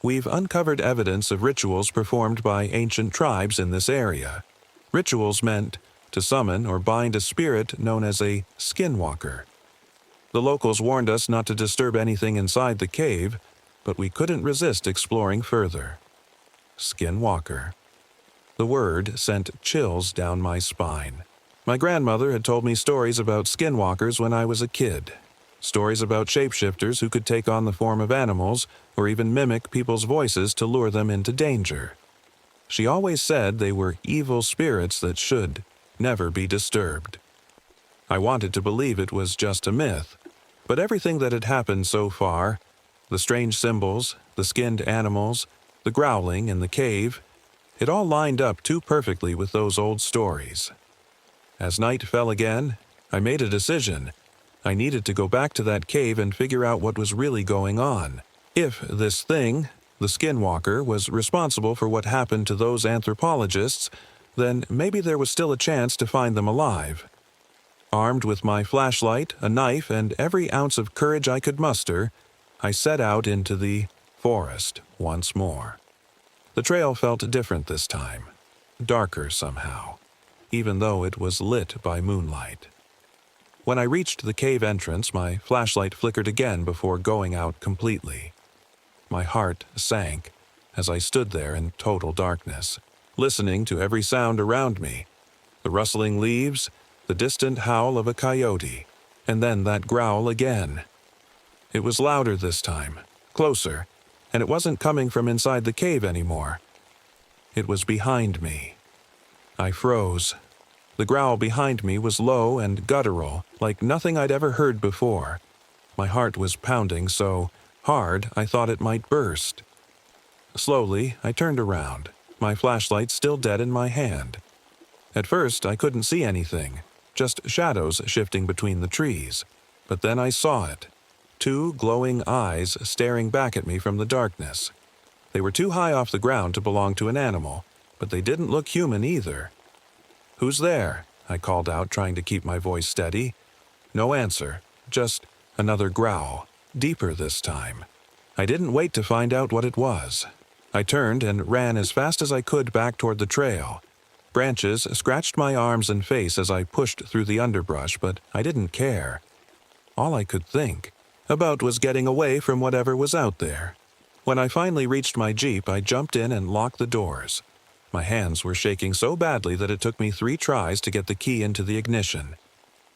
"We've uncovered evidence of rituals performed by ancient tribes in this area. Rituals meant to summon or bind a spirit known as a skinwalker. The locals warned us not to disturb anything inside the cave, but we couldn't resist exploring further." Skinwalker. The word sent chills down my spine. My grandmother had told me stories about skinwalkers when I was a kid. Stories about shapeshifters who could take on the form of animals or even mimic people's voices to lure them into danger. She always said they were evil spirits that should never be disturbed. I wanted to believe it was just a myth, but everything that had happened so far, the strange symbols, the skinned animals, the growling in the cave, it all lined up too perfectly with those old stories. As night fell again, I made a decision. I needed to go back to that cave and figure out what was really going on. If this thing, the skinwalker, was responsible for what happened to those anthropologists, then maybe there was still a chance to find them alive. Armed with my flashlight, a knife, and every ounce of courage I could muster, I set out into the forest once more. The trail felt different this time, darker somehow, even though it was lit by moonlight. When I reached the cave entrance, my flashlight flickered again before going out completely. My heart sank as I stood there in total darkness, listening to every sound around me, the rustling leaves, the distant howl of a coyote, and then that growl again. It was louder this time, closer, and it wasn't coming from inside the cave anymore. It was behind me. I froze. The growl behind me was low and guttural, like nothing I'd ever heard before. My heart was pounding so hard I thought it might burst. Slowly, I turned around, my flashlight still dead in my hand. At first, I couldn't see anything, just shadows shifting between the trees. But then I saw it. 2 glowing eyes staring back at me from the darkness. They were too high off the ground to belong to an animal, but they didn't look human either. "Who's there?" I called out, trying to keep my voice steady. No answer, just another growl, deeper this time. I didn't wait to find out what it was. I turned and ran as fast as I could back toward the trail. Branches scratched my arms and face as I pushed through the underbrush, but I didn't care. All I could think about was getting away from whatever was out there. When I finally reached my Jeep, I jumped in and locked the doors. My hands were shaking so badly that it took me 3 tries to get the key into the ignition.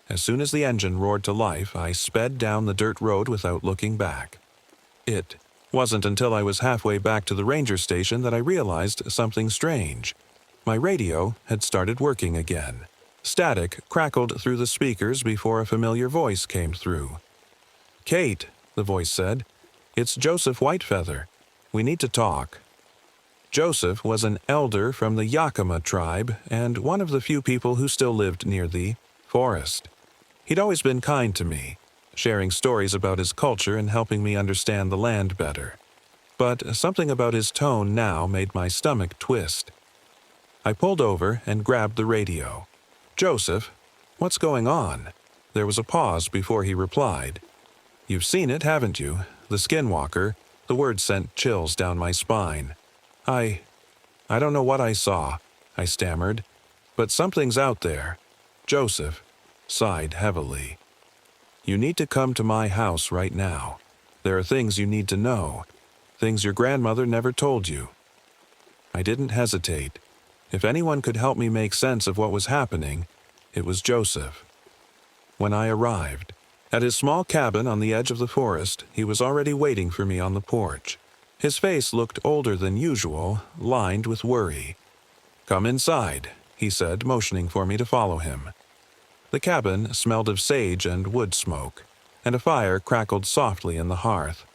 As soon as the engine roared to life, I sped down the dirt road without looking back. It wasn't until I was halfway back to the ranger station that I realized something strange. My radio had started working again. Static crackled through the speakers before a familiar voice came through. "Kate," the voice said, "it's Joseph Whitefeather. We need to talk." Joseph was an elder from the Yakima tribe and one of the few people who still lived near the forest. He'd always been kind to me, sharing stories about his culture and helping me understand the land better. But something about his tone now made my stomach twist. I pulled over and grabbed the radio. "Joseph, what's going on?" There was a pause before he replied. "You've seen it, haven't you? The skinwalker." The word sent chills down my spine. I don't know what I saw," I stammered, "but something's out there." Joseph sighed heavily. "You need to come to my house right now. There are things you need to know, things your grandmother never told you." I didn't hesitate. If anyone could help me make sense of what was happening, it was Joseph. When I arrived, at his small cabin on the edge of the forest, he was already waiting for me on the porch. His face looked older than usual, lined with worry. "Come inside," he said, motioning for me to follow him. The cabin smelled of sage and wood smoke, and a fire crackled softly in the hearth.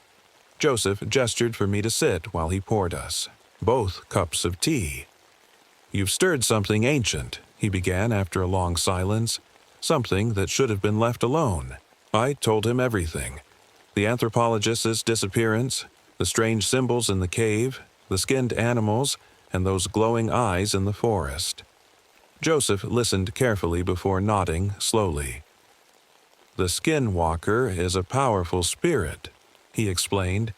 Joseph gestured for me to sit while he poured us both cups of tea. "You've stirred something ancient," he began after a long silence, "something that should have been left alone." I told him everything. The anthropologist's disappearance, the strange symbols in the cave, the skinned animals, and those glowing eyes in the forest. Joseph listened carefully before nodding slowly. "The skinwalker is a powerful spirit," he explained.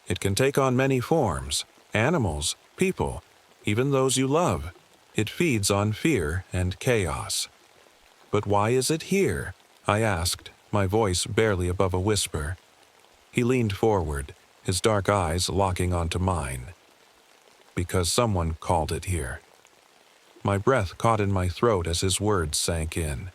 "It can take on many forms, animals, people, even those you love. It feeds on fear and chaos." "But why is it here?" I asked, my voice barely above a whisper. He leaned forward, his dark eyes locking onto mine. "Because someone called it here." My breath caught in my throat as his words sank in.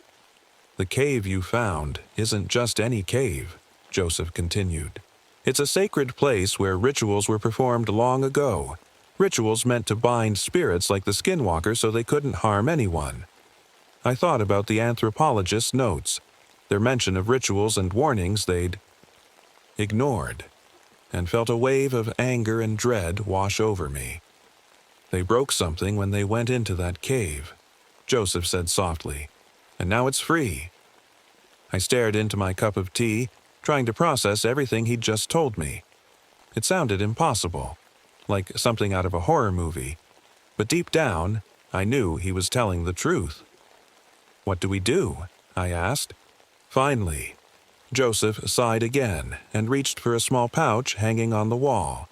"The cave you found isn't just any cave," Joseph continued. "It's a sacred place where rituals were performed long ago. Rituals meant to bind spirits like the skinwalker so they couldn't harm anyone." I thought about the anthropologist's notes, their mention of rituals and warnings they'd ignored, and felt a wave of anger and dread wash over me. "They broke something when they went into that cave," Joseph said softly, "and now it's free." I stared into my cup of tea, trying to process everything he'd just told me. It sounded impossible, like something out of a horror movie, but deep down, I knew he was telling the truth. "What do we do?" I asked. Finally, Joseph sighed again and reached for a small pouch hanging on the wall.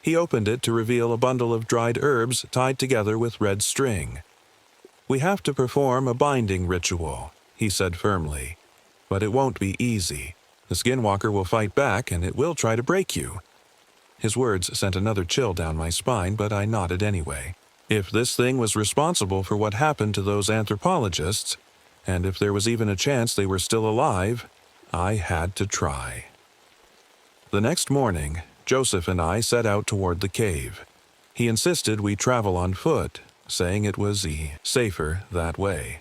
He opened it to reveal a bundle of dried herbs tied together with red string. "We have to perform a binding ritual," he said firmly, "but it won't be easy. The skinwalker will fight back and it will try to break you." His words sent another chill down my spine, but I nodded anyway. If this thing was responsible for what happened to those anthropologists, and if there was even a chance they were still alive, I had to try. The next morning, Joseph and I set out toward the cave. He insisted we travel on foot, saying it was safer that way.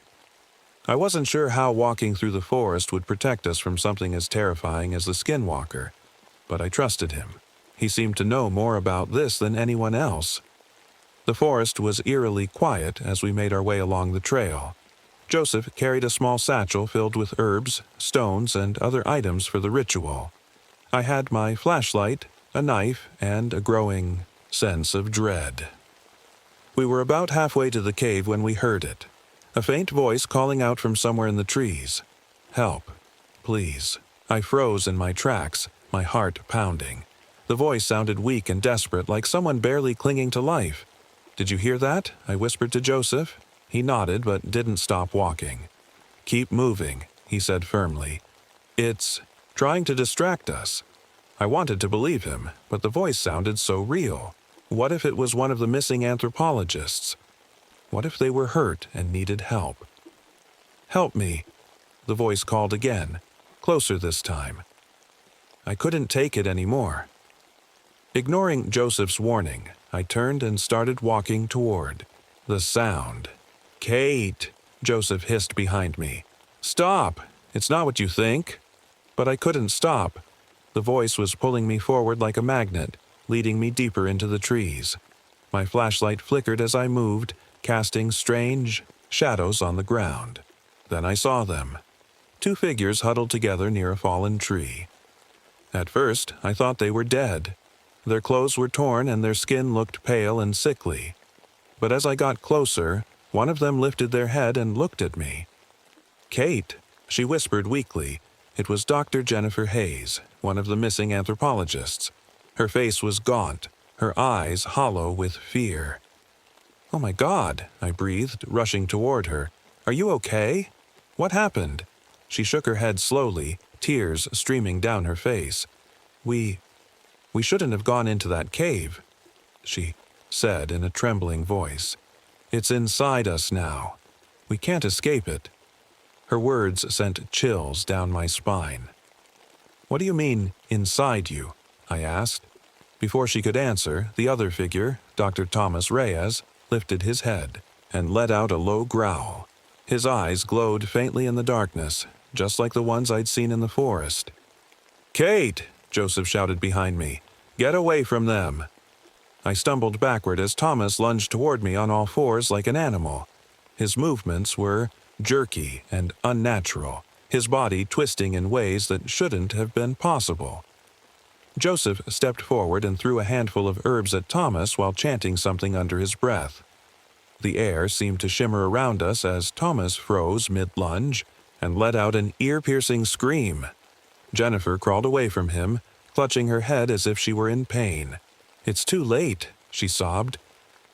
I wasn't sure how walking through the forest would protect us from something as terrifying as the skinwalker, but I trusted him. He seemed to know more about this than anyone else. The forest was eerily quiet as we made our way along the trail. Joseph carried a small satchel filled with herbs, stones, and other items for the ritual. I had my flashlight, a knife, and a growing sense of dread. We were about halfway to the cave when we heard it. A faint voice calling out from somewhere in the trees. "Help, please." I froze in my tracks, my heart pounding. The voice sounded weak and desperate, like someone barely clinging to life. "Did you hear that?" I whispered to Joseph. He nodded but didn't stop walking. "Keep moving," he said firmly. "It's trying to distract us." I wanted to believe him, but the voice sounded so real. What if it was one of the missing anthropologists? What if they were hurt and needed help? "Help me," the voice called again, closer this time. I couldn't take it anymore. Ignoring Joseph's warning, I turned and started walking toward the sound. "Kate," Joseph hissed behind me. "Stop! It's not what you think." But I couldn't stop. The voice was pulling me forward like a magnet, leading me deeper into the trees. My flashlight flickered as I moved, casting strange shadows on the ground. Then I saw them. 2 figures huddled together near a fallen tree. At first, I thought they were dead. Their clothes were torn and their skin looked pale and sickly. But as I got closer, one of them lifted their head and looked at me. "Kate," she whispered weakly. It was Dr. Jennifer Hayes, one of the missing anthropologists. Her face was gaunt, her eyes hollow with fear. "Oh my God," I breathed, rushing toward her. "Are you okay? What happened?" She shook her head slowly, tears streaming down her face. We shouldn't have gone into that cave," she said in a trembling voice. "It's inside us now. We can't escape it." Her words sent chills down my spine. "What do you mean, inside you?" I asked. Before she could answer, the other figure, Dr. Thomas Reyes, lifted his head and let out a low growl. His eyes glowed faintly in the darkness, just like the ones I'd seen in the forest. "Kate!" Joseph shouted behind me. "Get away from them!" I stumbled backward as Thomas lunged toward me on all fours like an animal. His movements were jerky and unnatural, his body twisting in ways that shouldn't have been possible. Joseph stepped forward and threw a handful of herbs at Thomas while chanting something under his breath. The air seemed to shimmer around us as Thomas froze mid-lunge and let out an ear-piercing scream. Jennifer crawled away from him, clutching her head as if she were in pain. "It's too late," she sobbed.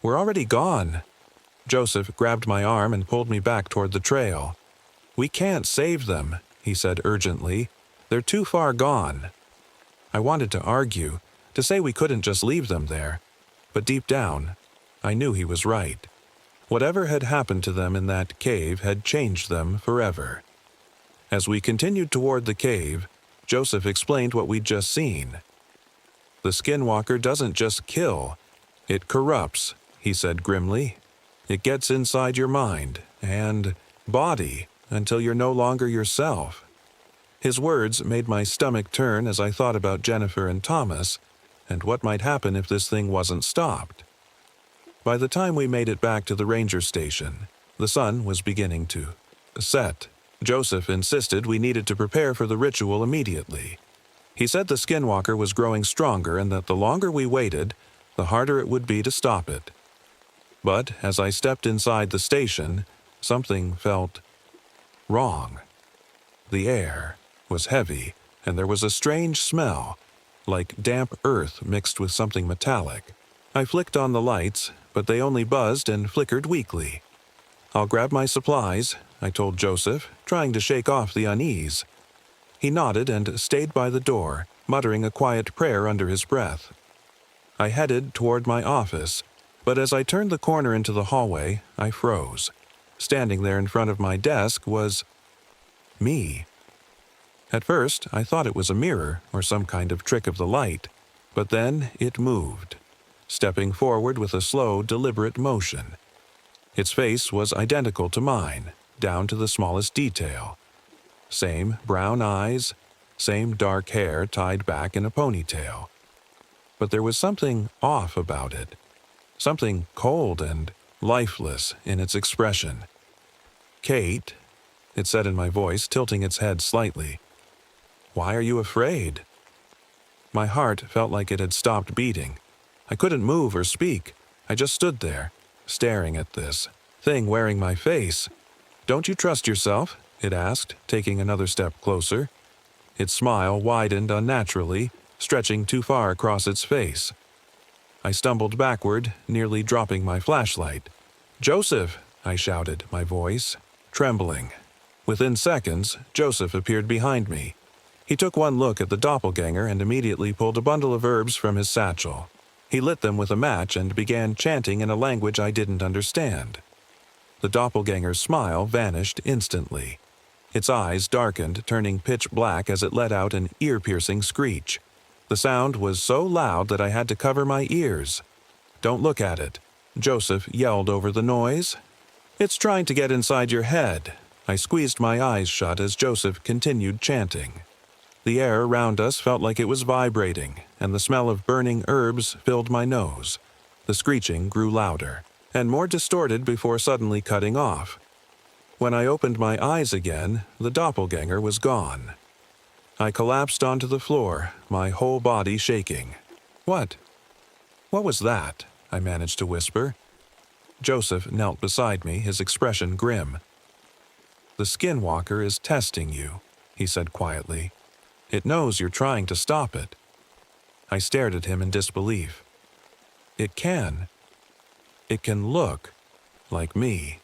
"We're already gone." Joseph grabbed my arm and pulled me back toward the trail. "We can't save them," he said urgently. "They're too far gone." I wanted to argue, to say we couldn't just leave them there, but deep down, I knew he was right. Whatever had happened to them in that cave had changed them forever. As we continued toward the cave, Joseph explained what we'd just seen. "The skinwalker doesn't just kill, it corrupts," he said grimly. "It gets inside your mind and body until you're no longer yourself." His words made my stomach turn as I thought about Jennifer and Thomas and what might happen if this thing wasn't stopped. By the time we made it back to the ranger station, the sun was beginning to set. Joseph insisted we needed to prepare for the ritual immediately. He said the skinwalker was growing stronger and that the longer we waited, the harder it would be to stop it. But as I stepped inside the station, something felt wrong. The air was heavy, and there was a strange smell, like damp earth mixed with something metallic. I flicked on the lights, but they only buzzed and flickered weakly. "I'll grab my supplies," I told Joseph, trying to shake off the unease. He nodded and stayed by the door, muttering a quiet prayer under his breath. I headed toward my office, but as I turned the corner into the hallway, I froze. Standing there in front of my desk was me. At first, I thought it was a mirror or some kind of trick of the light, but then it moved. stepping forward with a slow, deliberate motion. Its face was identical to mine, down to the smallest detail. Same brown eyes, same dark hair tied back in a ponytail. But there was something off about it, something cold and lifeless in its expression. "Kate," it said in my voice, tilting its head slightly. "Why are you afraid?" My heart felt like it had stopped beating. I couldn't move or speak. I just stood there, staring at this thing wearing my face. "Don't you trust yourself?" it asked, taking another step closer. Its smile widened unnaturally, stretching too far across its face. I stumbled backward, nearly dropping my flashlight. "Joseph!" I shouted, my voice trembling. Within seconds, Joseph appeared behind me. He took one look at the doppelganger and immediately pulled a bundle of herbs from his satchel. He lit them with a match and began chanting in a language I didn't understand. The doppelganger's smile vanished instantly. Its eyes darkened, turning pitch black as it let out an ear-piercing screech. The sound was so loud that I had to cover my ears. "Don't look at it," Joseph yelled over the noise. "It's trying to get inside your head." I squeezed my eyes shut as Joseph continued chanting. The air around us felt like it was vibrating, and the smell of burning herbs filled my nose. The screeching grew louder, and more distorted before suddenly cutting off. When I opened my eyes again, the doppelganger was gone. I collapsed onto the floor, my whole body shaking. What was that?" I managed to whisper. Joseph knelt beside me, his expression grim. "The skinwalker is testing you," he said quietly. "It knows you're trying to stop it." I stared at him in disbelief. It can look like me."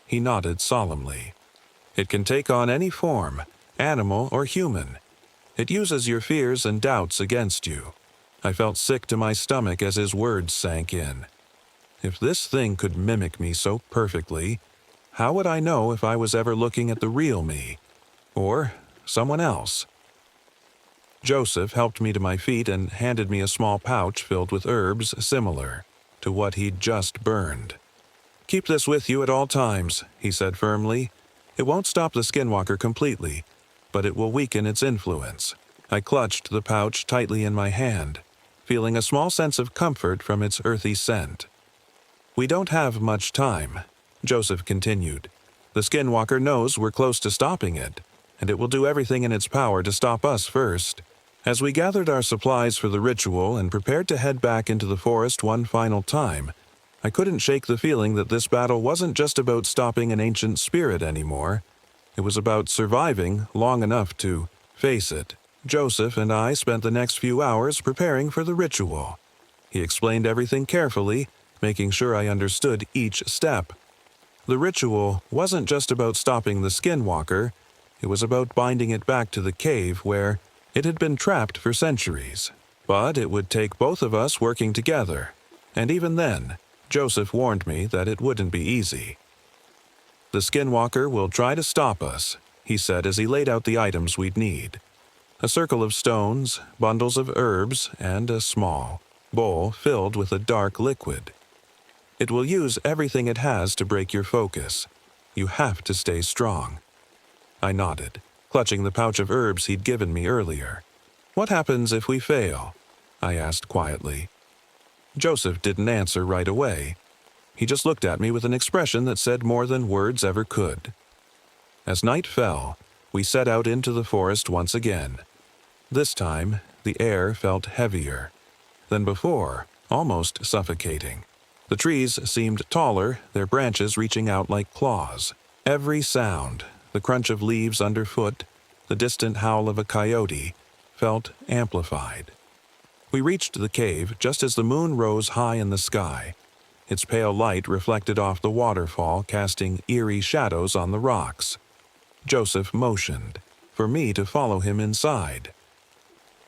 He nodded solemnly. "It can take on any form, animal or human. It uses your fears and doubts against you." I felt sick to my stomach as his words sank in. If this thing could mimic me so perfectly, how would I know if I was ever looking at the real me? Or someone else? Joseph helped me to my feet and handed me a small pouch filled with herbs similar to what he'd just burned. "Keep this with you at all times," he said firmly. "It won't stop the skinwalker completely, but it will weaken its influence." I clutched the pouch tightly in my hand, feeling a small sense of comfort from its earthy scent. "We don't have much time," Joseph continued. "The skinwalker knows we're close to stopping it, and it will do everything in its power to stop us first." As we gathered our supplies for the ritual and prepared to head back into the forest one final time, I couldn't shake the feeling that this battle wasn't just about stopping an ancient spirit anymore. It was about surviving long enough to face it. Joseph and I spent the next few hours preparing for the ritual. He explained everything carefully, making sure I understood each step. The ritual wasn't just about stopping the skinwalker, it was about binding it back to the cave where it had been trapped for centuries. But it would take both of us working together, and even then, Joseph warned me that it wouldn't be easy. "The skinwalker will try to stop us," he said as he laid out the items we'd need. A circle of stones, bundles of herbs, and a small bowl filled with a dark liquid. "It will use everything it has to break your focus. You have to stay strong." I nodded, clutching the pouch of herbs he'd given me earlier. "What happens if we fail?" I asked quietly. Joseph didn't answer right away. He just looked at me with an expression that said more than words ever could. As night fell, we set out into the forest once again. This time, the air felt heavier than before, almost suffocating. The trees seemed taller, their branches reaching out like claws. Every sound, the crunch of leaves underfoot, the distant howl of a coyote, felt amplified. We reached the cave just as the moon rose high in the sky. Its pale light reflected off the waterfall, casting eerie shadows on the rocks. Joseph motioned for me to follow him inside.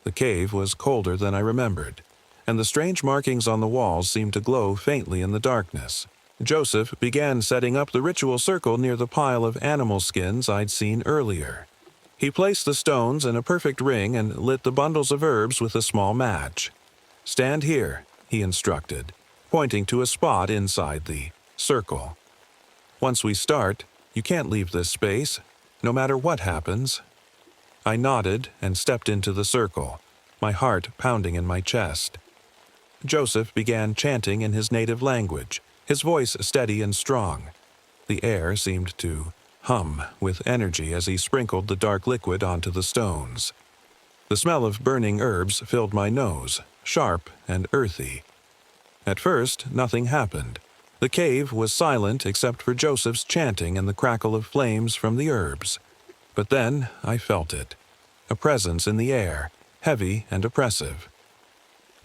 The cave was colder than I remembered, and the strange markings on the walls seemed to glow faintly in the darkness. Joseph began setting up the ritual circle near the pile of animal skins I'd seen earlier. He placed the stones in a perfect ring and lit the bundles of herbs with a small match. "Stand here," he instructed, pointing to a spot inside the circle. "Once we start, you can't leave this space, no matter what happens." I nodded and stepped into the circle, my heart pounding in my chest. Joseph began chanting in his native language, his voice steady and strong. The air seemed to hum with energy as he sprinkled the dark liquid onto the stones. The smell of burning herbs filled my nose, sharp and earthy. At first, nothing happened. The cave was silent except for Joseph's chanting and the crackle of flames from the herbs. But then I felt it, a presence in the air, heavy and oppressive.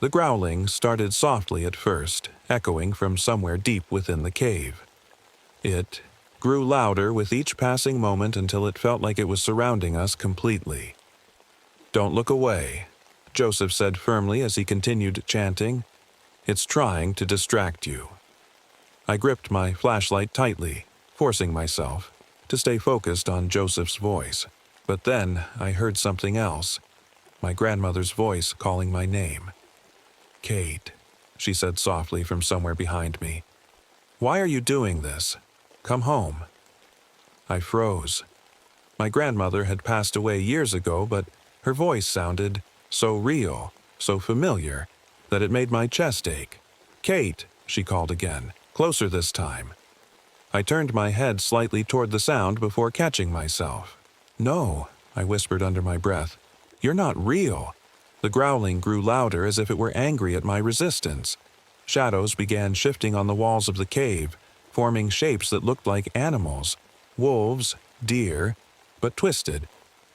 The growling started softly at first, echoing from somewhere deep within the cave. It grew louder with each passing moment until it felt like it was surrounding us completely. "Don't look away," Joseph said firmly as he continued chanting. "It's trying to distract you." I gripped my flashlight tightly, forcing myself to stay focused on Joseph's voice. But then I heard something else, my grandmother's voice calling my name. "Kate," she said softly from somewhere behind me. "Why are you doing this? Come home." I froze. My grandmother had passed away years ago, but her voice sounded so real, so familiar, that it made my chest ache. "Kate," she called again, closer this time. I turned my head slightly toward the sound before catching myself. "No," I whispered under my breath. "You're not real." The growling grew louder as if it were angry at my resistance. Shadows began shifting on the walls of the cave, forming shapes that looked like animals, wolves, deer, but twisted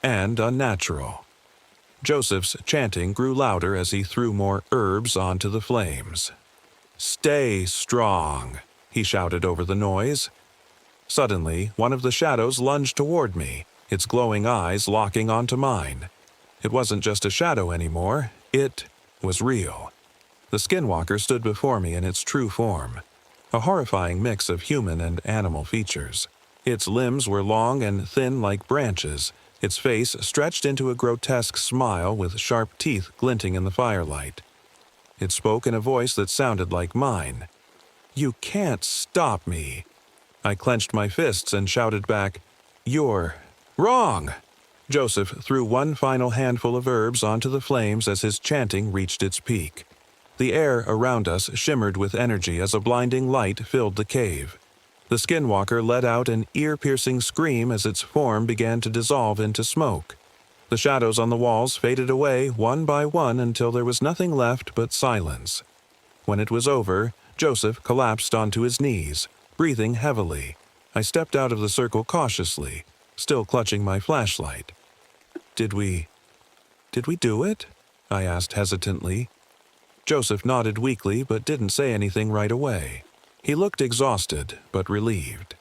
and unnatural. Joseph's chanting grew louder as he threw more herbs onto the flames. "Stay strong," he shouted over the noise. Suddenly, one of the shadows lunged toward me, its glowing eyes locking onto mine. It wasn't just a shadow anymore, it was real. The skinwalker stood before me in its true form, a horrifying mix of human and animal features. Its limbs were long and thin like branches, its face stretched into a grotesque smile with sharp teeth glinting in the firelight. It spoke in a voice that sounded like mine. "You can't stop me." I clenched my fists and shouted back, "You're wrong!" Joseph threw one final handful of herbs onto the flames as his chanting reached its peak. The air around us shimmered with energy as a blinding light filled the cave. The skinwalker let out an ear-piercing scream as its form began to dissolve into smoke. The shadows on the walls faded away one by one until there was nothing left but silence. When it was over, Joseph collapsed onto his knees, breathing heavily. I stepped out of the circle cautiously, still clutching my flashlight. Did we do it?" I asked hesitantly. Joseph nodded weakly but didn't say anything right away. He looked exhausted but relieved.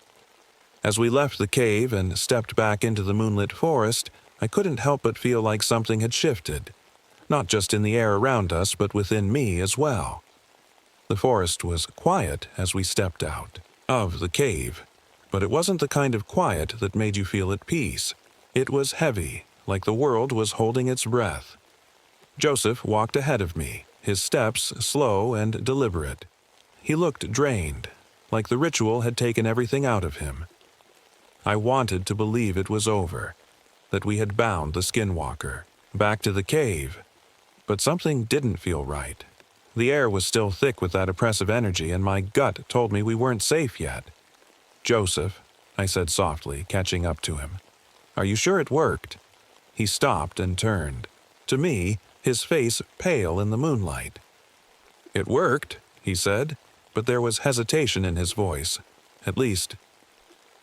As we left the cave and stepped back into the moonlit forest, I couldn't help but feel like something had shifted, not just in the air around us but within me as well. The forest was quiet as we stepped out of the cave, but it wasn't the kind of quiet that made you feel at peace. It was heavy, like the world was holding its breath. Joseph walked ahead of me, his steps slow and deliberate. He looked drained, like the ritual had taken everything out of him. I wanted to believe it was over, that we had bound the skinwalker back to the cave, but something didn't feel right. The air was still thick with that oppressive energy, and my gut told me we weren't safe yet. "Joseph," I said softly, catching up to him. "Are you sure it worked?" He stopped and turned. To me, his face pale in the moonlight. "It worked," he said, but there was hesitation in his voice. At least,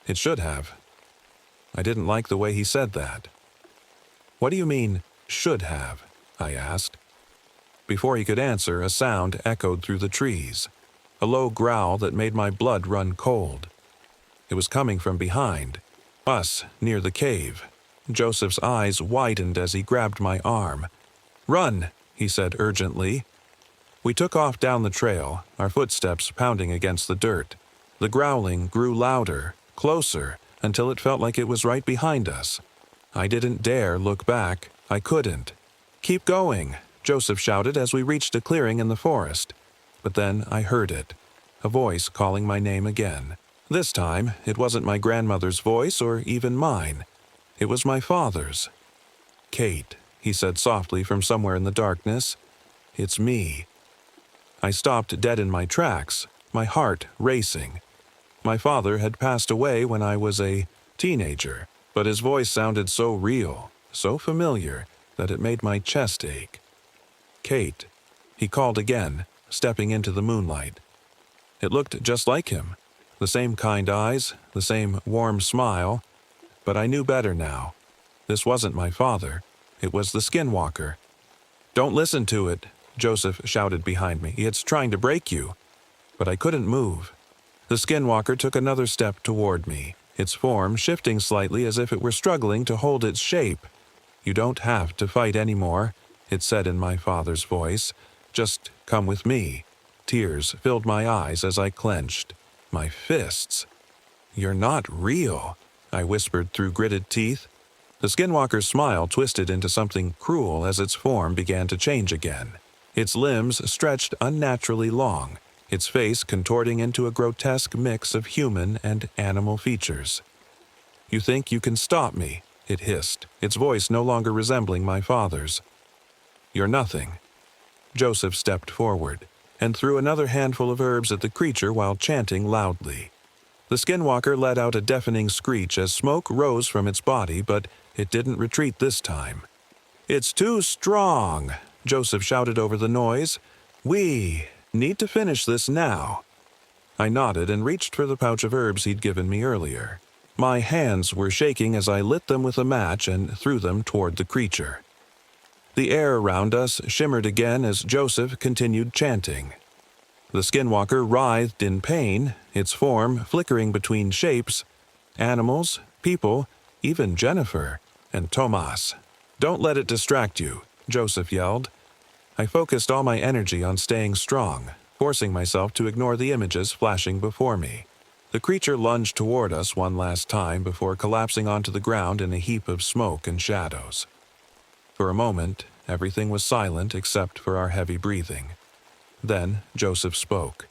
it should have. I didn't like the way he said that. "What do you mean, should have?" I asked. Before he could answer, a sound echoed through the trees, a low growl that made my blood run cold. It was coming from behind, us near the cave. Joseph's eyes widened as he grabbed my arm. "Run," he said urgently. We took off down the trail, our footsteps pounding against the dirt. The growling grew louder, closer, until it felt like it was right behind us. I didn't dare look back. I couldn't. "Keep going," Joseph shouted as we reached a clearing in the forest. But then I heard it, a voice calling my name again. This time, it wasn't my grandmother's voice or even mine. It was my father's. "Kate," he said softly from somewhere in the darkness. "It's me." I stopped dead in my tracks, my heart racing. My father had passed away when I was a teenager, but his voice sounded so real, so familiar, that it made my chest ache. "Kate," he called again, stepping into the moonlight. It looked just like him, the same kind eyes, the same warm smile, but I knew better now. This wasn't my father, it was the skinwalker. "Don't listen to it," Joseph shouted behind me. "It's trying to break you." But I couldn't move. The skinwalker took another step toward me, its form shifting slightly as if it were struggling to hold its shape. "You don't have to fight anymore," it said in my father's voice. "Just come with me." Tears filled my eyes as I clenched my fists. "You're not real," I whispered through gritted teeth. The skinwalker's smile twisted into something cruel as its form began to change again. Its limbs stretched unnaturally long, its face contorting into a grotesque mix of human and animal features. "You think you can stop me?" it hissed, its voice no longer resembling my father's. "You're nothing." Joseph stepped forward and threw another handful of herbs at the creature while chanting loudly. The skinwalker let out a deafening screech as smoke rose from its body, but it didn't retreat this time. "It's too strong," Joseph shouted over the noise. "We need to finish this now." I nodded and reached for the pouch of herbs he'd given me earlier. My hands were shaking as I lit them with a match and threw them toward the creature. The air around us shimmered again as Joseph continued chanting. The skinwalker writhed in pain, its form flickering between shapes, animals, people, even Jennifer and Tomas. "Don't let it distract you," Joseph yelled. I focused all my energy on staying strong, forcing myself to ignore the images flashing before me. The creature lunged toward us one last time before collapsing onto the ground in a heap of smoke and shadows. For a moment, everything was silent except for our heavy breathing. Then Joseph spoke.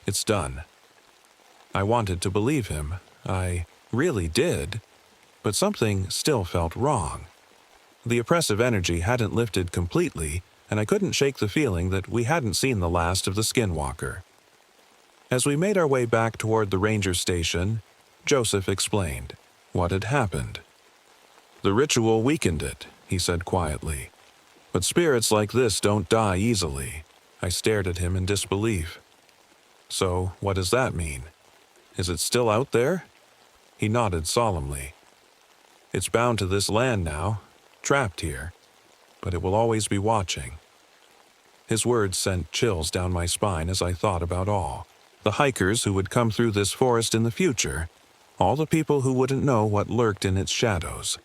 "It's done." I wanted to believe him. I really did. But something still felt wrong. The oppressive energy hadn't lifted completely, and I couldn't shake the feeling that we hadn't seen the last of the skinwalker. As we made our way back toward the ranger station, Joseph explained what had happened. "The ritual weakened it," he said quietly. "But spirits like this don't die easily." I stared at him in disbelief. "So, what does that mean? Is it still out there?" He nodded solemnly. "It's bound to this land now, trapped here, but it will always be watching." His words sent chills down my spine as I thought about all. The hikers who would come through this forest in the future, all the people who wouldn't know what lurked in its shadows.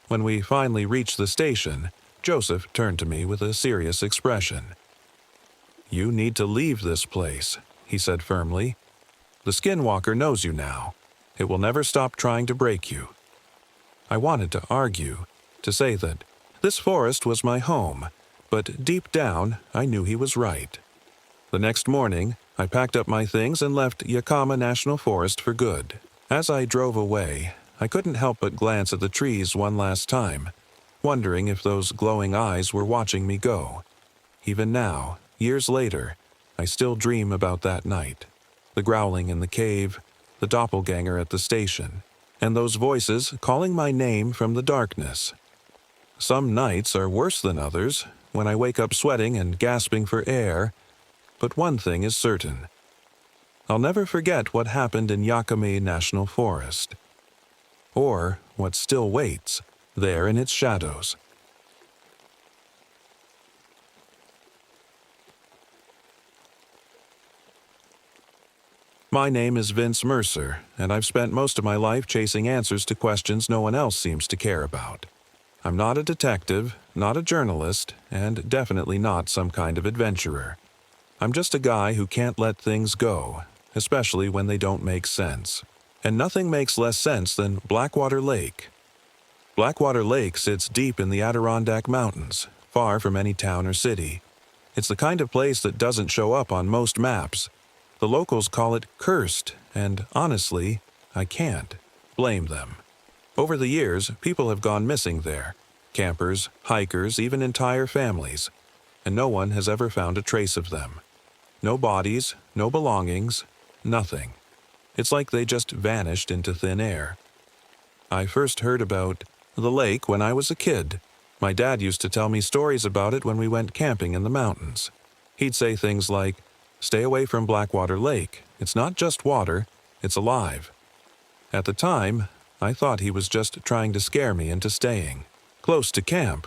When we finally reached the station, Joseph turned to me with a serious expression. "You need to leave this place," he said firmly. "The skinwalker knows you now. It will never stop trying to break you." I wanted to argue, to say that this forest was my home, but deep down I knew he was right. The next morning, I packed up my things and left Yakama National Forest for good. As I drove away, I couldn't help but glance at the trees one last time, wondering if those glowing eyes were watching me go. Even now, years later, I still dream about that night. The growling in the cave, the doppelganger at the station, and those voices calling my name from the darkness. Some nights are worse than others, when I wake up sweating and gasping for air, but one thing is certain. I'll never forget what happened in Yakama National Forest, or what still waits there in its shadows. My name is Vince Mercer, and I've spent most of my life chasing answers to questions no one else seems to care about. I'm not a detective, not a journalist, and definitely not some kind of adventurer. I'm just a guy who can't let things go, especially when they don't make sense. And nothing makes less sense than Blackwater Lake. Blackwater Lake sits deep in the Adirondack Mountains, far from any town or city. It's the kind of place that doesn't show up on most maps. The locals call it cursed, and honestly, I can't blame them. Over the years, people have gone missing there. Campers, hikers, even entire families. And no one has ever found a trace of them. No bodies, no belongings, nothing. It's like they just vanished into thin air. I first heard about the lake when I was a kid. My dad used to tell me stories about it when we went camping in the mountains. He'd say things like, "Stay away from Blackwater Lake. It's not just water, it's alive." At the time, I thought he was just trying to scare me into staying close to camp.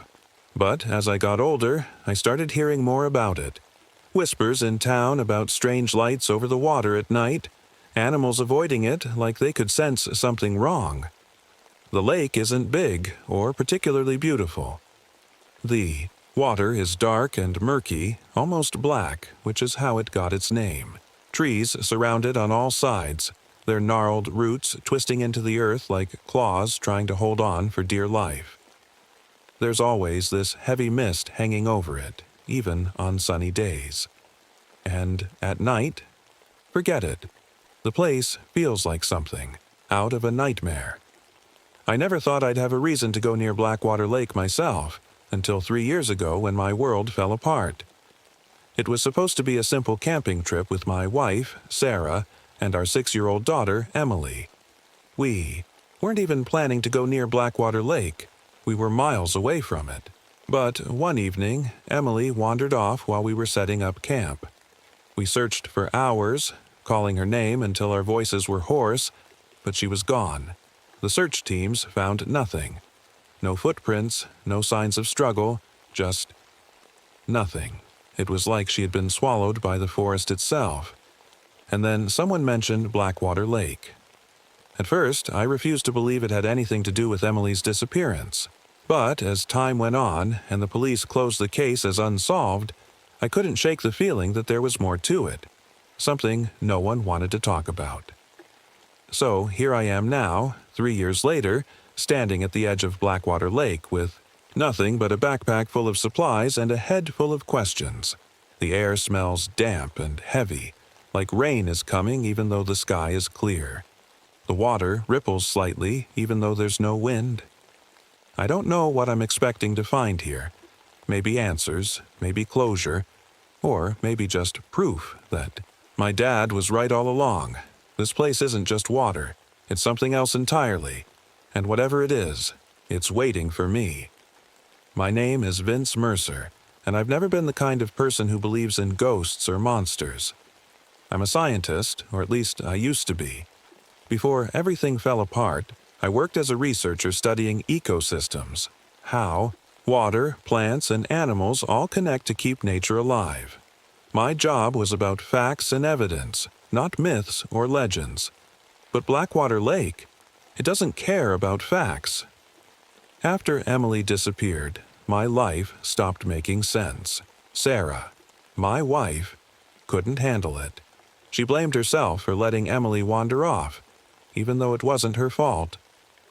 But as I got older, I started hearing more about it. Whispers in town about strange lights over the water at night, animals avoiding it like they could sense something wrong. The lake isn't big or particularly beautiful. The water is dark and murky, almost black, which is how it got its name. Trees surround it on all sides, their gnarled roots twisting into the earth like claws trying to hold on for dear life. There's always this heavy mist hanging over it, even on sunny days. And at night, forget it. The place feels like something out of a nightmare. I never thought I'd have a reason to go near Blackwater Lake myself, until 3 years ago when my world fell apart. It was supposed to be a simple camping trip with my wife, Sarah, and our 6-year-old daughter, Emily. We weren't even planning to go near Blackwater Lake. We were miles away from it. But one evening, Emily wandered off while we were setting up camp. We searched for hours, calling her name until our voices were hoarse, but she was gone. The search teams found nothing. No footprints, no signs of struggle, just nothing. It was like she had been swallowed by the forest itself. And then someone mentioned Blackwater Lake. At first, I refused to believe it had anything to do with Emily's disappearance. But as time went on and the police closed the case as unsolved, I couldn't shake the feeling that there was more to it. Something no one wanted to talk about. So here I am now, 3 years later, standing at the edge of Blackwater Lake with nothing but a backpack full of supplies and a head full of questions. The air smells damp and heavy, like rain is coming even though the sky is clear. The water ripples slightly even though there's no wind. I don't know what I'm expecting to find here. Maybe answers, maybe closure, or maybe just proof that my dad was right all along. This place isn't just water, it's something else entirely. And whatever it is, it's waiting for me. My name is Vince Mercer, and I've never been the kind of person who believes in ghosts or monsters. I'm a scientist, or at least I used to be. Before everything fell apart, I worked as a researcher studying ecosystems, how water, plants, and animals all connect to keep nature alive. My job was about facts and evidence, not myths or legends. But Blackwater Lake, it doesn't care about facts. After Emily disappeared, my life stopped making sense. Sarah, my wife, couldn't handle it. She blamed herself for letting Emily wander off, even though it wasn't her fault.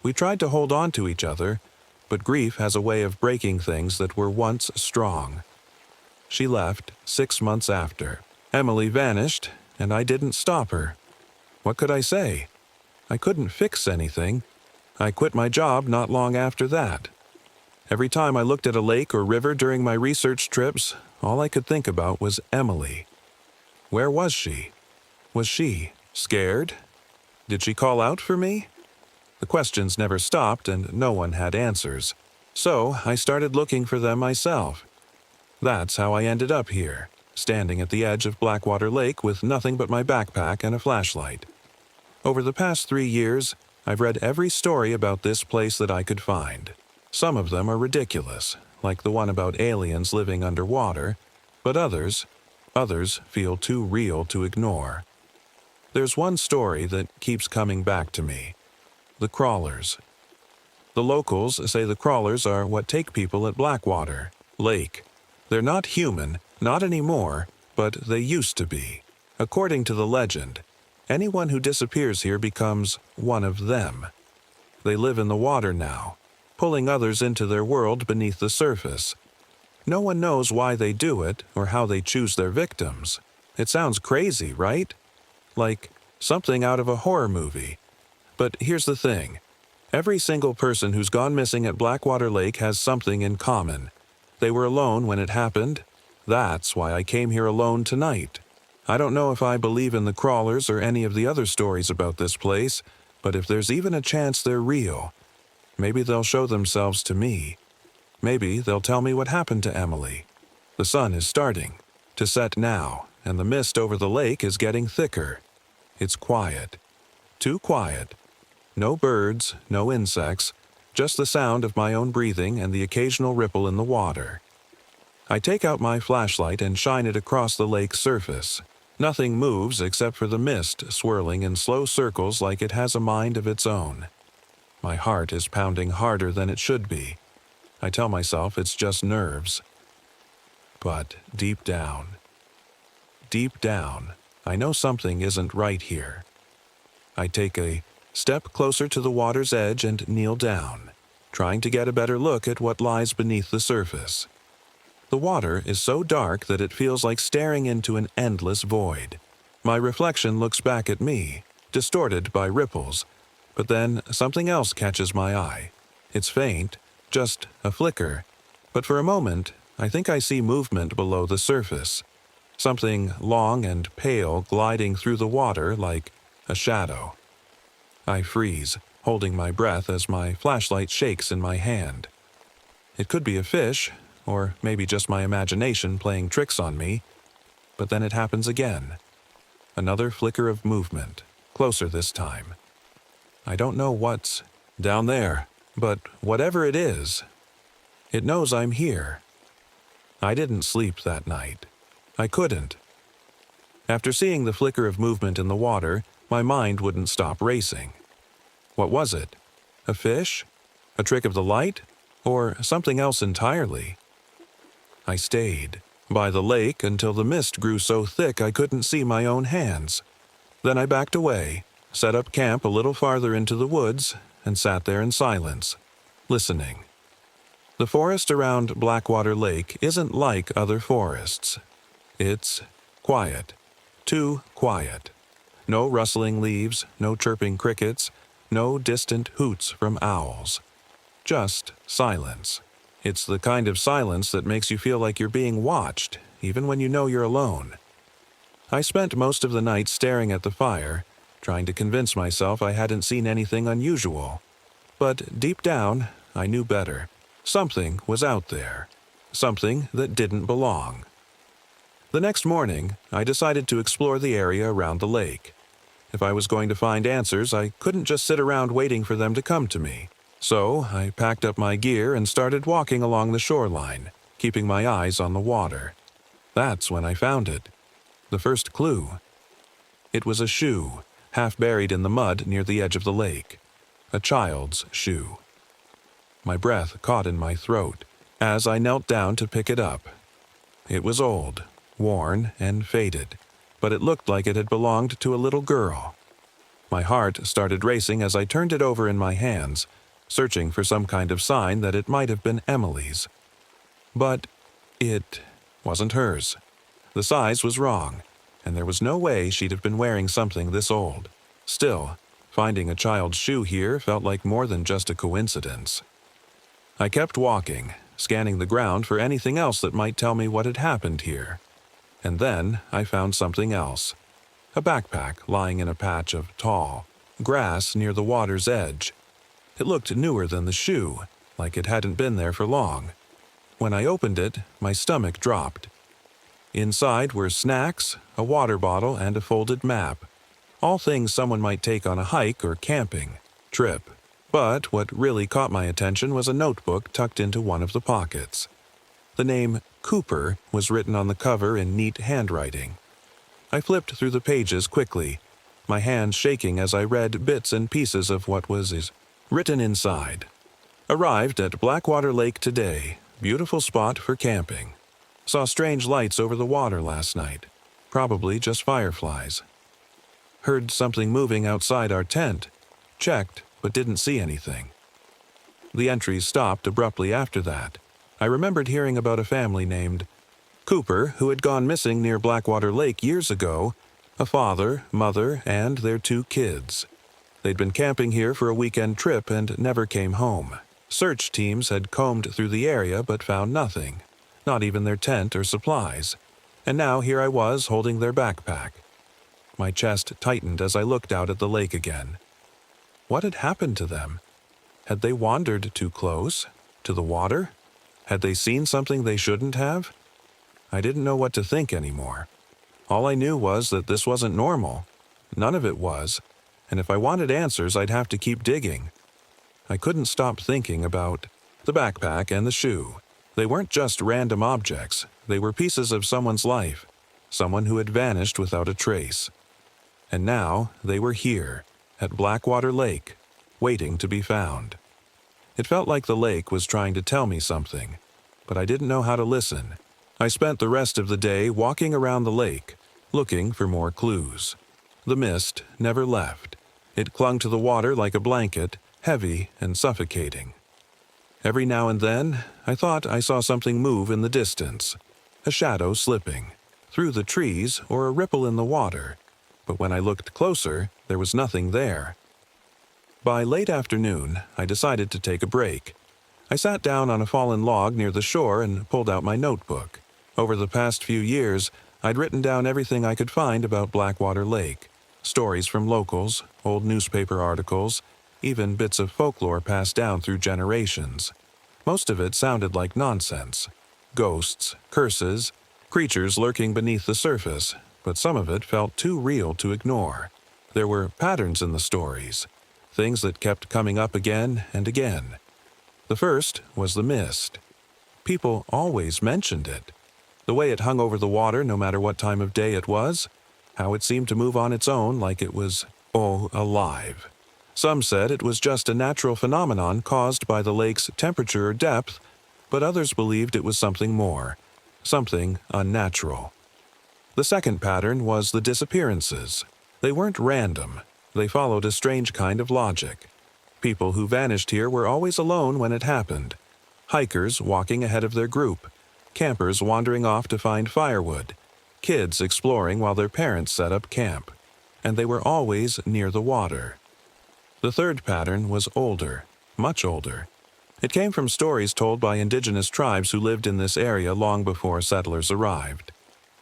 We tried to hold on to each other, but grief has a way of breaking things that were once strong. She left 6 months after. Emily vanished, and I didn't stop her. What could I say? I couldn't fix anything. I quit my job not long after that. Every time I looked at a lake or river during my research trips, all I could think about was Emily. Where was she? Was she scared? Did she call out for me? The questions never stopped and no one had answers. So I started looking for them myself. That's how I ended up here, standing at the edge of Blackwater Lake with nothing but my backpack and a flashlight. Over the past 3 years, I've read every story about this place that I could find. Some of them are ridiculous, like the one about aliens living underwater, but others feel too real to ignore. There's one story that keeps coming back to me. The crawlers. The locals say the crawlers are what take people at Blackwater Lake. They're not human, not anymore, but they used to be. According to the legend, anyone who disappears here becomes one of them. They live in the water now, pulling others into their world beneath the surface. No one knows why they do it or how they choose their victims. It sounds crazy, right? Like something out of a horror movie. But here's the thing. Every single person who's gone missing at Blackwater Lake has something in common. They were alone when it happened. That's why I came here alone tonight. I don't know if I believe in the crawlers or any of the other stories about this place, but if there's even a chance they're real, maybe they'll show themselves to me. Maybe they'll tell me what happened to Emily. The sun is starting to set now, and the mist over the lake is getting thicker. It's quiet. Too quiet. No birds, no insects, just the sound of my own breathing and the occasional ripple in the water. I take out my flashlight and shine it across the lake's surface. Nothing moves except for the mist swirling in slow circles like it has a mind of its own. My heart is pounding harder than it should be. I tell myself it's just nerves. But deep down, I know something isn't right here. I take a step closer to the water's edge and kneel down, trying to get a better look at what lies beneath the surface. The water is so dark that it feels like staring into an endless void. My reflection looks back at me, distorted by ripples, but then something else catches my eye. It's faint, just a flicker, but for a moment, I think I see movement below the surface. Something long and pale gliding through the water like a shadow. I freeze, holding my breath as my flashlight shakes in my hand. It could be a fish, or maybe just my imagination playing tricks on me, but then it happens again. Another flicker of movement, closer this time. I don't know what's down there, but whatever it is, it knows I'm here. I didn't sleep that night. I couldn't. After seeing the flicker of movement in the water, my mind wouldn't stop racing. What was it? A fish? A trick of the light? Or something else entirely? I stayed by the lake until the mist grew so thick I couldn't see my own hands. Then I backed away, set up camp a little farther into the woods, and sat there in silence, listening. The forest around Blackwater Lake isn't like other forests. It's quiet. Too quiet. No rustling leaves, no chirping crickets, no distant hoots from owls. Just silence. It's the kind of silence that makes you feel like you're being watched, even when you know you're alone. I spent most of the night staring at the fire, trying to convince myself I hadn't seen anything unusual. But deep down, I knew better. Something was out there. Something that didn't belong. The next morning, I decided to explore the area around the lake. If I was going to find answers, I couldn't just sit around waiting for them to come to me. So I packed up my gear and started walking along the shoreline, keeping my eyes on the water. That's when I found it. The first clue. It was a shoe, half buried in the mud near the edge of the lake. A child's shoe. My breath caught in my throat as I knelt down to pick it up. It was old, worn, and faded, but it looked like it had belonged to a little girl. My heart started racing as I turned it over in my hands, searching for some kind of sign that it might have been Emily's. But it wasn't hers. The size was wrong, and there was no way she'd have been wearing something this old. Still, finding a child's shoe here felt like more than just a coincidence. I kept walking, scanning the ground for anything else that might tell me what had happened here. And then I found something else. A backpack lying in a patch of tall grass near the water's edge. It looked newer than the shoe, like it hadn't been there for long. When I opened it, my stomach dropped. Inside were snacks, a water bottle, and a folded map. All things someone might take on a hike or camping trip. But what really caught my attention was a notebook tucked into one of the pockets. The name Cooper was written on the cover in neat handwriting. I flipped through the pages quickly, my hands shaking as I read bits and pieces of what was written inside. Arrived at Blackwater Lake today. Beautiful spot for camping. Saw strange lights over the water last night. Probably just fireflies. Heard something moving outside our tent. Checked, but didn't see anything. The entries stopped abruptly after that. I remembered hearing about a family named Cooper who had gone missing near Blackwater Lake years ago, a father, mother, and their 2 kids. They'd been camping here for a weekend trip and never came home. Search teams had combed through the area but found nothing, not even their tent or supplies. And now here I was holding their backpack. My chest tightened as I looked out at the lake again. What had happened to them? Had they wandered too close? To the water? Had they seen something they shouldn't have? I didn't know what to think anymore. All I knew was that this wasn't normal. None of it was, and if I wanted answers, I'd have to keep digging. I couldn't stop thinking about the backpack and the shoe. They weren't just random objects. They were pieces of someone's life, someone who had vanished without a trace. And now they were here, at Blackwater Lake, waiting to be found. It felt like the lake was trying to tell me something, but I didn't know how to listen. I spent the rest of the day walking around the lake, looking for more clues. The mist never left. It clung to the water like a blanket, heavy and suffocating. Every now and then, I thought I saw something move in the distance, a shadow slipping, through the trees or a ripple in the water, but when I looked closer, there was nothing there. By late afternoon, I decided to take a break. I sat down on a fallen log near the shore and pulled out my notebook. Over the past few years, I'd written down everything I could find about Blackwater Lake, stories from locals, old newspaper articles, even bits of folklore passed down through generations. Most of it sounded like nonsense. Ghosts, curses, creatures lurking beneath the surface, but some of it felt too real to ignore. There were patterns in the stories, things that kept coming up again and again. The first was the mist. People always mentioned it. The way it hung over the water no matter what time of day it was, how it seemed to move on its own like it was, alive. Some said it was just a natural phenomenon caused by the lake's temperature or depth, but others believed it was something more, something unnatural. The second pattern was the disappearances. They weren't random. They followed a strange kind of logic. People who vanished here were always alone when it happened. Hikers walking ahead of their group, campers wandering off to find firewood, kids exploring while their parents set up camp. And they were always near the water. The third pattern was older, much older. It came from stories told by indigenous tribes who lived in this area long before settlers arrived.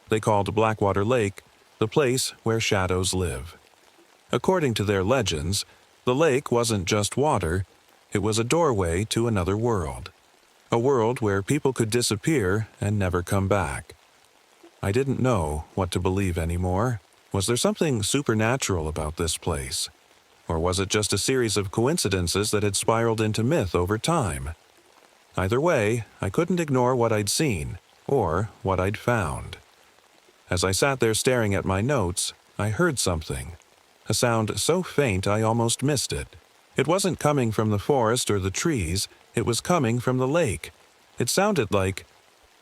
They called Blackwater Lake the place where shadows live. According to their legends, the lake wasn't just water, it was a doorway to another world. A world where people could disappear and never come back. I didn't know what to believe anymore. Was there something supernatural about this place? Or was it just a series of coincidences that had spiraled into myth over time? Either way, I couldn't ignore what I'd seen, or what I'd found. As I sat there staring at my notes, I heard something. A sound so faint I almost missed it. It wasn't coming from the forest or the trees, it was coming from the lake. It sounded like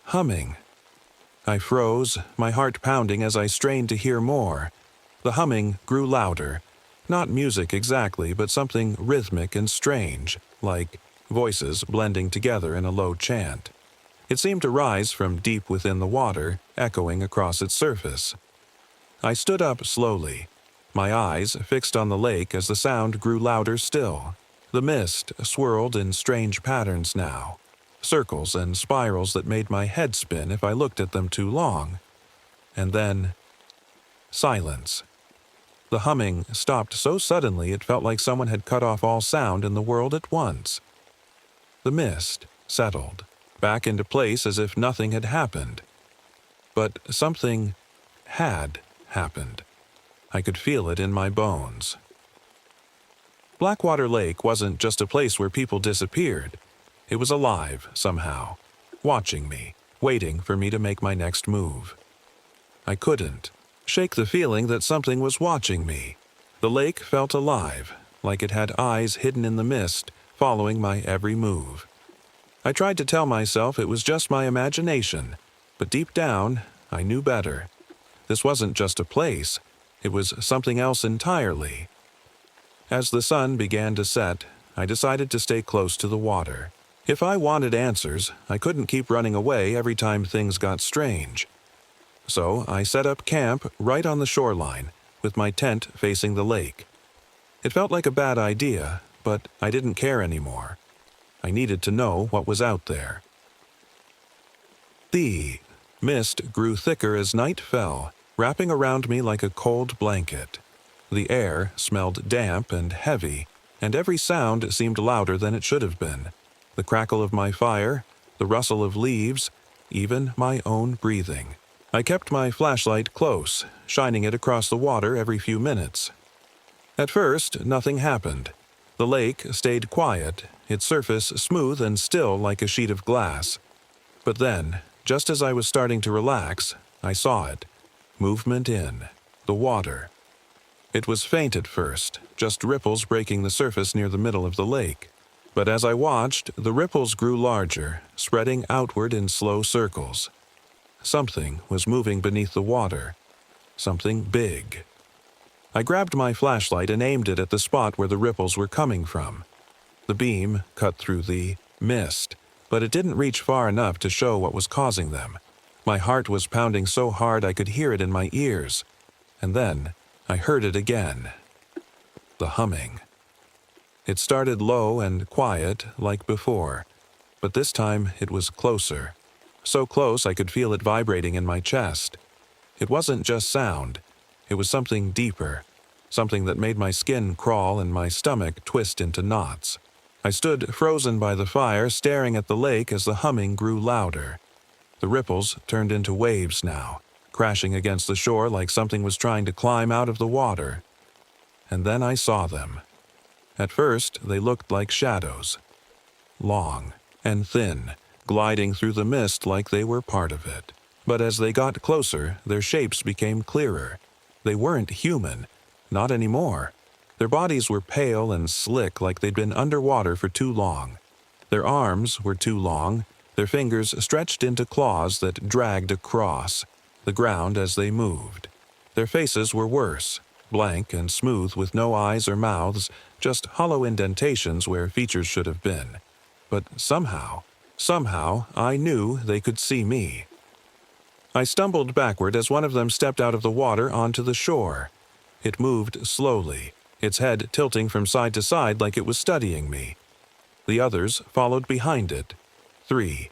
humming. I froze, my heart pounding as I strained to hear more. The humming grew louder. Not music exactly, but something rhythmic and strange, like voices blending together in a low chant. It seemed to rise from deep within the water, echoing across its surface. I stood up slowly, my eyes fixed on the lake as the sound grew louder still. The mist swirled in strange patterns now, circles and spirals that made my head spin if I looked at them too long. And then, silence. The humming stopped so suddenly it felt like someone had cut off all sound in the world at once. The mist settled, back into place as if nothing had happened. But something had happened. I could feel it in my bones. Blackwater Lake wasn't just a place where people disappeared. It was alive, somehow, watching me, waiting for me to make my next move. I couldn't shake the feeling that something was watching me. The lake felt alive, like it had eyes hidden in the mist, following my every move. I tried to tell myself it was just my imagination, but deep down, I knew better. This wasn't just a place, it was something else entirely. As the sun began to set, I decided to stay close to the water. If I wanted answers, I couldn't keep running away every time things got strange. So I set up camp right on the shoreline, with my tent facing the lake. It felt like a bad idea, but I didn't care anymore. I needed to know what was out there. The mist grew thicker as night fell, wrapping around me like a cold blanket. The air smelled damp and heavy, and every sound seemed louder than it should have been. The crackle of my fire, the rustle of leaves, even my own breathing. I kept my flashlight close, shining it across the water every few minutes. At first, nothing happened. The lake stayed quiet, its surface smooth and still like a sheet of glass. But then, just as I was starting to relax, I saw it. Movement in the water. It was faint at first, just ripples breaking the surface near the middle of the lake. But as I watched, the ripples grew larger, spreading outward in slow circles. Something was moving beneath the water. Something big. I grabbed my flashlight and aimed it at the spot where the ripples were coming from. The beam cut through the mist, but it didn't reach far enough to show what was causing them. My heart was pounding so hard I could hear it in my ears. And then I heard it again. The humming. It started low and quiet like before, but this time it was closer. So close I could feel it vibrating in my chest. It wasn't just sound. It was something deeper, something that made my skin crawl and my stomach twist into knots. I stood frozen by the fire, staring at the lake as the humming grew louder. The ripples turned into waves now, crashing against the shore like something was trying to climb out of the water. And then I saw them. At first, they looked like shadows. Long and thin, gliding through the mist like they were part of it. But as they got closer, their shapes became clearer. They weren't human, not anymore. Their bodies were pale and slick like they'd been underwater for too long. Their arms were too long, their fingers stretched into claws that dragged across the ground as they moved. Their faces were worse, blank and smooth with no eyes or mouths, just hollow indentations where features should have been. But somehow, I knew they could see me. I stumbled backward as one of them stepped out of the water onto the shore. It moved slowly, its head tilting from side to side like it was studying me. The others followed behind it. 3.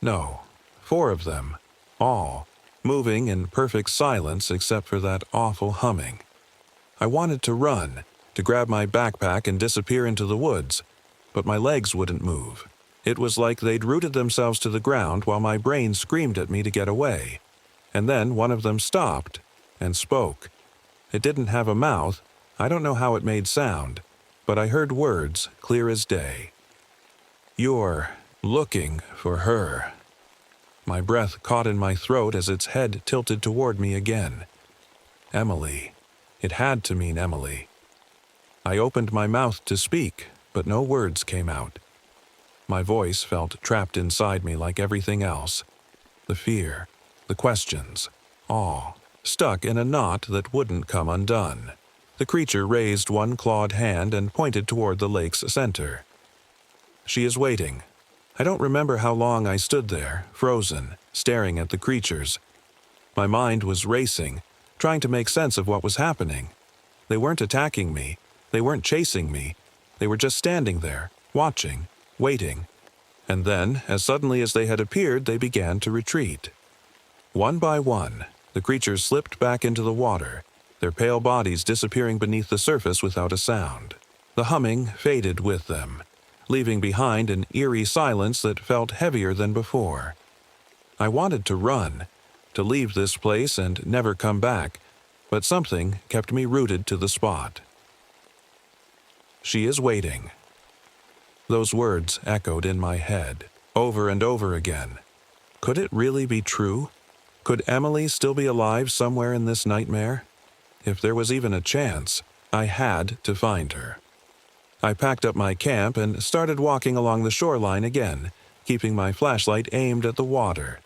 No, 4 of them. All. Moving in perfect silence except for that awful humming. I wanted to run, to grab my backpack and disappear into the woods, but my legs wouldn't move. It was like they'd rooted themselves to the ground while my brain screamed at me to get away. And then one of them stopped and spoke. It didn't have a mouth. I don't know how it made sound, but I heard words clear as day. "You're looking for her." My breath caught in my throat as its head tilted toward me again. Emily. It had to mean Emily. I opened my mouth to speak, but no words came out. My voice felt trapped inside me like everything else. The fear, the questions, all stuck in a knot that wouldn't come undone. The creature raised one clawed hand and pointed toward the lake's center. "She is waiting." I don't remember how long I stood there, frozen, staring at the creatures. My mind was racing, trying to make sense of what was happening. They weren't attacking me. They weren't chasing me. They were just standing there, watching, waiting. And then, as suddenly as they had appeared, they began to retreat. One by one, the creatures slipped back into the water, their pale bodies disappearing beneath the surface without a sound. The humming faded with them, leaving behind an eerie silence that felt heavier than before. I wanted to run, to leave this place and never come back, but something kept me rooted to the spot. "She is waiting." Those words echoed in my head, over and over again. Could it really be true? Could Emily still be alive somewhere in this nightmare? If there was even a chance, I had to find her. I packed up my camp and started walking along the shoreline again, keeping my flashlight aimed at the water.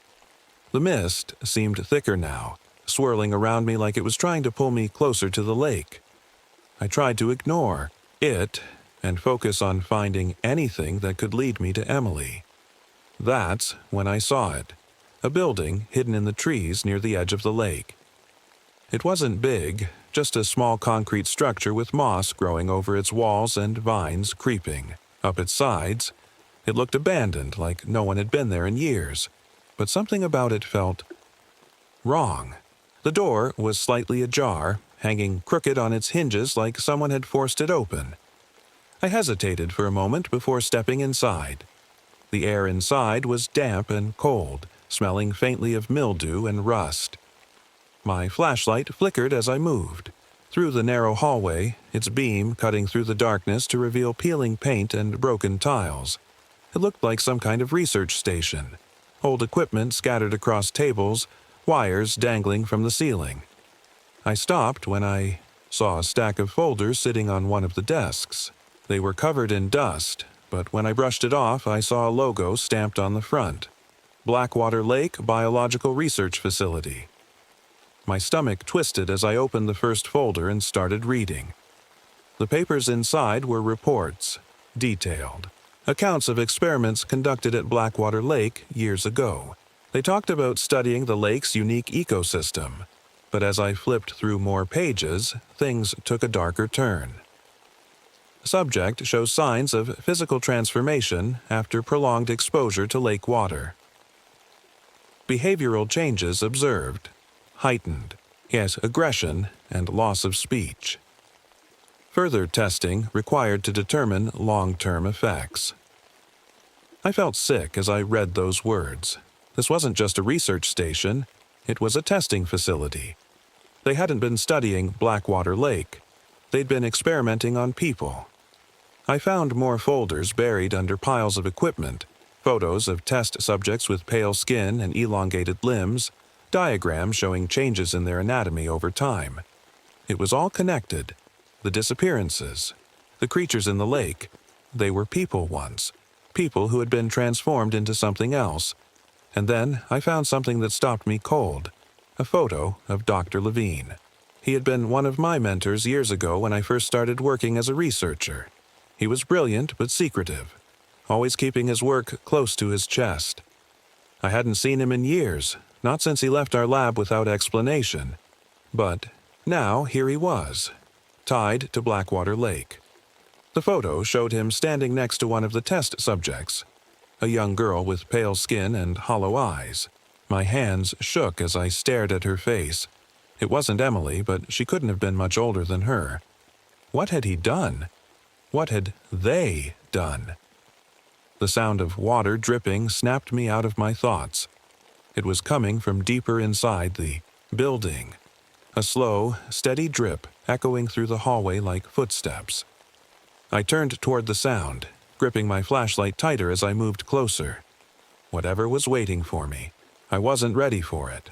The mist seemed thicker now, swirling around me like it was trying to pull me closer to the lake. I tried to ignore it and focus on finding anything that could lead me to Emily. That's when I saw it, a building hidden in the trees near the edge of the lake. It wasn't big, just a small concrete structure with moss growing over its walls and vines creeping up its sides. It looked abandoned, like no one had been there in years, but something about it felt wrong. The door was slightly ajar, hanging crooked on its hinges like someone had forced it open. I hesitated for a moment before stepping inside. The air inside was damp and cold, smelling faintly of mildew and rust. My flashlight flickered as I moved. Through the narrow hallway, its beam cutting through the darkness to reveal peeling paint and broken tiles. It looked like some kind of research station. Old equipment scattered across tables, wires dangling from the ceiling. I stopped when I saw a stack of folders sitting on one of the desks. They were covered in dust, but when I brushed it off, I saw a logo stamped on the front. Blackwater Lake Biological Research Facility. My stomach twisted as I opened the first folder and started reading. The papers inside were reports, detailed. Accounts of experiments conducted at Blackwater Lake years ago. They talked about studying the lake's unique ecosystem. But as I flipped through more pages, things took a darker turn. Subject shows signs of physical transformation after prolonged exposure to lake water. Behavioral changes observed. Heightened, yet aggression and loss of speech. Further testing required to determine long-term effects. I felt sick as I read those words. This wasn't just a research station, it was a testing facility. They hadn't been studying Blackwater Lake. They'd been experimenting on people. I found more folders buried under piles of equipment, photos of test subjects with pale skin and elongated limbs, diagrams showing changes in their anatomy over time. It was all connected. The disappearances, the creatures in the lake, they were people once, people who had been transformed into something else. And then I found something that stopped me cold, a photo of Dr. Levine. He had been one of my mentors years ago when I first started working as a researcher. He was brilliant but secretive, always keeping his work close to his chest. I hadn't seen him in years, not since he left our lab without explanation. But now here he was, tied to Blackwater Lake. The photo showed him standing next to one of the test subjects, a young girl with pale skin and hollow eyes. My hands shook as I stared at her face. It wasn't Emily, but she couldn't have been much older than her. What had he done? What had they done? The sound of water dripping snapped me out of my thoughts. It was coming from deeper inside the building. A slow, steady drip echoing through the hallway like footsteps. I turned toward the sound, gripping my flashlight tighter as I moved closer. Whatever was waiting for me, I wasn't ready for it.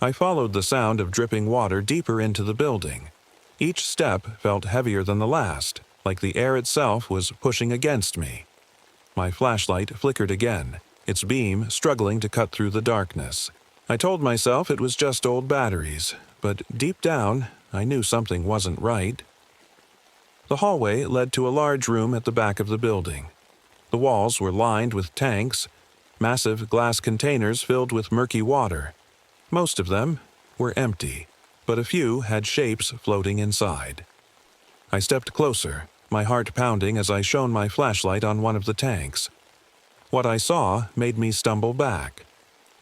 I followed the sound of dripping water deeper into the building. Each step felt heavier than the last, like the air itself was pushing against me. My flashlight flickered again, its beam struggling to cut through the darkness. I told myself it was just old batteries, but deep down, I knew something wasn't right. The hallway led to a large room at the back of the building. The walls were lined with tanks, massive glass containers filled with murky water. Most of them were empty, but a few had shapes floating inside. I stepped closer, my heart pounding as I shone my flashlight on one of the tanks. What I saw made me stumble back.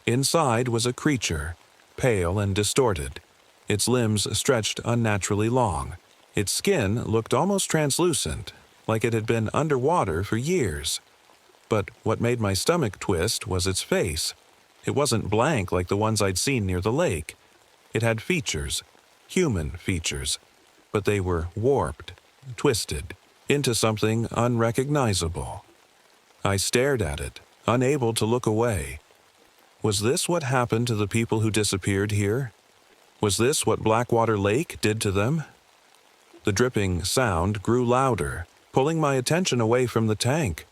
Inside was a creature, pale and distorted. Its limbs stretched unnaturally long. Its skin looked almost translucent, like it had been underwater for years. But what made my stomach twist was its face. It wasn't blank like the ones I'd seen near the lake. It had features, human features, but they were warped, twisted, into something unrecognizable. I stared at it, unable to look away. Was this what happened to the people who disappeared here? Was this what Blackwater Lake did to them? The dripping sound grew louder, pulling my attention away from the tank.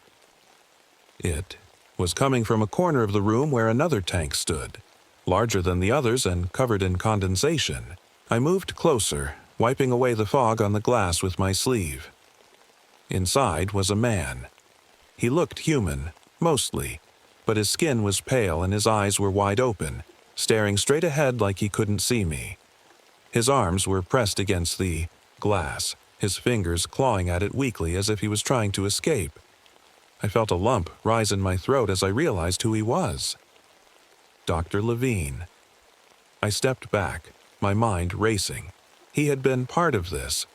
It was coming from a corner of the room where another tank stood, larger than the others and covered in condensation. I moved closer, wiping away the fog on the glass with my sleeve. Inside was a man. He looked human, mostly, but his skin was pale and his eyes were wide open, staring straight ahead like he couldn't see me. His arms were pressed against the glass, his fingers clawing at it weakly as if he was trying to escape. I felt a lump rise in my throat as I realized who he was. Dr. Levine. I stepped back, my mind racing. He had been part of this,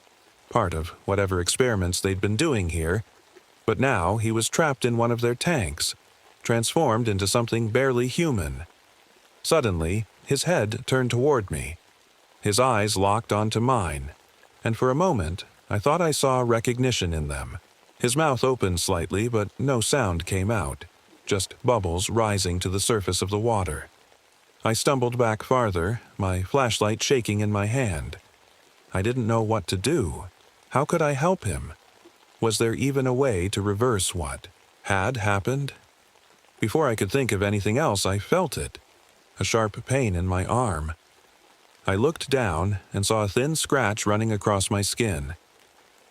part of whatever experiments they'd been doing here, but now he was trapped in one of their tanks, transformed into something barely human. Suddenly, his head turned toward me. His eyes locked onto mine, and for a moment, I thought I saw recognition in them. His mouth opened slightly, but no sound came out, just bubbles rising to the surface of the water. I stumbled back farther, my flashlight shaking in my hand. I didn't know what to do. How could I help him? Was there even a way to reverse what had happened? Before I could think of anything else, I felt it. A sharp pain in my arm. I looked down and saw a thin scratch running across my skin.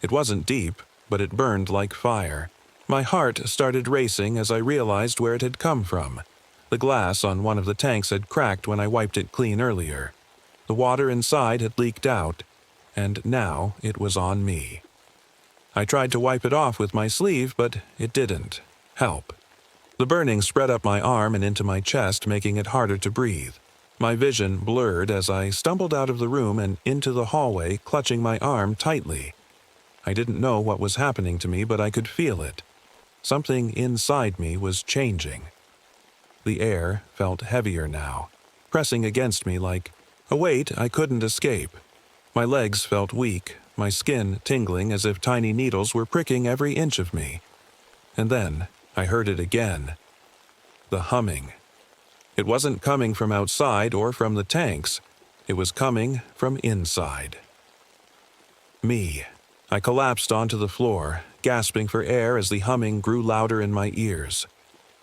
It wasn't deep, but it burned like fire. My heart started racing as I realized where it had come from. The glass on one of the tanks had cracked when I wiped it clean earlier. The water inside had leaked out, and now it was on me. I tried to wipe it off with my sleeve, but it didn't help. The burning spread up my arm and into my chest, making it harder to breathe. My vision blurred as I stumbled out of the room and into the hallway, clutching my arm tightly. I didn't know what was happening to me, but I could feel it. Something inside me was changing. The air felt heavier now, pressing against me like a weight I couldn't escape. My legs felt weak, my skin tingling as if tiny needles were pricking every inch of me. And then I heard it again. The humming. It wasn't coming from outside or from the tanks. It was coming from inside. Me. I collapsed onto the floor, gasping for air as the humming grew louder in my ears.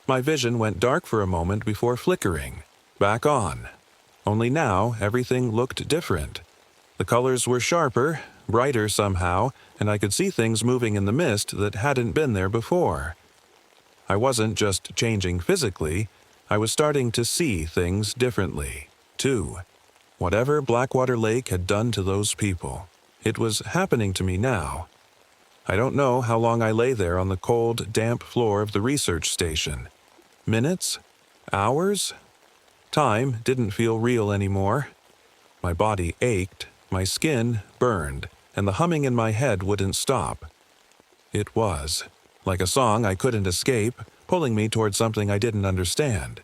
My vision went dark for a moment before flickering, back on. Only now everything looked different. The colors were sharper, brighter somehow, and I could see things moving in the mist that hadn't been there before. I wasn't just changing physically, I was starting to see things differently, too. Whatever Blackwater Lake had done to those people, it was happening to me now. I don't know how long I lay there on the cold, damp floor of the research station. Minutes? Hours? Time didn't feel real anymore. My body ached, my skin burned, and the humming in my head wouldn't stop. It was like a song I couldn't escape, pulling me toward something I didn't understand.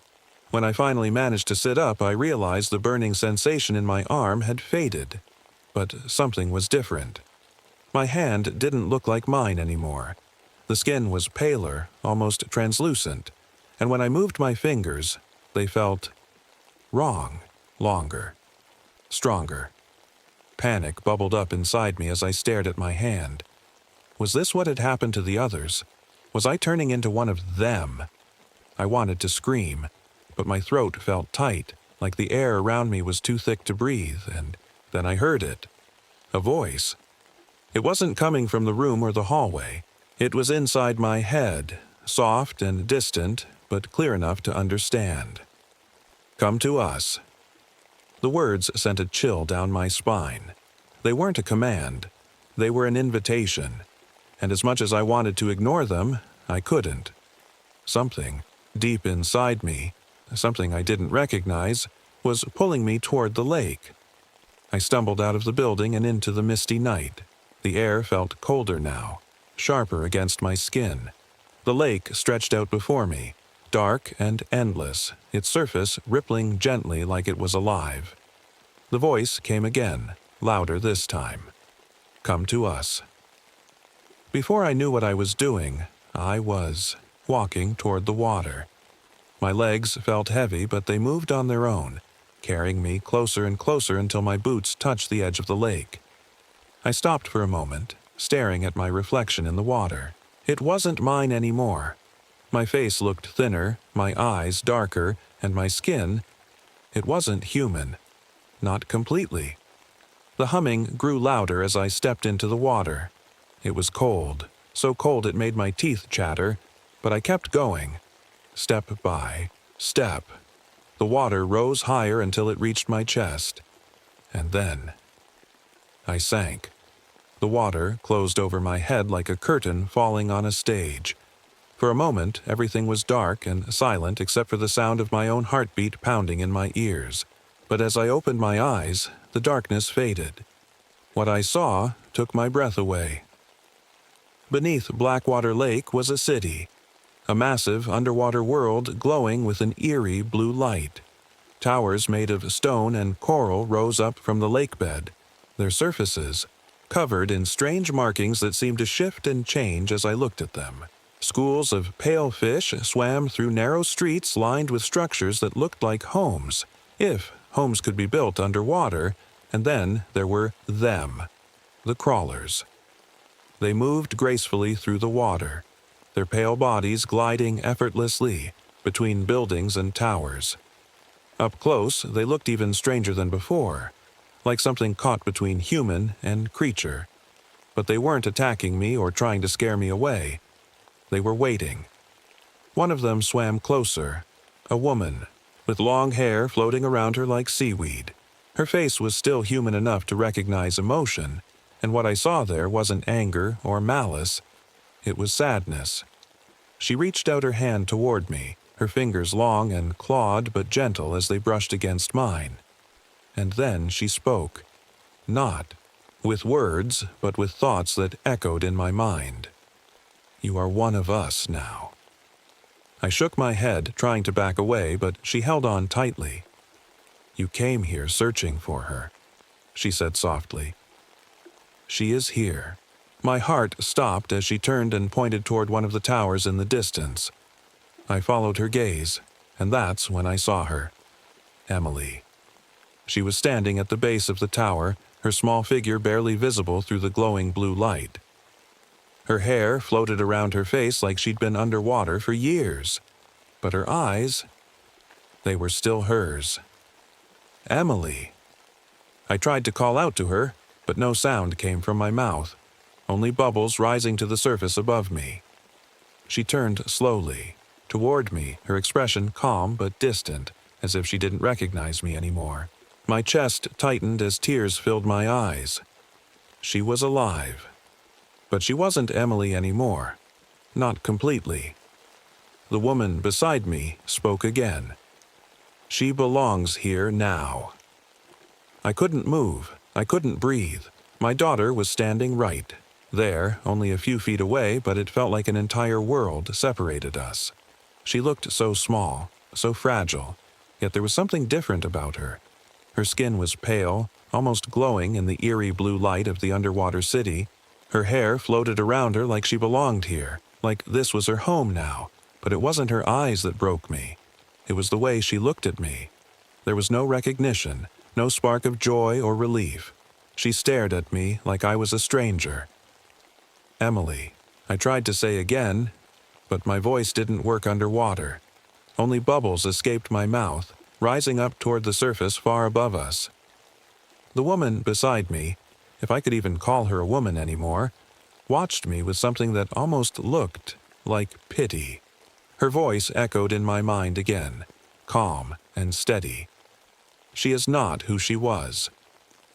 When I finally managed to sit up, I realized the burning sensation in my arm had faded. But something was different. My hand didn't look like mine anymore. The skin was paler, almost translucent, and when I moved my fingers, they felt wrong, longer, stronger. Panic bubbled up inside me as I stared at my hand. Was this what had happened to the others? Was I turning into one of them? I wanted to scream, but my throat felt tight, like the air around me was too thick to breathe, and then I heard it. A voice. It wasn't coming from the room or the hallway. It was inside my head, soft and distant, but clear enough to understand. Come to us. The words sent a chill down my spine. They weren't a command. They were an invitation. And as much as I wanted to ignore them, I couldn't. Something, deep inside me, something I didn't recognize, was pulling me toward the lake. I stumbled out of the building and into the misty night. The air felt colder now, sharper against my skin. The lake stretched out before me, dark and endless, its surface rippling gently like it was alive. The voice came again, louder this time. Come to us. Before I knew what I was doing, I was walking toward the water. My legs felt heavy, but they moved on their own, carrying me closer and closer until my boots touched the edge of the lake. I stopped for a moment, staring at my reflection in the water. It wasn't mine anymore. My face looked thinner, my eyes darker, and my skin, it wasn't human. Not completely. The humming grew louder as I stepped into the water. It was cold, so cold it made my teeth chatter, but I kept going. Step by step. The water rose higher until it reached my chest. And then I sank. The water closed over my head like a curtain falling on a stage. For a moment, everything was dark and silent except for the sound of my own heartbeat pounding in my ears. But as I opened my eyes, the darkness faded. What I saw took my breath away. Beneath Blackwater Lake was a city, a massive underwater world glowing with an eerie blue light. Towers made of stone and coral rose up from the lakebed, their surfaces covered in strange markings that seemed to shift and change as I looked at them. Schools of pale fish swam through narrow streets lined with structures that looked like homes, if homes could be built underwater, and then there were them, the crawlers. They moved gracefully through the water, their pale bodies gliding effortlessly between buildings and towers. Up close, they looked even stranger than before, like something caught between human and creature. But they weren't attacking me or trying to scare me away. They were waiting. One of them swam closer, a woman, with long hair floating around her like seaweed. Her face was still human enough to recognize emotion, and what I saw there wasn't anger or malice. It was sadness. She reached out her hand toward me, her fingers long and clawed but gentle as they brushed against mine. And then she spoke, not with words, but with thoughts that echoed in my mind. "You are one of us now." I shook my head, trying to back away, but she held on tightly. "You came here searching for her," she said softly. "She is here." My heart stopped as she turned and pointed toward one of the towers in the distance. I followed her gaze, and that's when I saw her. Emily. She was standing at the base of the tower, her small figure barely visible through the glowing blue light. Her hair floated around her face like she'd been underwater for years. But her eyes, they were still hers. Emily. I tried to call out to her, but no sound came from my mouth, only bubbles rising to the surface above me. She turned slowly, toward me, her expression calm but distant, as if she didn't recognize me anymore. My chest tightened as tears filled my eyes. She was alive. But she wasn't Emily anymore. Not completely. The woman beside me spoke again. "She belongs here now." I couldn't move. I couldn't breathe. My daughter was standing right there, only a few feet away, but it felt like an entire world separated us. She looked so small, so fragile, yet there was something different about her. Her skin was pale, almost glowing in the eerie blue light of the underwater city. Her hair floated around her like she belonged here, like this was her home now, but it wasn't her eyes that broke me. It was the way she looked at me. There was no recognition, no spark of joy or relief. She stared at me like I was a stranger. "Emily," I tried to say again, but my voice didn't work underwater. Only bubbles escaped my mouth, rising up toward the surface far above us. The woman beside me, if I could even call her a woman anymore, watched me with something that almost looked like pity. Her voice echoed in my mind again, calm and steady. "She is not who she was.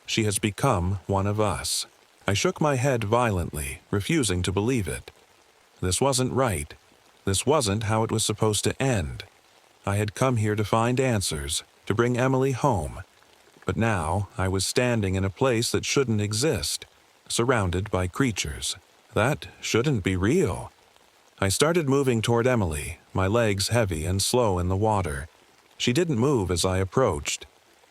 She has become one of us." I shook my head violently, refusing to believe it. This wasn't right. This wasn't how it was supposed to end. I had come here to find answers, to bring Emily home. But now I was standing in a place that shouldn't exist, surrounded by creatures. That shouldn't be real. I started moving toward Emily, my legs heavy and slow in the water. She didn't move as I approached.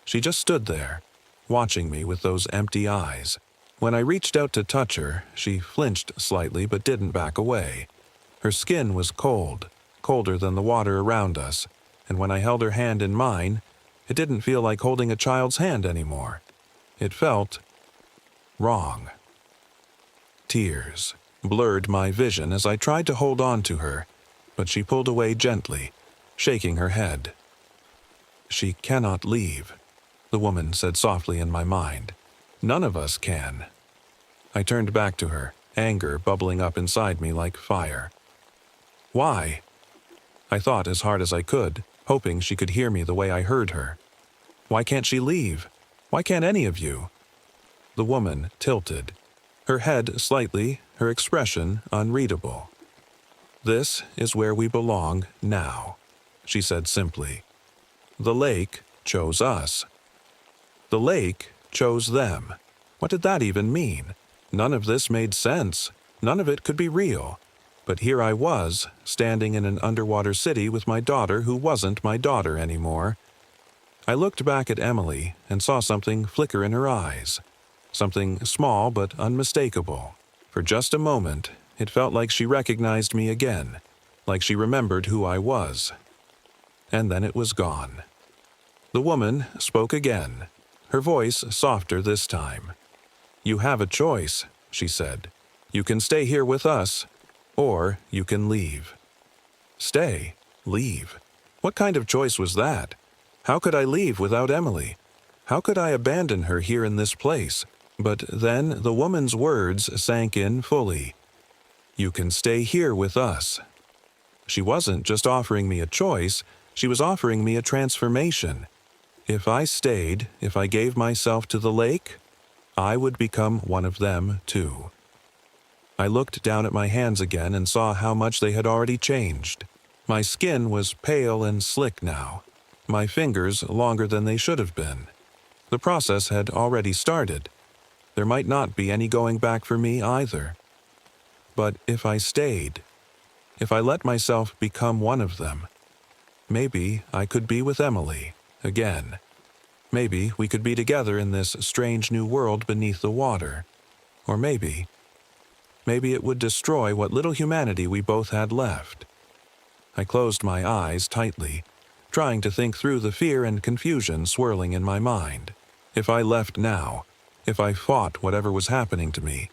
She just stood there, watching me with those empty eyes. When I reached out to touch her, she flinched slightly but didn't back away. Her skin was cold, colder than the water around us, and when I held her hand in mine, it didn't feel like holding a child's hand anymore. It felt wrong. Tears blurred my vision as I tried to hold on to her, but she pulled away gently, shaking her head. "She cannot leave," the woman said softly in my mind. "None of us can." I turned back to her, anger bubbling up inside me like fire. Why? I thought as hard as I could, hoping she could hear me the way I heard her. Why can't she leave? Why can't any of you? The woman tilted, her head slightly, her expression unreadable. This is where we belong now, she said simply. The lake chose us. The lake chose them. What did that even mean? None of this made sense. None of it could be real. But here I was, standing in an underwater city with my daughter who wasn't my daughter anymore. I looked back at Emily and saw something flicker in her eyes. Something small but unmistakable. For just a moment, it felt like she recognized me again, like she remembered who I was. And then it was gone. The woman spoke again, her voice softer this time. You have a choice, she said. You can stay here with us, or you can leave. Stay? Leave? What kind of choice was that? How could I leave without Emily? How could I abandon her here in this place? But then the woman's words sank in fully. You can stay here with us. She wasn't just offering me a choice, she was offering me a transformation. If I stayed, if I gave myself to the lake, I would become one of them too. I looked down at my hands again and saw how much they had already changed. My skin was pale and slick now, my fingers longer than they should have been. The process had already started. There might not be any going back for me either. But if I stayed, if I let myself become one of them, maybe I could be with Emily again. Maybe we could be together in this strange new world beneath the water. Or maybe it would destroy what little humanity we both had left. I closed my eyes tightly, trying to think through the fear and confusion swirling in my mind. If I left now, if I fought whatever was happening to me,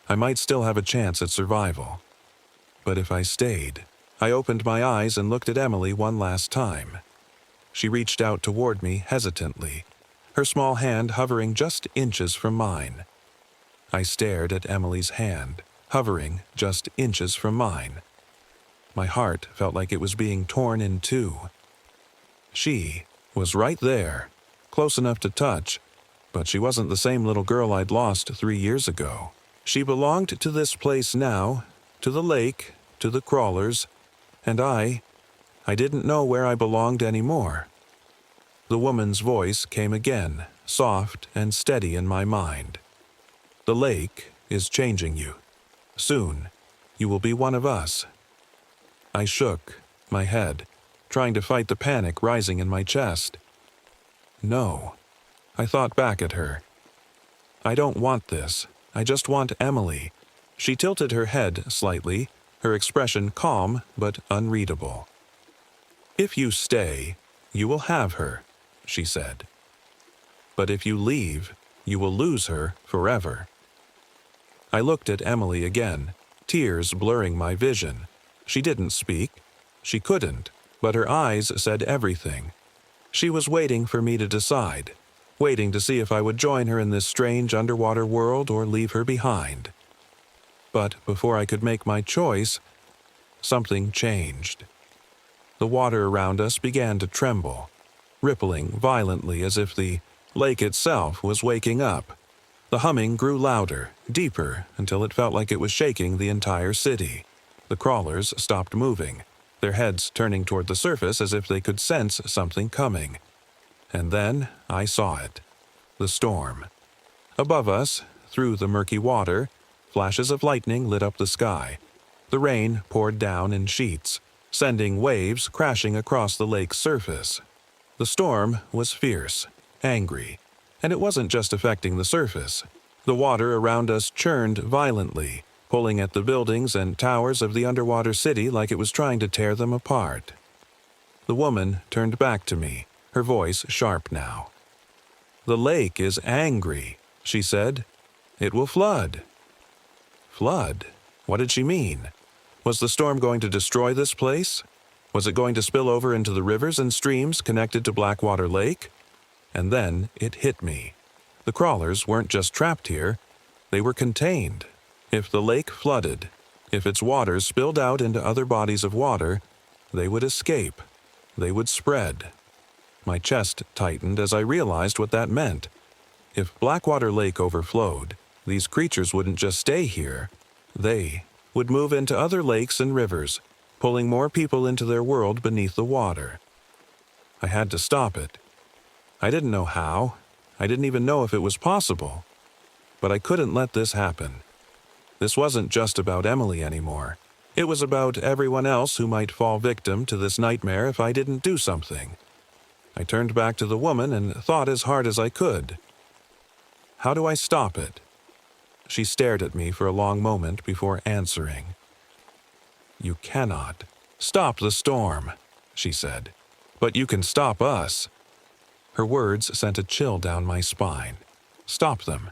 I might still have a chance at survival. But if I stayed, I opened my eyes and looked at Emily one last time. She reached out toward me hesitantly, her small hand hovering just inches from mine. I stared at Emily's hand, hovering just inches from mine. My heart felt like it was being torn in two. She was right there, close enough to touch, but she wasn't the same little girl I'd lost 3 years ago. She belonged to this place now, to the lake, to the crawlers, and I didn't know where I belonged anymore. The woman's voice came again, soft and steady in my mind. The lake is changing you. Soon, you will be one of us. I shook my head, trying to fight the panic rising in my chest. No, I thought back at her. I don't want this. I just want Emily. She tilted her head slightly, her expression calm but unreadable. If you stay, you will have her, she said. But if you leave, you will lose her forever. I looked at Emily again, tears blurring my vision. She didn't speak. She couldn't, but her eyes said everything. She was waiting for me to decide, waiting to see if I would join her in this strange underwater world or leave her behind. But before I could make my choice, something changed. The water around us began to tremble, rippling violently as if the lake itself was waking up. The humming grew louder, deeper, until it felt like it was shaking the entire city. The crawlers stopped moving, their heads turning toward the surface as if they could sense something coming. And then I saw it. The storm. Above us, through the murky water, flashes of lightning lit up the sky. The rain poured down in sheets, sending waves crashing across the lake's surface. The storm was fierce, angry, and it wasn't just affecting the surface. The water around us churned violently, pulling at the buildings and towers of the underwater city like it was trying to tear them apart. The woman turned back to me, her voice sharp now. "The lake is angry," she said. "It will flood." Flood? What did she mean? Was the storm going to destroy this place? Was it going to spill over into the rivers and streams connected to Blackwater Lake? And then it hit me. The crawlers weren't just trapped here. They were contained. If the lake flooded, if its waters spilled out into other bodies of water, they would escape. They would spread. My chest tightened as I realized what that meant. If Blackwater Lake overflowed, these creatures wouldn't just stay here. They would move into other lakes and rivers, pulling more people into their world beneath the water. I had to stop it. I didn't know how. I didn't even know if it was possible. But I couldn't let this happen. This wasn't just about Emily anymore. It was about everyone else who might fall victim to this nightmare if I didn't do something. I turned back to the woman and thought as hard as I could. How do I stop it? She stared at me for a long moment before answering. You cannot stop the storm, she said, but you can stop us. Her words sent a chill down my spine. Stop them?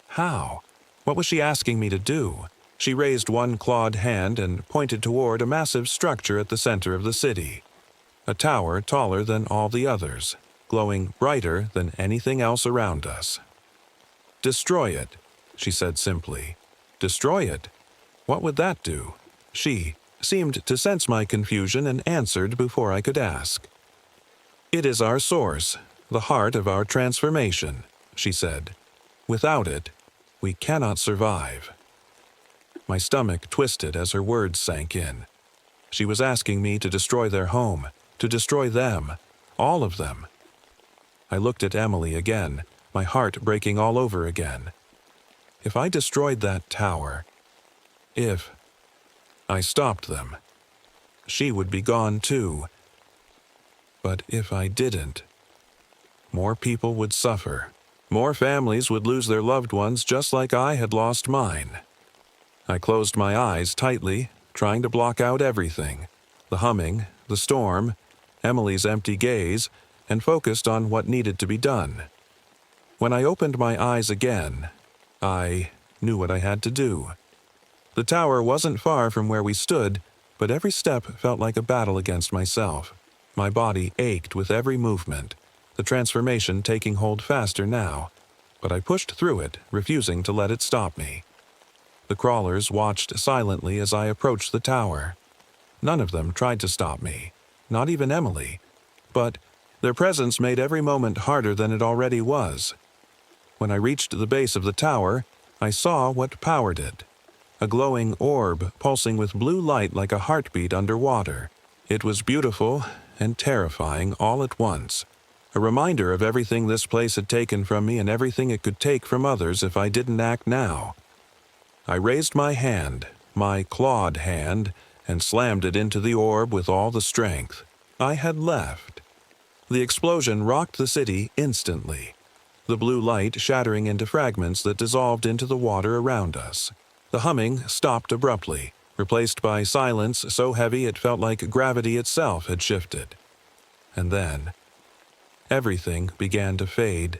How? What was she asking me to do? She raised one clawed hand and pointed toward a massive structure at the center of the city. A tower taller than all the others, glowing brighter than anything else around us. Destroy it, she said simply. Destroy it? What would that do? She seemed to sense my confusion and answered before I could ask. It is our source, the heart of our transformation, she said. Without it, we cannot survive. My stomach twisted as her words sank in. She was asking me to destroy their home, to destroy them, all of them. I looked at Emily again, my heart breaking all over again. If I destroyed that tower, if I stopped them, she would be gone too. But if I didn't, more people would suffer. More families would lose their loved ones just like I had lost mine. I closed my eyes tightly, trying to block out everything. The humming, the storm, Emily's empty gaze, and focused on what needed to be done. When I opened my eyes again, I knew what I had to do. The tower wasn't far from where we stood, but every step felt like a battle against myself. My body ached with every movement, the transformation taking hold faster now, but I pushed through it, refusing to let it stop me. The crawlers watched silently as I approached the tower. None of them tried to stop me, not even Emily, but their presence made every moment harder than it already was. When I reached the base of the tower, I saw what powered it. A glowing orb pulsing with blue light like a heartbeat underwater. It was beautiful and terrifying all at once. A reminder of everything this place had taken from me and everything it could take from others if I didn't act now. I raised my hand, my clawed hand, and slammed it into the orb with all the strength I had left. The explosion rocked the city instantly, the blue light shattering into fragments that dissolved into the water around us. The humming stopped abruptly, replaced by silence so heavy it felt like gravity itself had shifted. And then, everything began to fade.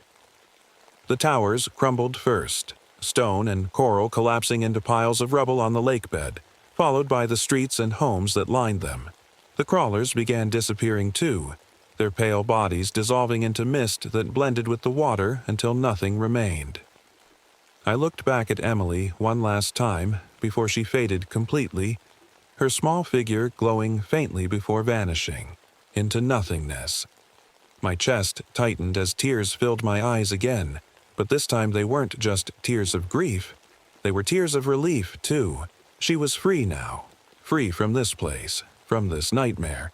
The towers crumbled first, stone and coral collapsing into piles of rubble on the lakebed, followed by the streets and homes that lined them. The crawlers began disappearing too, their pale bodies dissolving into mist that blended with the water until nothing remained. I looked back at Emily one last time before she faded completely, her small figure glowing faintly before vanishing into nothingness. My chest tightened as tears filled my eyes again, but this time they weren't just tears of grief. They were tears of relief, too. She was free now, free from this place, from this nightmare,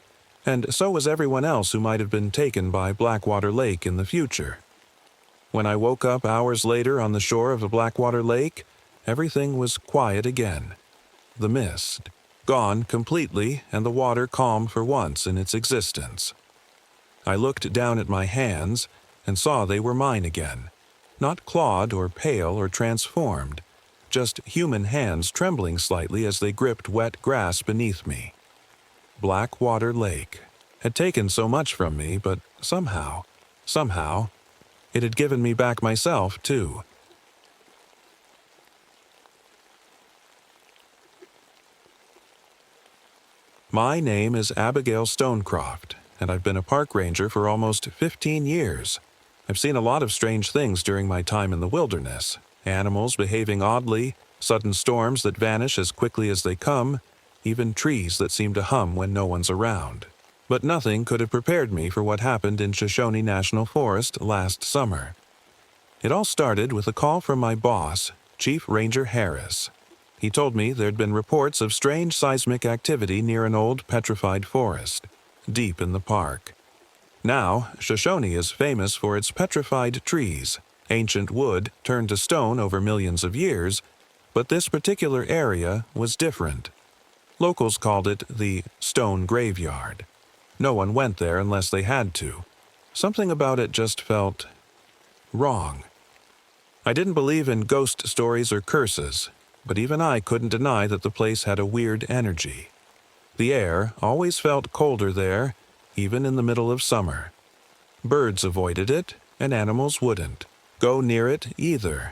and so was everyone else who might have been taken by Blackwater Lake in the future. When I woke up hours later on the shore of the Blackwater Lake, everything was quiet again. The mist, gone completely, and the water calm for once in its existence. I looked down at my hands and saw they were mine again. Not clawed or pale or transformed, just human hands trembling slightly as they gripped wet grass beneath me. Blackwater Lake had taken so much from me, but somehow, it had given me back myself, too. My name is Abigail Stonecroft, and I've been a park ranger for almost 15 years. I've seen a lot of strange things during my time in the wilderness. Animals behaving oddly, Sudden storms that vanish as quickly as they come, even trees that seem to hum when no one's around. But nothing could have prepared me for what happened in Shoshone National Forest last summer. It all started with a call from my boss, Chief Ranger Harris. He told me there'd been reports of strange seismic activity near an old petrified forest, deep in the park. Now, Shoshone is famous for its petrified trees, ancient wood turned to stone over millions of years, but this particular area was different. Locals called it the Stone Graveyard. No one went there unless they had to. Something about it just felt wrong. I didn't believe in ghost stories or curses, but even I couldn't deny that the place had a weird energy. The air always felt colder there, even in the middle of summer. Birds avoided it, and animals wouldn't go near it either.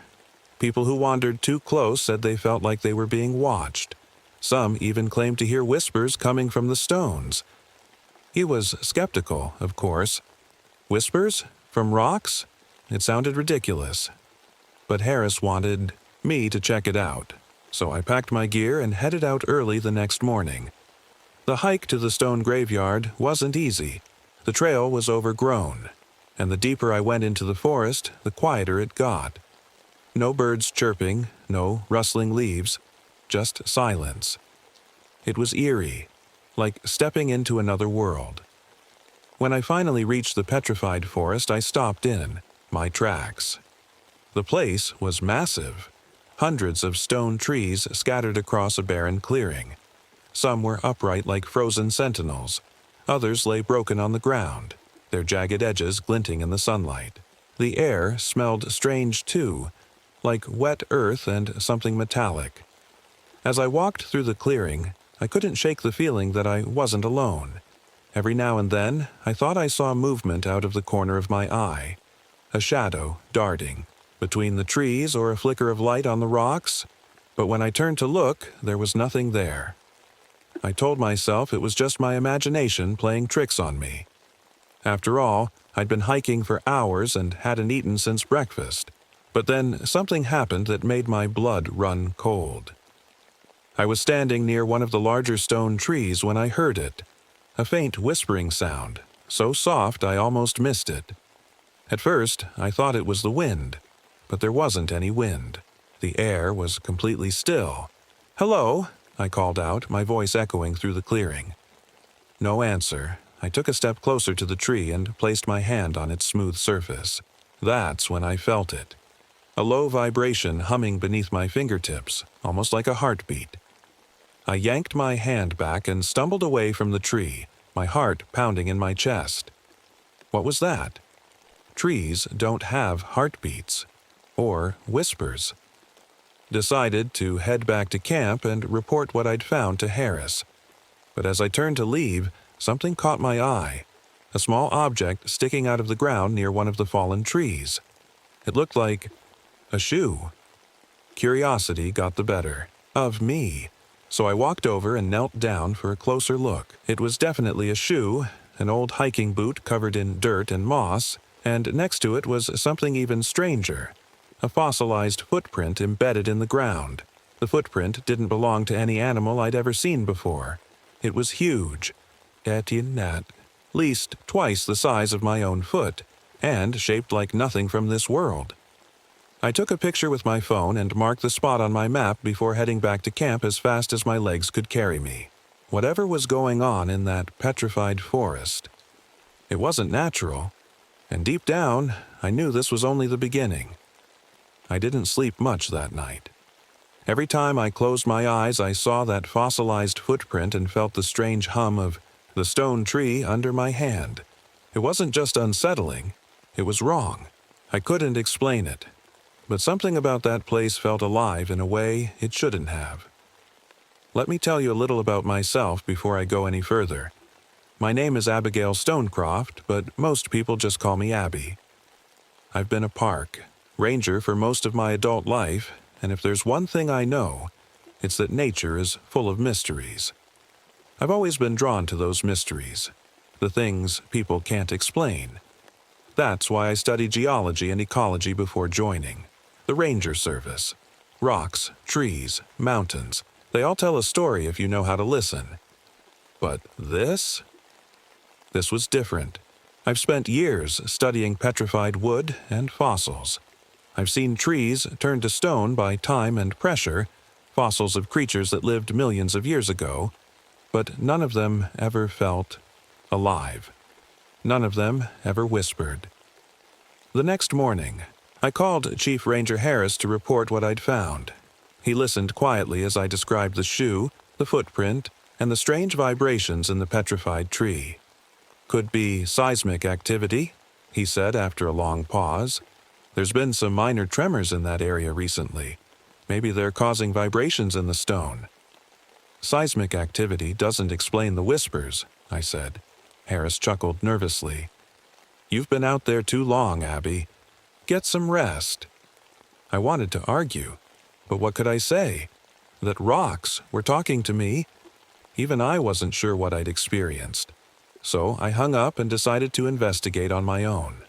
People who wandered too close said they felt like they were being watched. Some even claimed to hear whispers coming from the stones. He was skeptical, of course. Whispers? From rocks? It sounded ridiculous. But Harris wanted me to check it out, so I packed my gear and headed out early the next morning. The hike to the stone graveyard wasn't easy. The trail was overgrown, and the deeper I went into the forest, the quieter it got. No birds chirping, no rustling leaves, just silence. It was eerie, like stepping into another world. When I finally reached the petrified forest, I stopped in, my tracks. The place was massive. Hundreds of stone trees scattered across a barren clearing. Some were upright like frozen sentinels. Others lay broken on the ground, their jagged edges glinting in the sunlight. The air smelled strange too, like wet earth and something metallic. As I walked through the clearing, I couldn't shake the feeling that I wasn't alone. Every now and then, I thought I saw movement out of the corner of my eye. A shadow darting between the trees or a flicker of light on the rocks. But when I turned to look, there was nothing there. I told myself it was just my imagination playing tricks on me. After all, I'd been hiking for hours and hadn't eaten since breakfast. But then something happened that made my blood run cold. I was standing near one of the larger stone trees when I heard it. A faint whispering sound, so soft I almost missed it. At first, I thought it was the wind, but there wasn't any wind. The air was completely still. "Hello," I called out, my voice echoing through the clearing. No answer. I took a step closer to the tree and placed my hand on its smooth surface. That's when I felt it. A low vibration humming beneath my fingertips, almost like a heartbeat. I yanked my hand back and stumbled away from the tree, my heart pounding in my chest. What was that? Trees don't have heartbeats. Or whispers. Decided to head back to camp and report what I'd found to Harris. But as I turned to leave, something caught my eye. A small object sticking out of the ground near one of the fallen trees. It looked like a shoe. Curiosity got the better of me, so I walked over and knelt down for a closer look. It was definitely a shoe, an old hiking boot covered in dirt and moss, and next to it was something even stranger. A fossilized footprint embedded in the ground. The footprint didn't belong to any animal I'd ever seen before. It was huge, at least twice the size of my own foot, and shaped like nothing from this world. I took a picture with my phone and marked the spot on my map before heading back to camp as fast as my legs could carry me. Whatever was going on in that petrified forest, it wasn't natural, and deep down, I knew this was only the beginning. I didn't sleep much that night. Every time I closed my eyes, I saw that fossilized footprint and felt the strange hum of the stone tree under my hand. It wasn't just unsettling, it was wrong. I couldn't explain it, but something about that place felt alive in a way it shouldn't have. Let me tell you a little about myself before I go any further. My name is Abigail Stonecroft, but most people just call me Abby. I've been a park ranger for most of my adult life, and if there's one thing I know, it's that nature is full of mysteries. I've always been drawn to those mysteries, the things people can't explain. That's why I studied geology and ecology before joining the Ranger Service. Rocks, trees, mountains, they all tell a story if you know how to listen. But this? This was different. I've spent years studying petrified wood and fossils. I've seen trees turned to stone by time and pressure, fossils of creatures that lived millions of years ago, but none of them ever felt alive. None of them ever whispered. The next morning, I called Chief Ranger Harris to report what I'd found. He listened quietly as I described the shoe, the footprint, and the strange vibrations in the petrified tree. "Could be seismic activity," he said after a long pause. "There's been some minor tremors in that area recently. Maybe they're causing vibrations in the stone." "Seismic activity doesn't explain the whispers," I said. Harris chuckled nervously. "You've been out there too long, Abby. Get some rest." I wanted to argue, but what could I say? That rocks were talking to me? Even I wasn't sure what I'd experienced. So I hung up and decided to investigate on my own.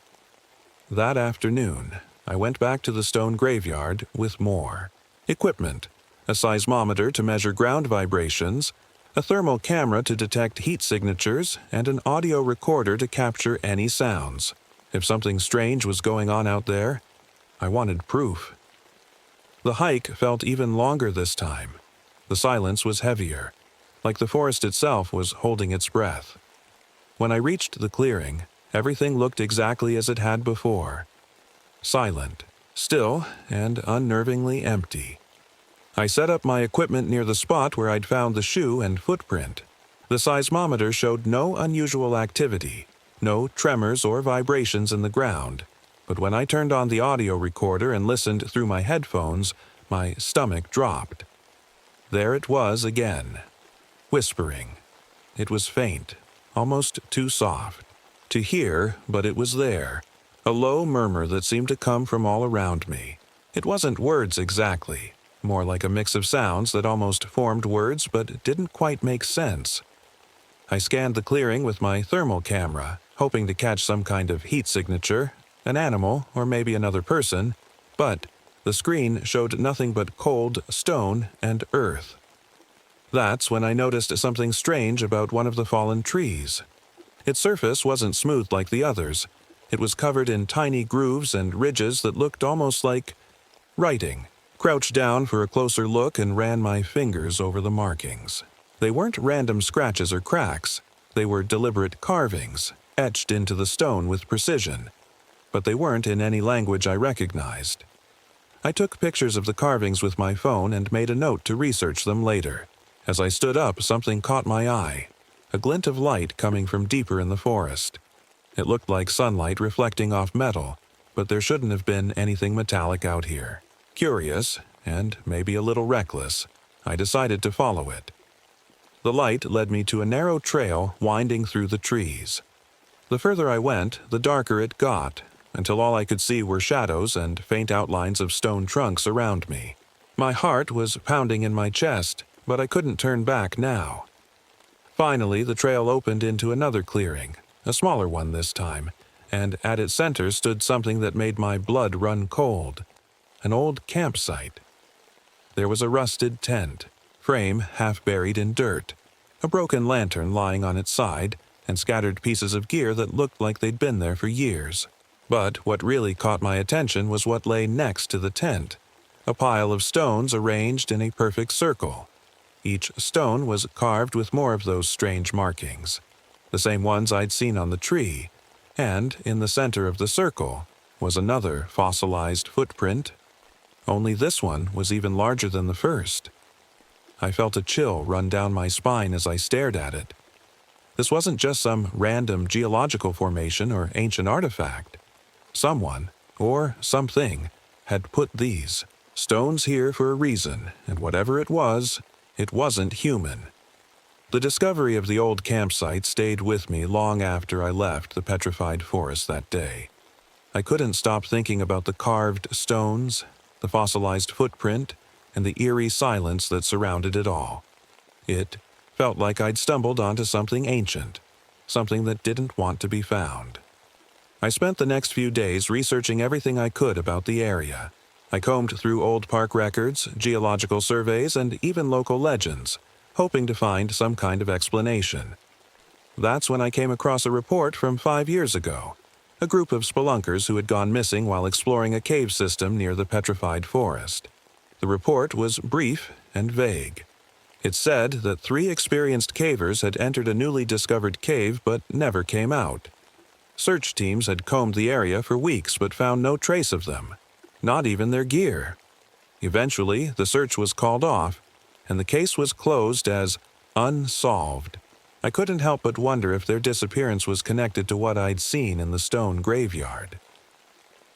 That afternoon, I went back to the stone graveyard with more equipment: a seismometer to measure ground vibrations, a thermal camera to detect heat signatures, and an audio recorder to capture any sounds. If something strange was going on out there, I wanted proof. The hike felt even longer this time. The silence was heavier, like the forest itself was holding its breath. When I reached the clearing, everything looked exactly as it had before. Silent, still, and unnervingly empty. I set up my equipment near the spot where I'd found the shoe and footprint. The seismometer showed no unusual activity, no tremors or vibrations in the ground, but when I turned on the audio recorder and listened through my headphones, my stomach dropped. There it was again, whispering. It was faint, almost too soft to hear, but it was there, a low murmur that seemed to come from all around me. It wasn't words exactly, more like a mix of sounds that almost formed words but didn't quite make sense. I scanned the clearing with my thermal camera, hoping to catch some kind of heat signature, an animal or maybe another person, but the screen showed nothing but cold stone and earth. That's when I noticed something strange about one of the fallen trees. Its surface wasn't smooth like the others. It was covered in tiny grooves and ridges that looked almost like writing. Crouched down for a closer look and ran my fingers over the markings. They weren't random scratches or cracks. They were deliberate carvings, etched into the stone with precision. But they weren't in any language I recognized. I took pictures of the carvings with my phone and made a note to research them later. As I stood up, something caught my eye, a glint of light coming from deeper in the forest. It looked like sunlight reflecting off metal, but there shouldn't have been anything metallic out here. Curious, and maybe a little reckless, I decided to follow it. The light led me to a narrow trail winding through the trees. The further I went, the darker it got, until all I could see were shadows and faint outlines of stone trunks around me. My heart was pounding in my chest, but I couldn't turn back now. Finally, the trail opened into another clearing, a smaller one this time, and at its center stood something that made my blood run cold. An old campsite. There was a rusted tent, frame half buried in dirt, a broken lantern lying on its side, and scattered pieces of gear that looked like they'd been there for years. But what really caught my attention was what lay next to the tent, a pile of stones arranged in a perfect circle. Each stone was carved with more of those strange markings, the same ones I'd seen on the tree, and in the center of the circle was another fossilized footprint. Only this one was even larger than the first. I felt a chill run down my spine as I stared at it. This wasn't just some random geological formation or ancient artifact. Someone, or something, had put these stones here for a reason, and whatever it wasn't human. The discovery of the old campsite stayed with me long after I left the petrified forest that day. I couldn't stop thinking about the carved stones, the fossilized footprint, and the eerie silence that surrounded it all. It felt like I'd stumbled onto something ancient, something that didn't want to be found. I spent the next few days researching everything I could about the area. I combed through old park records, geological surveys, and even local legends, hoping to find some kind of explanation. That's when I came across a report from 5 years ago, a group of spelunkers who had gone missing while exploring a cave system near the petrified forest. The report was brief and vague. It said that 3 experienced cavers had entered a newly discovered cave but never came out. Search teams had combed the area for weeks but found no trace of them, not even their gear. Eventually, the search was called off, and the case was closed as unsolved. I couldn't help but wonder if their disappearance was connected to what I'd seen in the stone graveyard.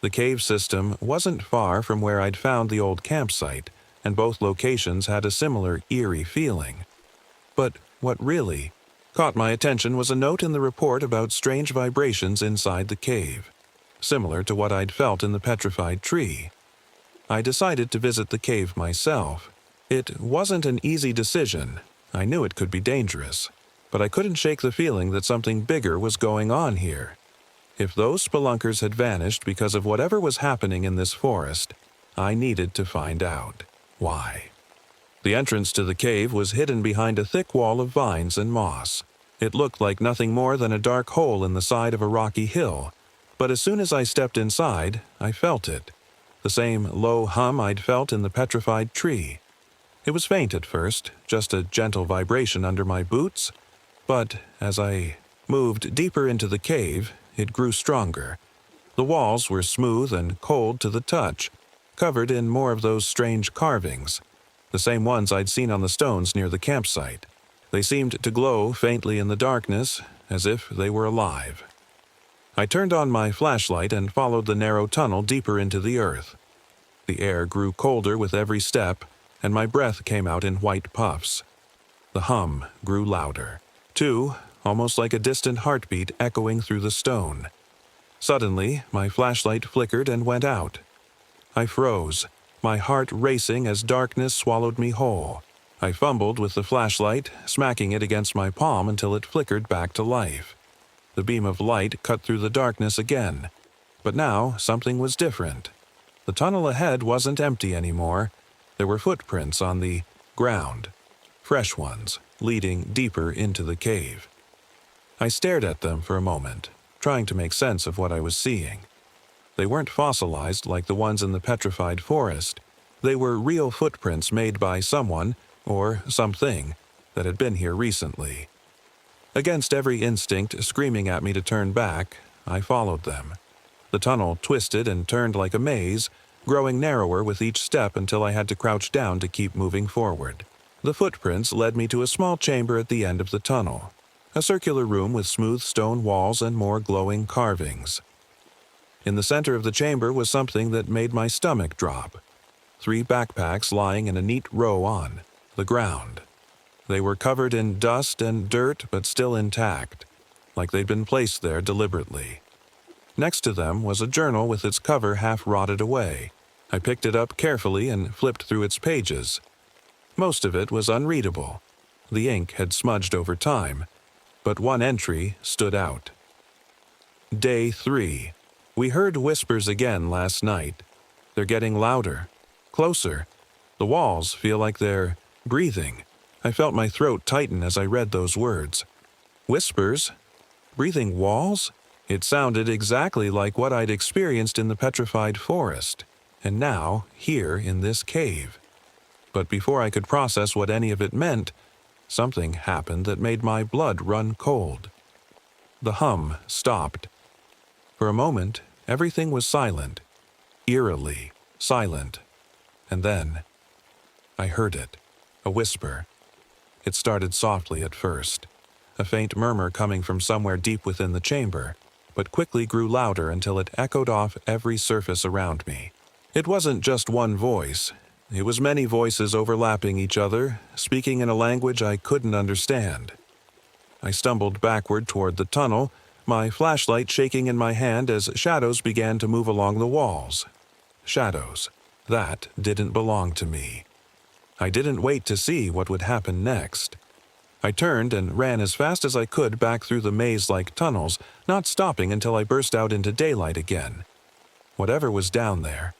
The cave system wasn't far from where I'd found the old campsite, and both locations had a similar eerie feeling. But what really caught my attention was a note in the report about strange vibrations inside the cave, similar to what I'd felt in the petrified tree. I decided to visit the cave myself. It wasn't an easy decision. I knew it could be dangerous, but I couldn't shake the feeling that something bigger was going on here. If those spelunkers had vanished because of whatever was happening in this forest, I needed to find out why. The entrance to the cave was hidden behind a thick wall of vines and moss. It looked like nothing more than a dark hole in the side of a rocky hill, but as soon as I stepped inside, I felt it. The same low hum I'd felt in the petrified tree. It was faint at first, just a gentle vibration under my boots, but as I moved deeper into the cave, it grew stronger. The walls were smooth and cold to the touch, covered in more of those strange carvings, the same ones I'd seen on the stones near the campsite. They seemed to glow faintly in the darkness, as if they were alive. I turned on my flashlight and followed the narrow tunnel deeper into the earth. The air grew colder with every step, and my breath came out in white puffs. The hum grew louder, too, almost like a distant heartbeat echoing through the stone. Suddenly, my flashlight flickered and went out. I froze, my heart racing as darkness swallowed me whole. I fumbled with the flashlight, smacking it against my palm until it flickered back to life. The beam of light cut through the darkness again, but now something was different. The tunnel ahead wasn't empty anymore. There were footprints on the ground, fresh ones, leading deeper into the cave. I stared at them for a moment, trying to make sense of what I was seeing. They weren't fossilized like the ones in the petrified forest. They were real footprints made by someone, or something, that had been here recently. Against every instinct screaming at me to turn back, I followed them. The tunnel twisted and turned like a maze, growing narrower with each step until I had to crouch down to keep moving forward. The footprints led me to a small chamber at the end of the tunnel, a circular room with smooth stone walls and more glowing carvings. In the center of the chamber was something that made my stomach drop. 3 backpacks lying in a neat row on the ground. They were covered in dust and dirt but still intact, like they'd been placed there deliberately. Next to them was a journal with its cover half rotted away. I picked it up carefully and flipped through its pages. Most of it was unreadable. The ink had smudged over time, but one entry stood out. Day 3. We heard whispers again last night. They're getting louder, closer. The walls feel like they're breathing. I felt my throat tighten as I read those words. Whispers? Breathing walls? It sounded exactly like what I'd experienced in the petrified forest, and now here in this cave. But before I could process what any of it meant, something happened that made my blood run cold. The hum stopped. For a moment, everything was silent, eerily silent. And then, I heard it, a whisper. It started softly at first, a faint murmur coming from somewhere deep within the chamber, but quickly grew louder until it echoed off every surface around me. It wasn't just one voice. It was many voices overlapping each other, speaking in a language I couldn't understand. I stumbled backward toward the tunnel, my flashlight shaking in my hand as shadows began to move along the walls. Shadows. That didn't belong to me. I didn't wait to see what would happen next. I turned and ran as fast as I could back through the maze-like tunnels, not stopping until I burst out into daylight again. Whatever was down there,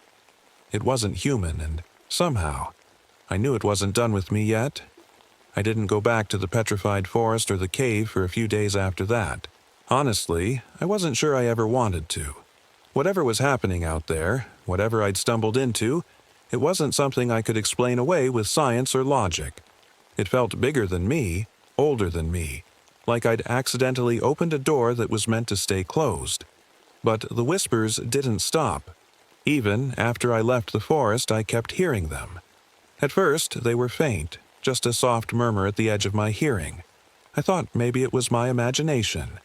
It wasn't human, and somehow, I knew it wasn't done with me yet. I didn't go back to the petrified forest or the cave for a few days after that. Honestly, I wasn't sure I ever wanted to. Whatever was happening out there, whatever I'd stumbled into, it wasn't something I could explain away with science or logic. It felt bigger than me, older than me, like I'd accidentally opened a door that was meant to stay closed. But the whispers didn't stop. Even after I left the forest, I kept hearing them. At first, they were faint, just a soft murmur at the edge of my hearing. I thought maybe it was my imagination,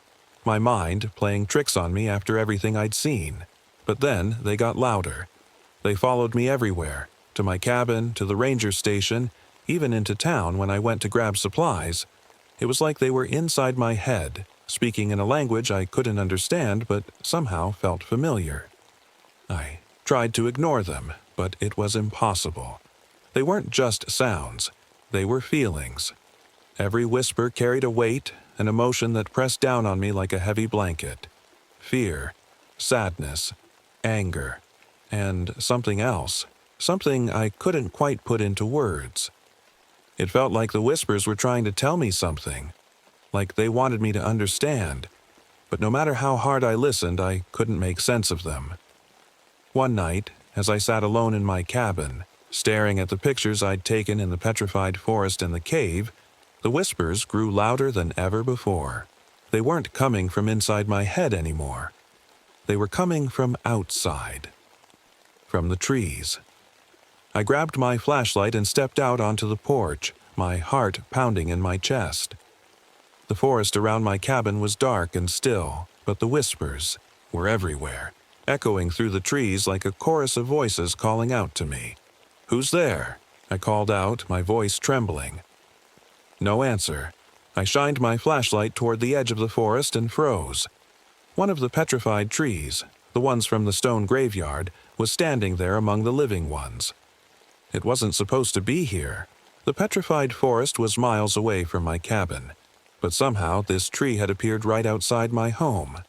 my mind playing tricks on me after everything I'd seen. But then they got louder. They followed me everywhere, to my cabin, to the ranger station, even into town when I went to grab supplies. It was like they were inside my head, speaking in a language I couldn't understand but somehow felt familiar. I tried to ignore them, but it was impossible. They weren't just sounds, they were feelings. Every whisper carried a weight, an emotion that pressed down on me like a heavy blanket. Fear, sadness, anger, and something else, something I couldn't quite put into words. It felt like the whispers were trying to tell me something, like they wanted me to understand, but no matter how hard I listened, I couldn't make sense of them. One night, as I sat alone in my cabin, staring at the pictures I'd taken in the petrified forest and the cave, the whispers grew louder than ever before. They weren't coming from inside my head anymore. They were coming from outside, from the trees. I grabbed my flashlight and stepped out onto the porch, my heart pounding in my chest. The forest around my cabin was dark and still, but the whispers were everywhere, echoing through the trees like a chorus of voices calling out to me. "Who's there?" I called out, my voice trembling. No answer. I shined my flashlight toward the edge of the forest and froze. One of the petrified trees, the ones from the stone graveyard, was standing there among the living ones. It wasn't supposed to be here. The petrified forest was miles away from my cabin, but somehow this tree had appeared right outside my home.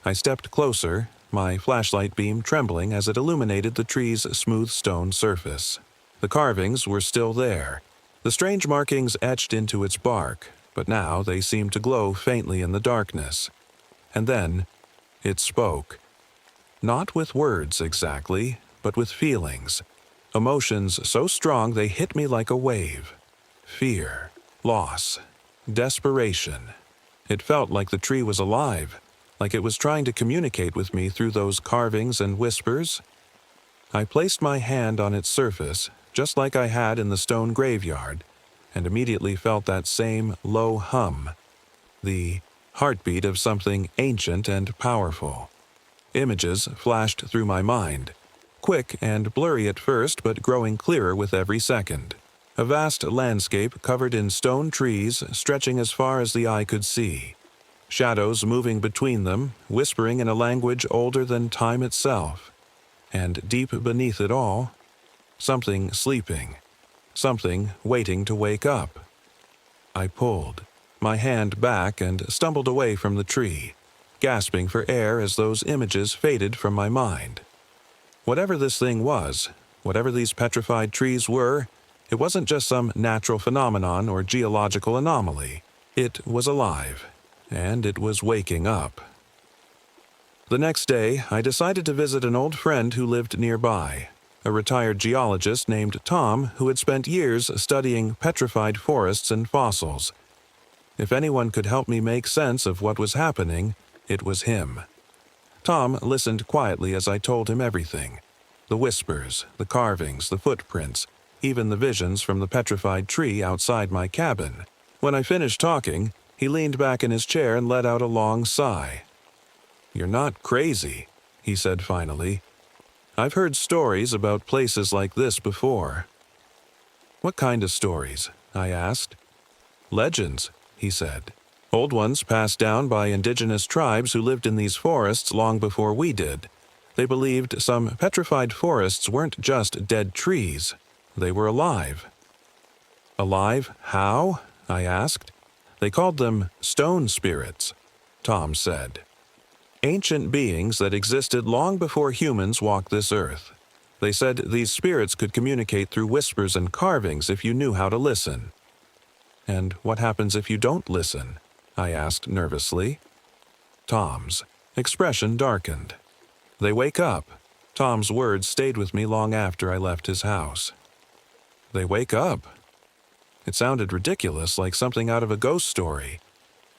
I stepped closer, my flashlight beam trembling as it illuminated the tree's smooth stone surface. The carvings were still there, the strange markings etched into its bark, but now they seemed to glow faintly in the darkness. And then, it spoke. Not with words exactly, but with feelings. Emotions so strong they hit me like a wave. Fear, loss, desperation. It felt like the tree was alive, like it was trying to communicate with me through those carvings and whispers. I placed my hand on its surface, just like I had in the stone graveyard, and immediately felt that same low hum, the heartbeat of something ancient and powerful. Images flashed through my mind, quick and blurry at first but growing clearer with every second. A vast landscape covered in stone trees stretching as far as the eye could see. Shadows moving between them, whispering in a language older than time itself. And deep beneath it all, something sleeping, something waiting to wake up. I pulled my hand back and stumbled away from the tree, gasping for air as those images faded from my mind. Whatever this thing was, whatever these petrified trees were, it wasn't just some natural phenomenon or geological anomaly. It was alive, and it was waking up. The next day, I decided to visit an old friend who lived nearby, a retired geologist named Tom who had spent years studying petrified forests and fossils. If anyone could help me make sense of what was happening, it was him. Tom listened quietly as I told him everything. The whispers, the carvings, the footprints, even the visions from the petrified tree outside my cabin. When I finished talking, he leaned back in his chair and let out a long sigh. "You're not crazy," he said finally. "I've heard stories about places like this before." "What kind of stories?" I asked. "Legends," he said. "Old ones passed down by indigenous tribes who lived in these forests long before we did. They believed some petrified forests weren't just dead trees. They were alive." "Alive? How?" I asked. "They called them stone spirits," Tom said. "Ancient beings that existed long before humans walked this earth. They said these spirits could communicate through whispers and carvings if you knew how to listen. And what happens if you don't listen? I asked nervously. Tom's expression darkened. They wake up. Tom's words stayed with me long after I left his house. They wake up. It sounded ridiculous, like something out of a ghost story.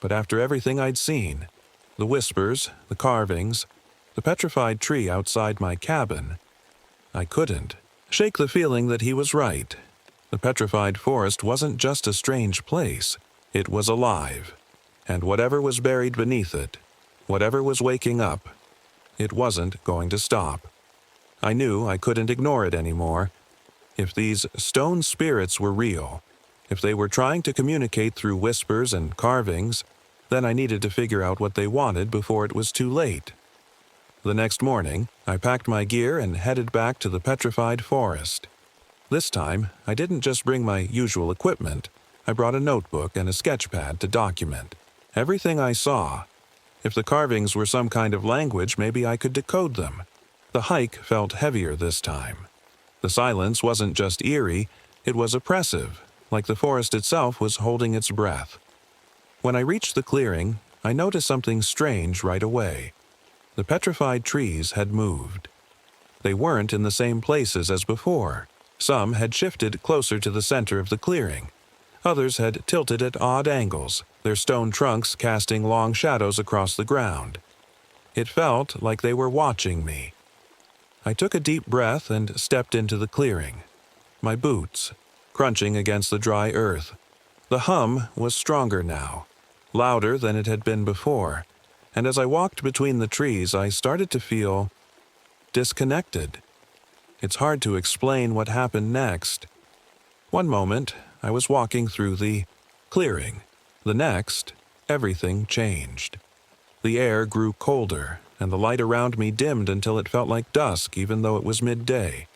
But after everything I'd seen, the whispers, the carvings, the petrified tree outside my cabin, I couldn't shake the feeling that he was right. The petrified forest wasn't just a strange place. It was alive. And whatever was buried beneath it, whatever was waking up, it wasn't going to stop. I knew I couldn't ignore it anymore. If these stone spirits were real, if they were trying to communicate through whispers and carvings, then I needed to figure out what they wanted before it was too late. The next morning, I packed my gear and headed back to the petrified forest. This time, I didn't just bring my usual equipment. I brought a notebook and a sketch pad to document everything I saw. If the carvings were some kind of language, maybe I could decode them. The hike felt heavier this time. The silence wasn't just eerie, it was oppressive, like the forest itself was holding its breath. When I reached the clearing, I noticed something strange right away. The petrified trees had moved. They weren't in the same places as before. Some had shifted closer to the center of the clearing. Others had tilted at odd angles, their stone trunks casting long shadows across the ground. It felt like they were watching me. I took a deep breath and stepped into the clearing. My boots, crunching against the dry earth. The hum was stronger now, louder than it had been before, and as I walked between the trees, I started to feel disconnected. It's hard to explain what happened next. One moment, I was walking through the clearing. The next, everything changed. The air grew colder, and the light around me dimmed until it felt like dusk even though it was midday.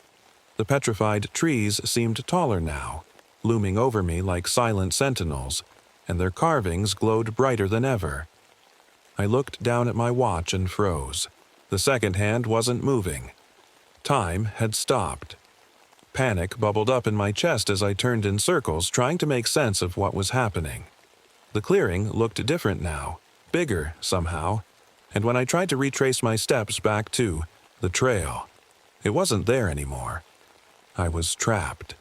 The petrified trees seemed taller now, looming over me like silent sentinels, and their carvings glowed brighter than ever. I looked down at my watch and froze. The second hand wasn't moving. Time had stopped. Panic bubbled up in my chest as I turned in circles, trying to make sense of what was happening. The clearing looked different now, bigger somehow, and when I tried to retrace my steps back to the trail, it wasn't there anymore. I was trapped.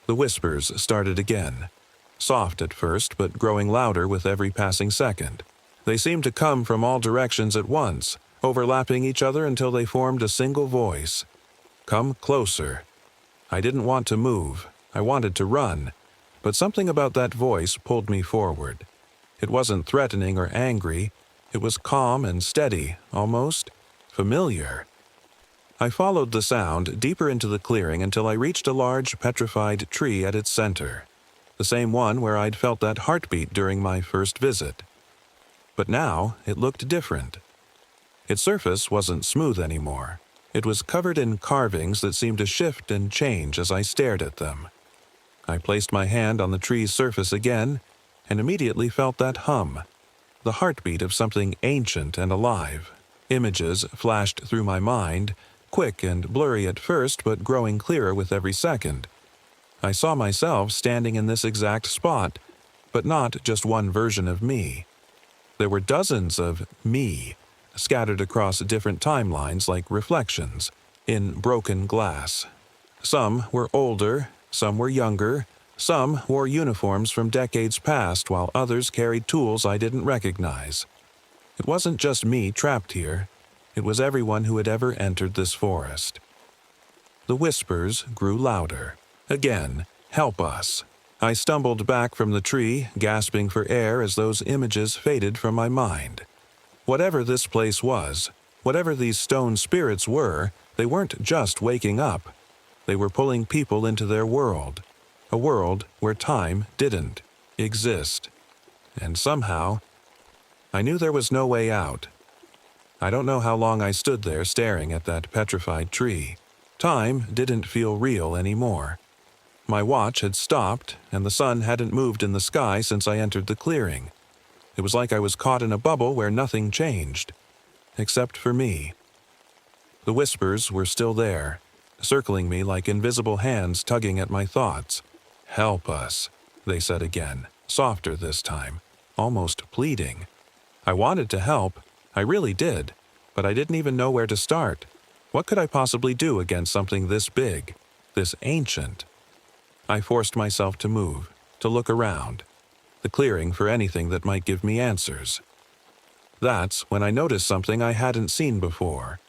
The whispers started again, soft at first but growing louder with every passing second. They seemed to come from all directions at once, overlapping each other until they formed a single voice. Come closer. I didn't want to move. I wanted to run. But something about that voice pulled me forward. It wasn't threatening or angry. It was calm and steady, almost familiar. I followed the sound deeper into the clearing until I reached a large petrified tree at its center. The same one where I'd felt that heartbeat during my first visit. But now it looked different. Its surface wasn't smooth anymore. It was covered in carvings that seemed to shift and change as I stared at them. I placed my hand on the tree's surface again and immediately felt that hum, the heartbeat of something ancient and alive. Images flashed through my mind, quick and blurry at first but growing clearer with every second. I saw myself standing in this exact spot, but not just one version of me. There were dozens of me, scattered across different timelines like reflections, in broken glass. Some were older, some were younger, some wore uniforms from decades past while others carried tools I didn't recognize. It wasn't just me trapped here, it was everyone who had ever entered this forest. The whispers grew louder. Again, help us. I stumbled back from the tree, gasping for air as those images faded from my mind. Whatever this place was, whatever these stone spirits were, they weren't just waking up. They were pulling people into their world, a world where time didn't exist. And somehow, I knew there was no way out. I don't know how long I stood there staring at that petrified tree. Time didn't feel real anymore. My watch had stopped, and the sun hadn't moved in the sky since I entered the clearing. It was like I was caught in a bubble where nothing changed, except for me. The whispers were still there, circling me like invisible hands tugging at my thoughts. "Help us," they said again, softer this time, almost pleading. I wanted to help, I really did, but I didn't even know where to start. What could I possibly do against something this big, this ancient? I forced myself to move, to look around, the clearing for anything that might give me answers. That's when I noticed something I hadn't seen before.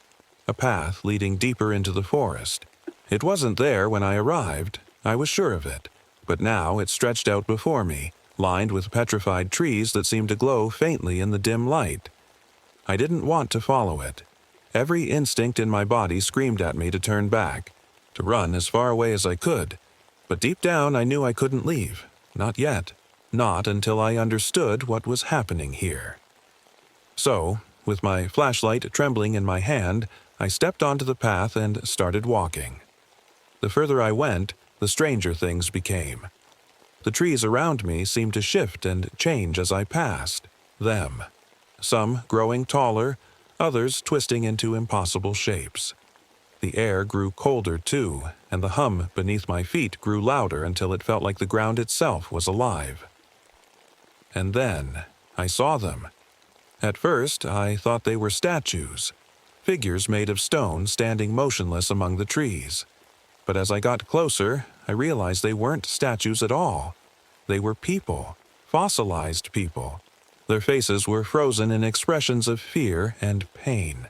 A path leading deeper into the forest. It wasn't there when I arrived, I was sure of it, but now it stretched out before me, lined with petrified trees that seemed to glow faintly in the dim light. I didn't want to follow it. Every instinct in my body screamed at me to turn back, to run as far away as I could, but deep down I knew I couldn't leave. Not yet. Not until I understood what was happening here. So, with my flashlight trembling in my hand, I stepped onto the path and started walking. The further I went, the stranger things became. The trees around me seemed to shift and change as I passed. Them. Some growing taller, others twisting into impossible shapes. The air grew colder too, and the hum beneath my feet grew louder until it felt like the ground itself was alive. And then I saw them. At first, I thought they were statues, figures made of stone standing motionless among the trees. But as I got closer, I realized they weren't statues at all. They were people, fossilized people. Their faces were frozen in expressions of fear and pain,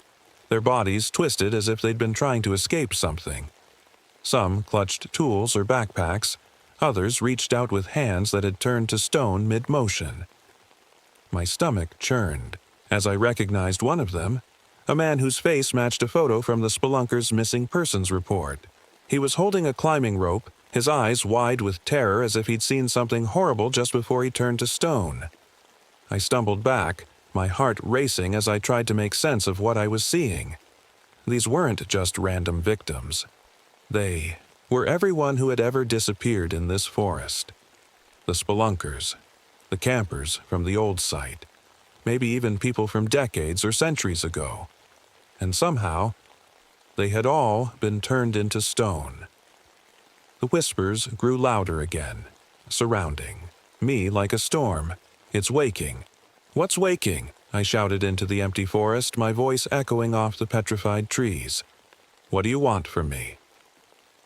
their bodies twisted as if they'd been trying to escape something. Some clutched tools or backpacks, others reached out with hands that had turned to stone mid-motion. My stomach churned as I recognized one of them, a man whose face matched a photo from the spelunker's missing persons report. He was holding a climbing rope, his eyes wide with terror as if he'd seen something horrible just before he turned to stone. I stumbled back, my heart racing as I tried to make sense of what I was seeing. These weren't just random victims. They were everyone who had ever disappeared in this forest. The spelunkers, the campers from the old site, maybe even people from decades or centuries ago. And somehow, they had all been turned into stone. The whispers grew louder again, surrounding me like a storm. "It's waking." "What's waking?" I shouted into the empty forest, my voice echoing off the petrified trees. "What do you want from me?"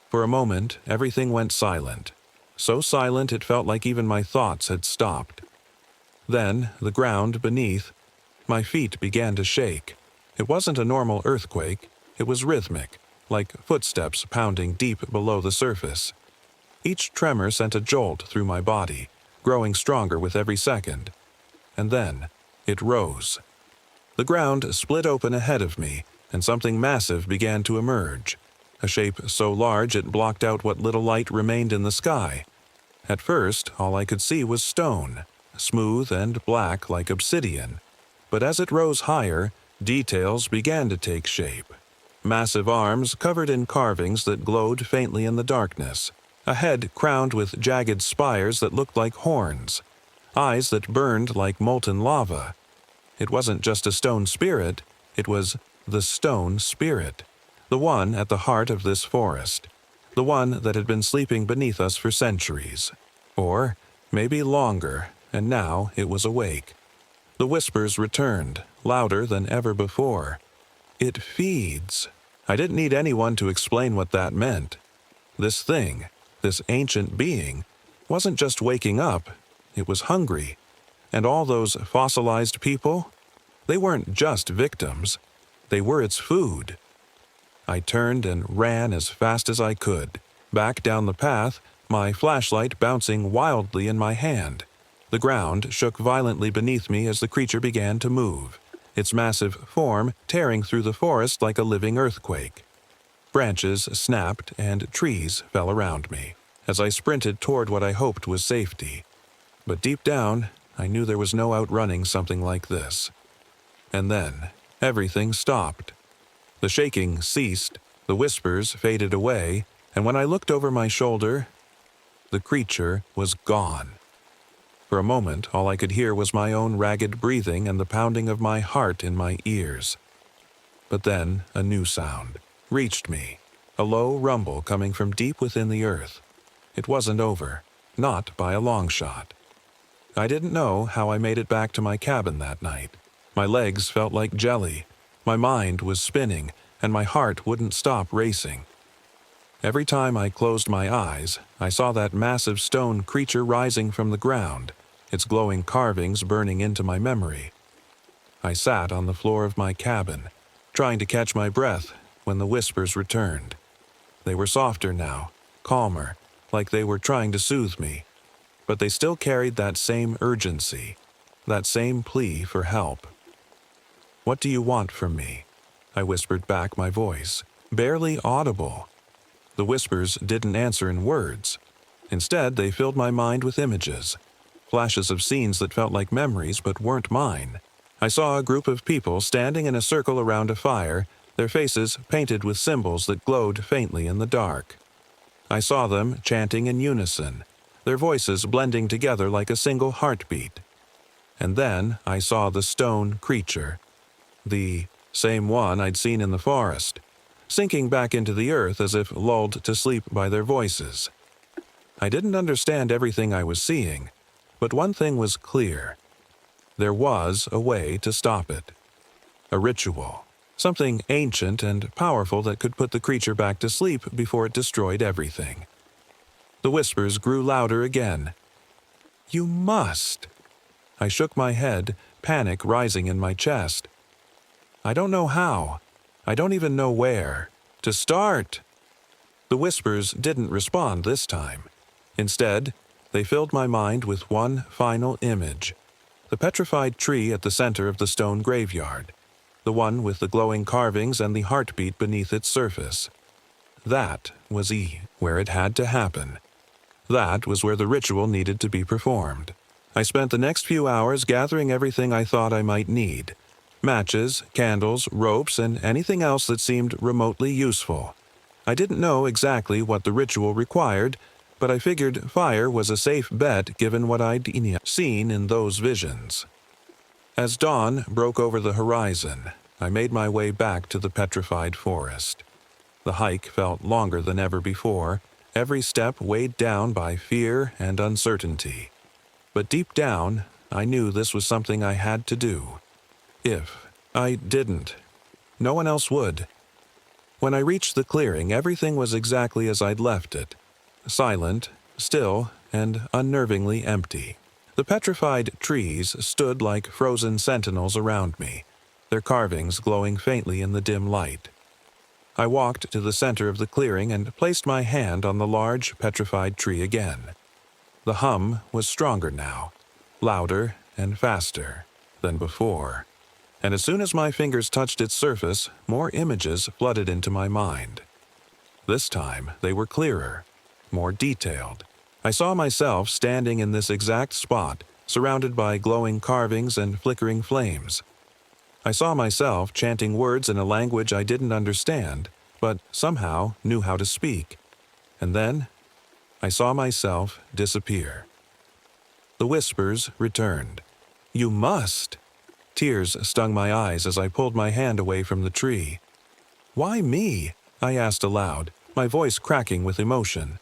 For a moment, everything went silent. So silent it felt like even my thoughts had stopped. Then, the ground beneath, my feet began to shake. It wasn't a normal earthquake, it was rhythmic, like footsteps pounding deep below the surface. Each tremor sent a jolt through my body, growing stronger with every second. And then, it rose. The ground split open ahead of me, and something massive began to emerge. A shape so large it blocked out what little light remained in the sky. At first, all I could see was stone, smooth and black like obsidian. But as it rose higher, details began to take shape. Massive arms covered in carvings that glowed faintly in the darkness. A head crowned with jagged spires that looked like horns. Eyes that burned like molten lava. It wasn't just a stone spirit, it was the stone spirit. The one at the heart of this forest. The one that had been sleeping beneath us for centuries. Or maybe longer, and now it was awake. The whispers returned, louder than ever before. "It feeds." I didn't need anyone to explain what that meant. This thing, this ancient being, wasn't just waking up, it was hungry. And all those fossilized people? They weren't just victims. They were its food. I turned and ran as fast as I could, back down the path, my flashlight bouncing wildly in my hand. The ground shook violently beneath me as the creature began to move, its massive form tearing through the forest like a living earthquake. Branches snapped and trees fell around me as I sprinted toward what I hoped was safety. But deep down, I knew there was no outrunning something like this. And then, everything stopped. The shaking ceased, the whispers faded away, and when I looked over my shoulder, the creature was gone. For a moment, all I could hear was my own ragged breathing and the pounding of my heart in my ears. But then a new sound reached me, a low rumble coming from deep within the earth. It wasn't over, not by a long shot. I didn't know how I made it back to my cabin that night. My legs felt like jelly, my mind was spinning, and my heart wouldn't stop racing. Every time I closed my eyes, I saw that massive stone creature rising from the ground, its glowing carvings burning into my memory. I sat on the floor of my cabin, trying to catch my breath when the whispers returned. They were softer now, calmer, like they were trying to soothe me. But they still carried that same urgency, that same plea for help. "What do you want from me?" I whispered back, my voice barely audible. The whispers didn't answer in words. Instead, they filled my mind with images, flashes of scenes that felt like memories but weren't mine. I saw a group of people standing in a circle around a fire, their faces painted with symbols that glowed faintly in the dark. I saw them chanting in unison, their voices blending together like a single heartbeat. And then I saw the stone creature, the same one I'd seen in the forest, sinking back into the earth as if lulled to sleep by their voices. I didn't understand everything I was seeing, but one thing was clear. There was a way to stop it. A ritual, something ancient and powerful that could put the creature back to sleep before it destroyed everything. The whispers grew louder again. "You must!" I shook my head, panic rising in my chest. "I don't know how. I don't even know where to start." The whispers didn't respond this time. Instead, they filled my mind with one final image. The petrified tree at the center of the stone graveyard. The one with the glowing carvings and the heartbeat beneath its surface. That was where it had to happen. That was where the ritual needed to be performed. I spent the next few hours gathering everything I thought I might need. Matches, candles, ropes, and anything else that seemed remotely useful. I didn't know exactly what the ritual required, but I figured fire was a safe bet given what I'd seen in those visions. As dawn broke over the horizon, I made my way back to the petrified forest. The hike felt longer than ever before, every step weighed down by fear and uncertainty. But deep down, I knew this was something I had to do. If I didn't, no one else would. When I reached the clearing, everything was exactly as I'd left it. Silent, still, and unnervingly empty. The petrified trees stood like frozen sentinels around me, their carvings glowing faintly in the dim light. I walked to the center of the clearing and placed my hand on the large petrified tree again. The hum was stronger now, louder and faster than before. And as soon as my fingers touched its surface, more images flooded into my mind. This time, they were clearer, more detailed. I saw myself standing in this exact spot, surrounded by glowing carvings and flickering flames. I saw myself chanting words in a language I didn't understand, but somehow knew how to speak. And then, I saw myself disappear. The whispers returned. "You must!" Tears stung my eyes as I pulled my hand away from the tree. "Why me?" I asked aloud, my voice cracking with emotion.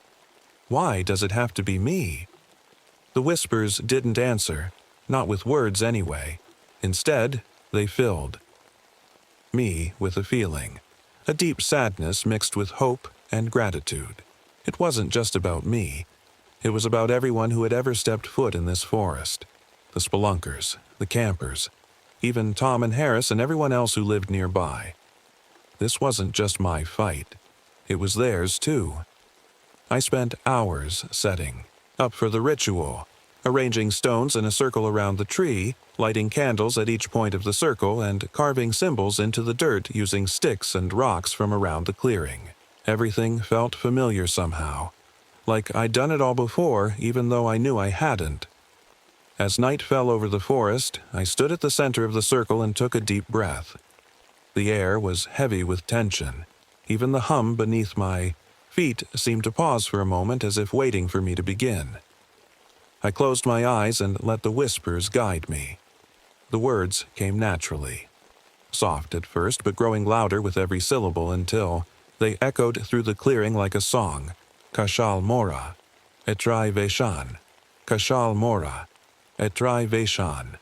"Why does it have to be me?" The whispers didn't answer, not with words anyway. Instead, they filled me with a feeling, a deep sadness mixed with hope and gratitude. It wasn't just about me. It was about everyone who had ever stepped foot in this forest. The spelunkers, the campers, even Tom and Harris and everyone else who lived nearby. This wasn't just my fight. It was theirs too. I spent hours setting up for the ritual, arranging stones in a circle around the tree, lighting candles at each point of the circle, and carving symbols into the dirt using sticks and rocks from around the clearing. Everything felt familiar somehow, like I'd done it all before even though I knew I hadn't. As night fell over the forest, I stood at the center of the circle and took a deep breath. The air was heavy with tension. Even the hum beneath my feet seemed to pause for a moment as if waiting for me to begin. I closed my eyes and let the whispers guide me. The words came naturally. Soft at first, but growing louder with every syllable until They echoed through the clearing like a song. Kashal Mora, Etrai Veshan. Kashal Mora, Etrai Veshan.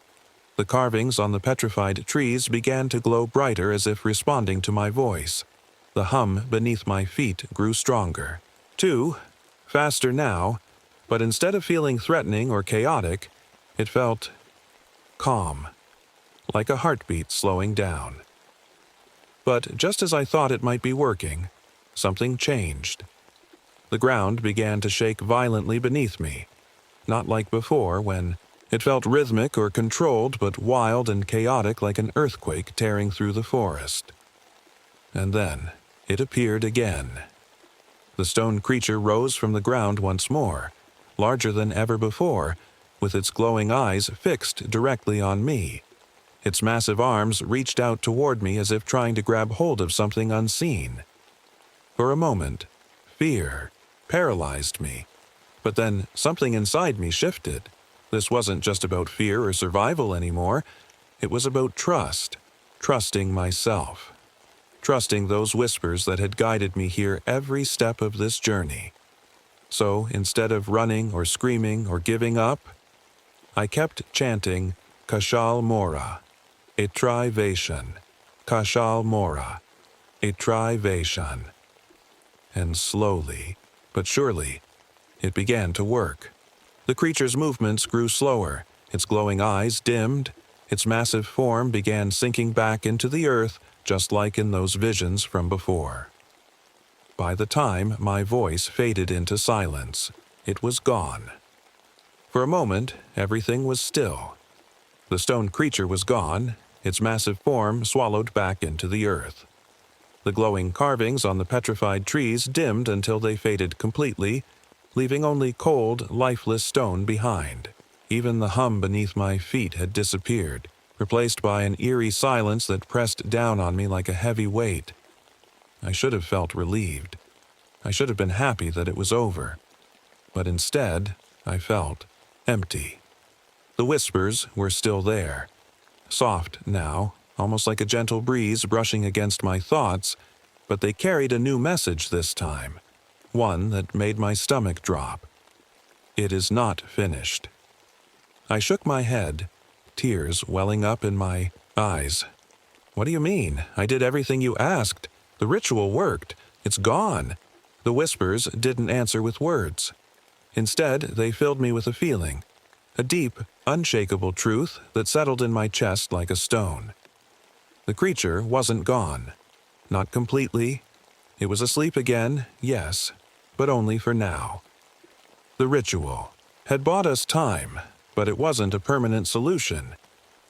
The carvings on the petrified trees began to glow brighter as if responding to my voice. The hum beneath my feet grew stronger. 2, faster now, but instead of feeling threatening or chaotic, it felt calm, like a heartbeat slowing down. But just as I thought it might be working, something changed. The ground began to shake violently beneath me, not like before when it felt rhythmic or controlled, but wild and chaotic like an earthquake tearing through the forest. And then it appeared again. The stone creature rose from the ground once more, larger than ever before, with its glowing eyes fixed directly on me. Its massive arms reached out toward me as if trying to grab hold of something unseen. For a moment, fear paralyzed me, but then something inside me shifted. This wasn't just about fear or survival anymore. It was about trust, trusting myself, trusting those whispers that had guided me here every step of this journey. So instead of running or screaming or giving up, I kept chanting, Kashal Mora, Etrai Veshan, Kashal Mora, Etrai Veshan. And slowly, but surely, it began to work. The creature's movements grew slower, its glowing eyes dimmed, its massive form began sinking back into the earth, just like in those visions from before. By the time my voice faded into silence, it was gone. For a moment, everything was still. The stone creature was gone, its massive form swallowed back into the earth. The glowing carvings on the petrified trees dimmed until they faded completely, leaving only cold, lifeless stone behind. Even the hum beneath my feet had disappeared, replaced by an eerie silence that pressed down on me like a heavy weight. I should have felt relieved. I should have been happy that it was over. But instead, I felt empty. The whispers were still there, soft now, almost like a gentle breeze brushing against my thoughts, but they carried a new message this time, one that made my stomach drop. It is not finished. I shook my head, tears welling up in my eyes. What do you mean? I did everything you asked. The ritual worked. It's gone. The whispers didn't answer with words. Instead, they filled me with a feeling, a deep, unshakable truth that settled in my chest like a stone. The creature wasn't gone. Not completely. It was asleep again, yes, but only for now. The ritual had bought us time, but it wasn't a permanent solution.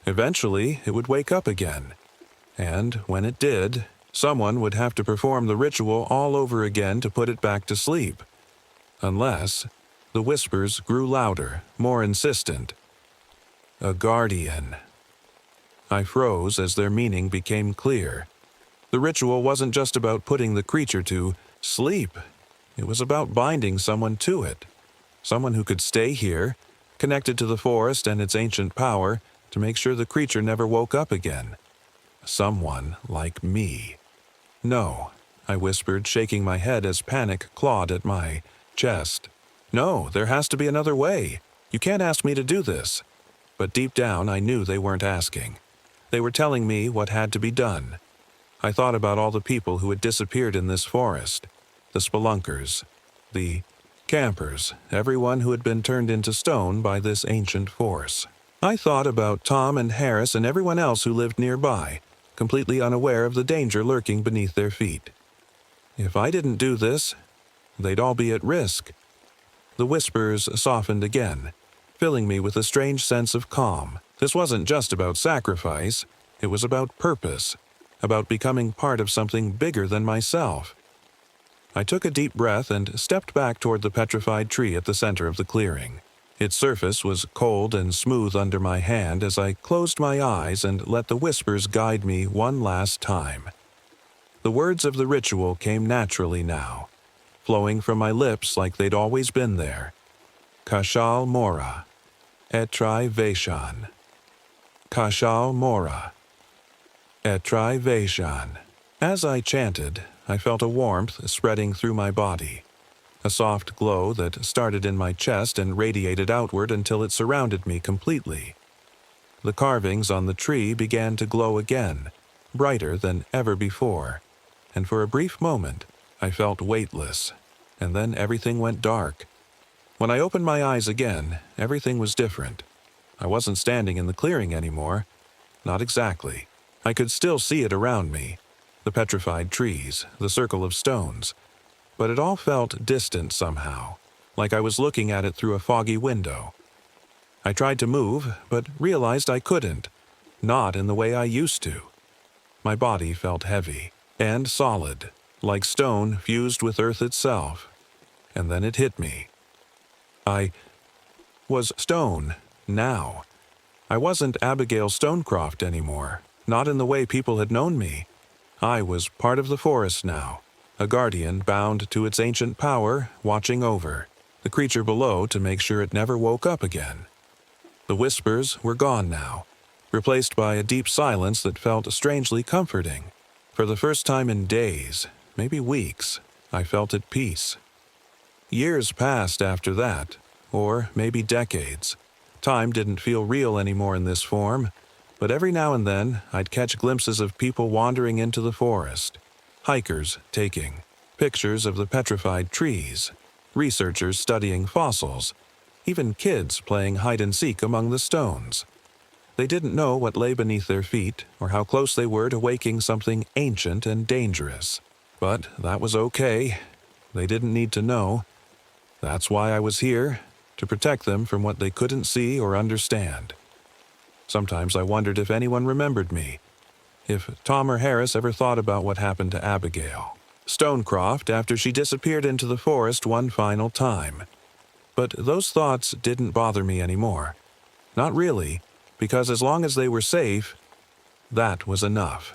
Eventually, it would wake up again. And when it did, someone would have to perform the ritual all over again to put it back to sleep. Unless the whispers grew louder, more insistent. A guardian. I froze as their meaning became clear. The ritual wasn't just about putting the creature to sleep. It was about binding someone to it. Someone who could stay here, connected to the forest and its ancient power, to make sure the creature never woke up again. Someone like me. No, I whispered, shaking my head as panic clawed at my chest. No, there has to be another way. You can't ask me to do this. But deep down, I knew they weren't asking. They were telling me what had to be done. I thought about all the people who had disappeared in this forest. The spelunkers, the campers, everyone who had been turned into stone by this ancient force. I thought about Tom and Harris and everyone else who lived nearby, completely unaware of the danger lurking beneath their feet. If I didn't do this, they'd all be at risk. The whispers softened again, filling me with a strange sense of calm. This wasn't just about sacrifice, it was about purpose, about becoming part of something bigger than myself. I took a deep breath and stepped back toward the petrified tree at the center of the clearing. Its surface was cold and smooth under my hand as I closed my eyes and let the whispers guide me one last time. The words of the ritual came naturally now, flowing from my lips like they'd always been there. Kashal Mora, Etrai Veshan. Kashal Mora, Etrai Veshan. As I chanted, I felt a warmth spreading through my body, a soft glow that started in my chest and radiated outward until it surrounded me completely. The carvings on the tree began to glow again, brighter than ever before, and for a brief moment, I felt weightless, and then everything went dark. When I opened my eyes again, everything was different. I wasn't standing in the clearing anymore. Not exactly. I could still see it around me, the petrified trees, the circle of stones, but it all felt distant somehow, like I was looking at it through a foggy window. I tried to move, but realized I couldn't, not in the way I used to. My body felt heavy and solid, like stone fused with earth itself. And then it hit me. I was stone, now. I wasn't Abigail Stonecroft anymore, not in the way people had known me. I was part of the forest now, a guardian bound to its ancient power, watching over the creature below to make sure it never woke up again. The whispers were gone now, replaced by a deep silence that felt strangely comforting. For the first time in days, maybe weeks, I felt at peace. Years passed after that, or maybe decades. Time didn't feel real anymore in this form, but every now and then I'd catch glimpses of people wandering into the forest, hikers taking pictures of the petrified trees, researchers studying fossils, even kids playing hide-and-seek among the stones. They didn't know what lay beneath their feet or how close they were to waking something ancient and dangerous. But that was okay. They didn't need to know. That's why I was here, to protect them from what they couldn't see or understand. Sometimes I wondered if anyone remembered me, if Tom or Harris ever thought about what happened to Abigail Stonecroft after she disappeared into the forest one final time. But those thoughts didn't bother me anymore. Not really, because as long as they were safe, that was enough.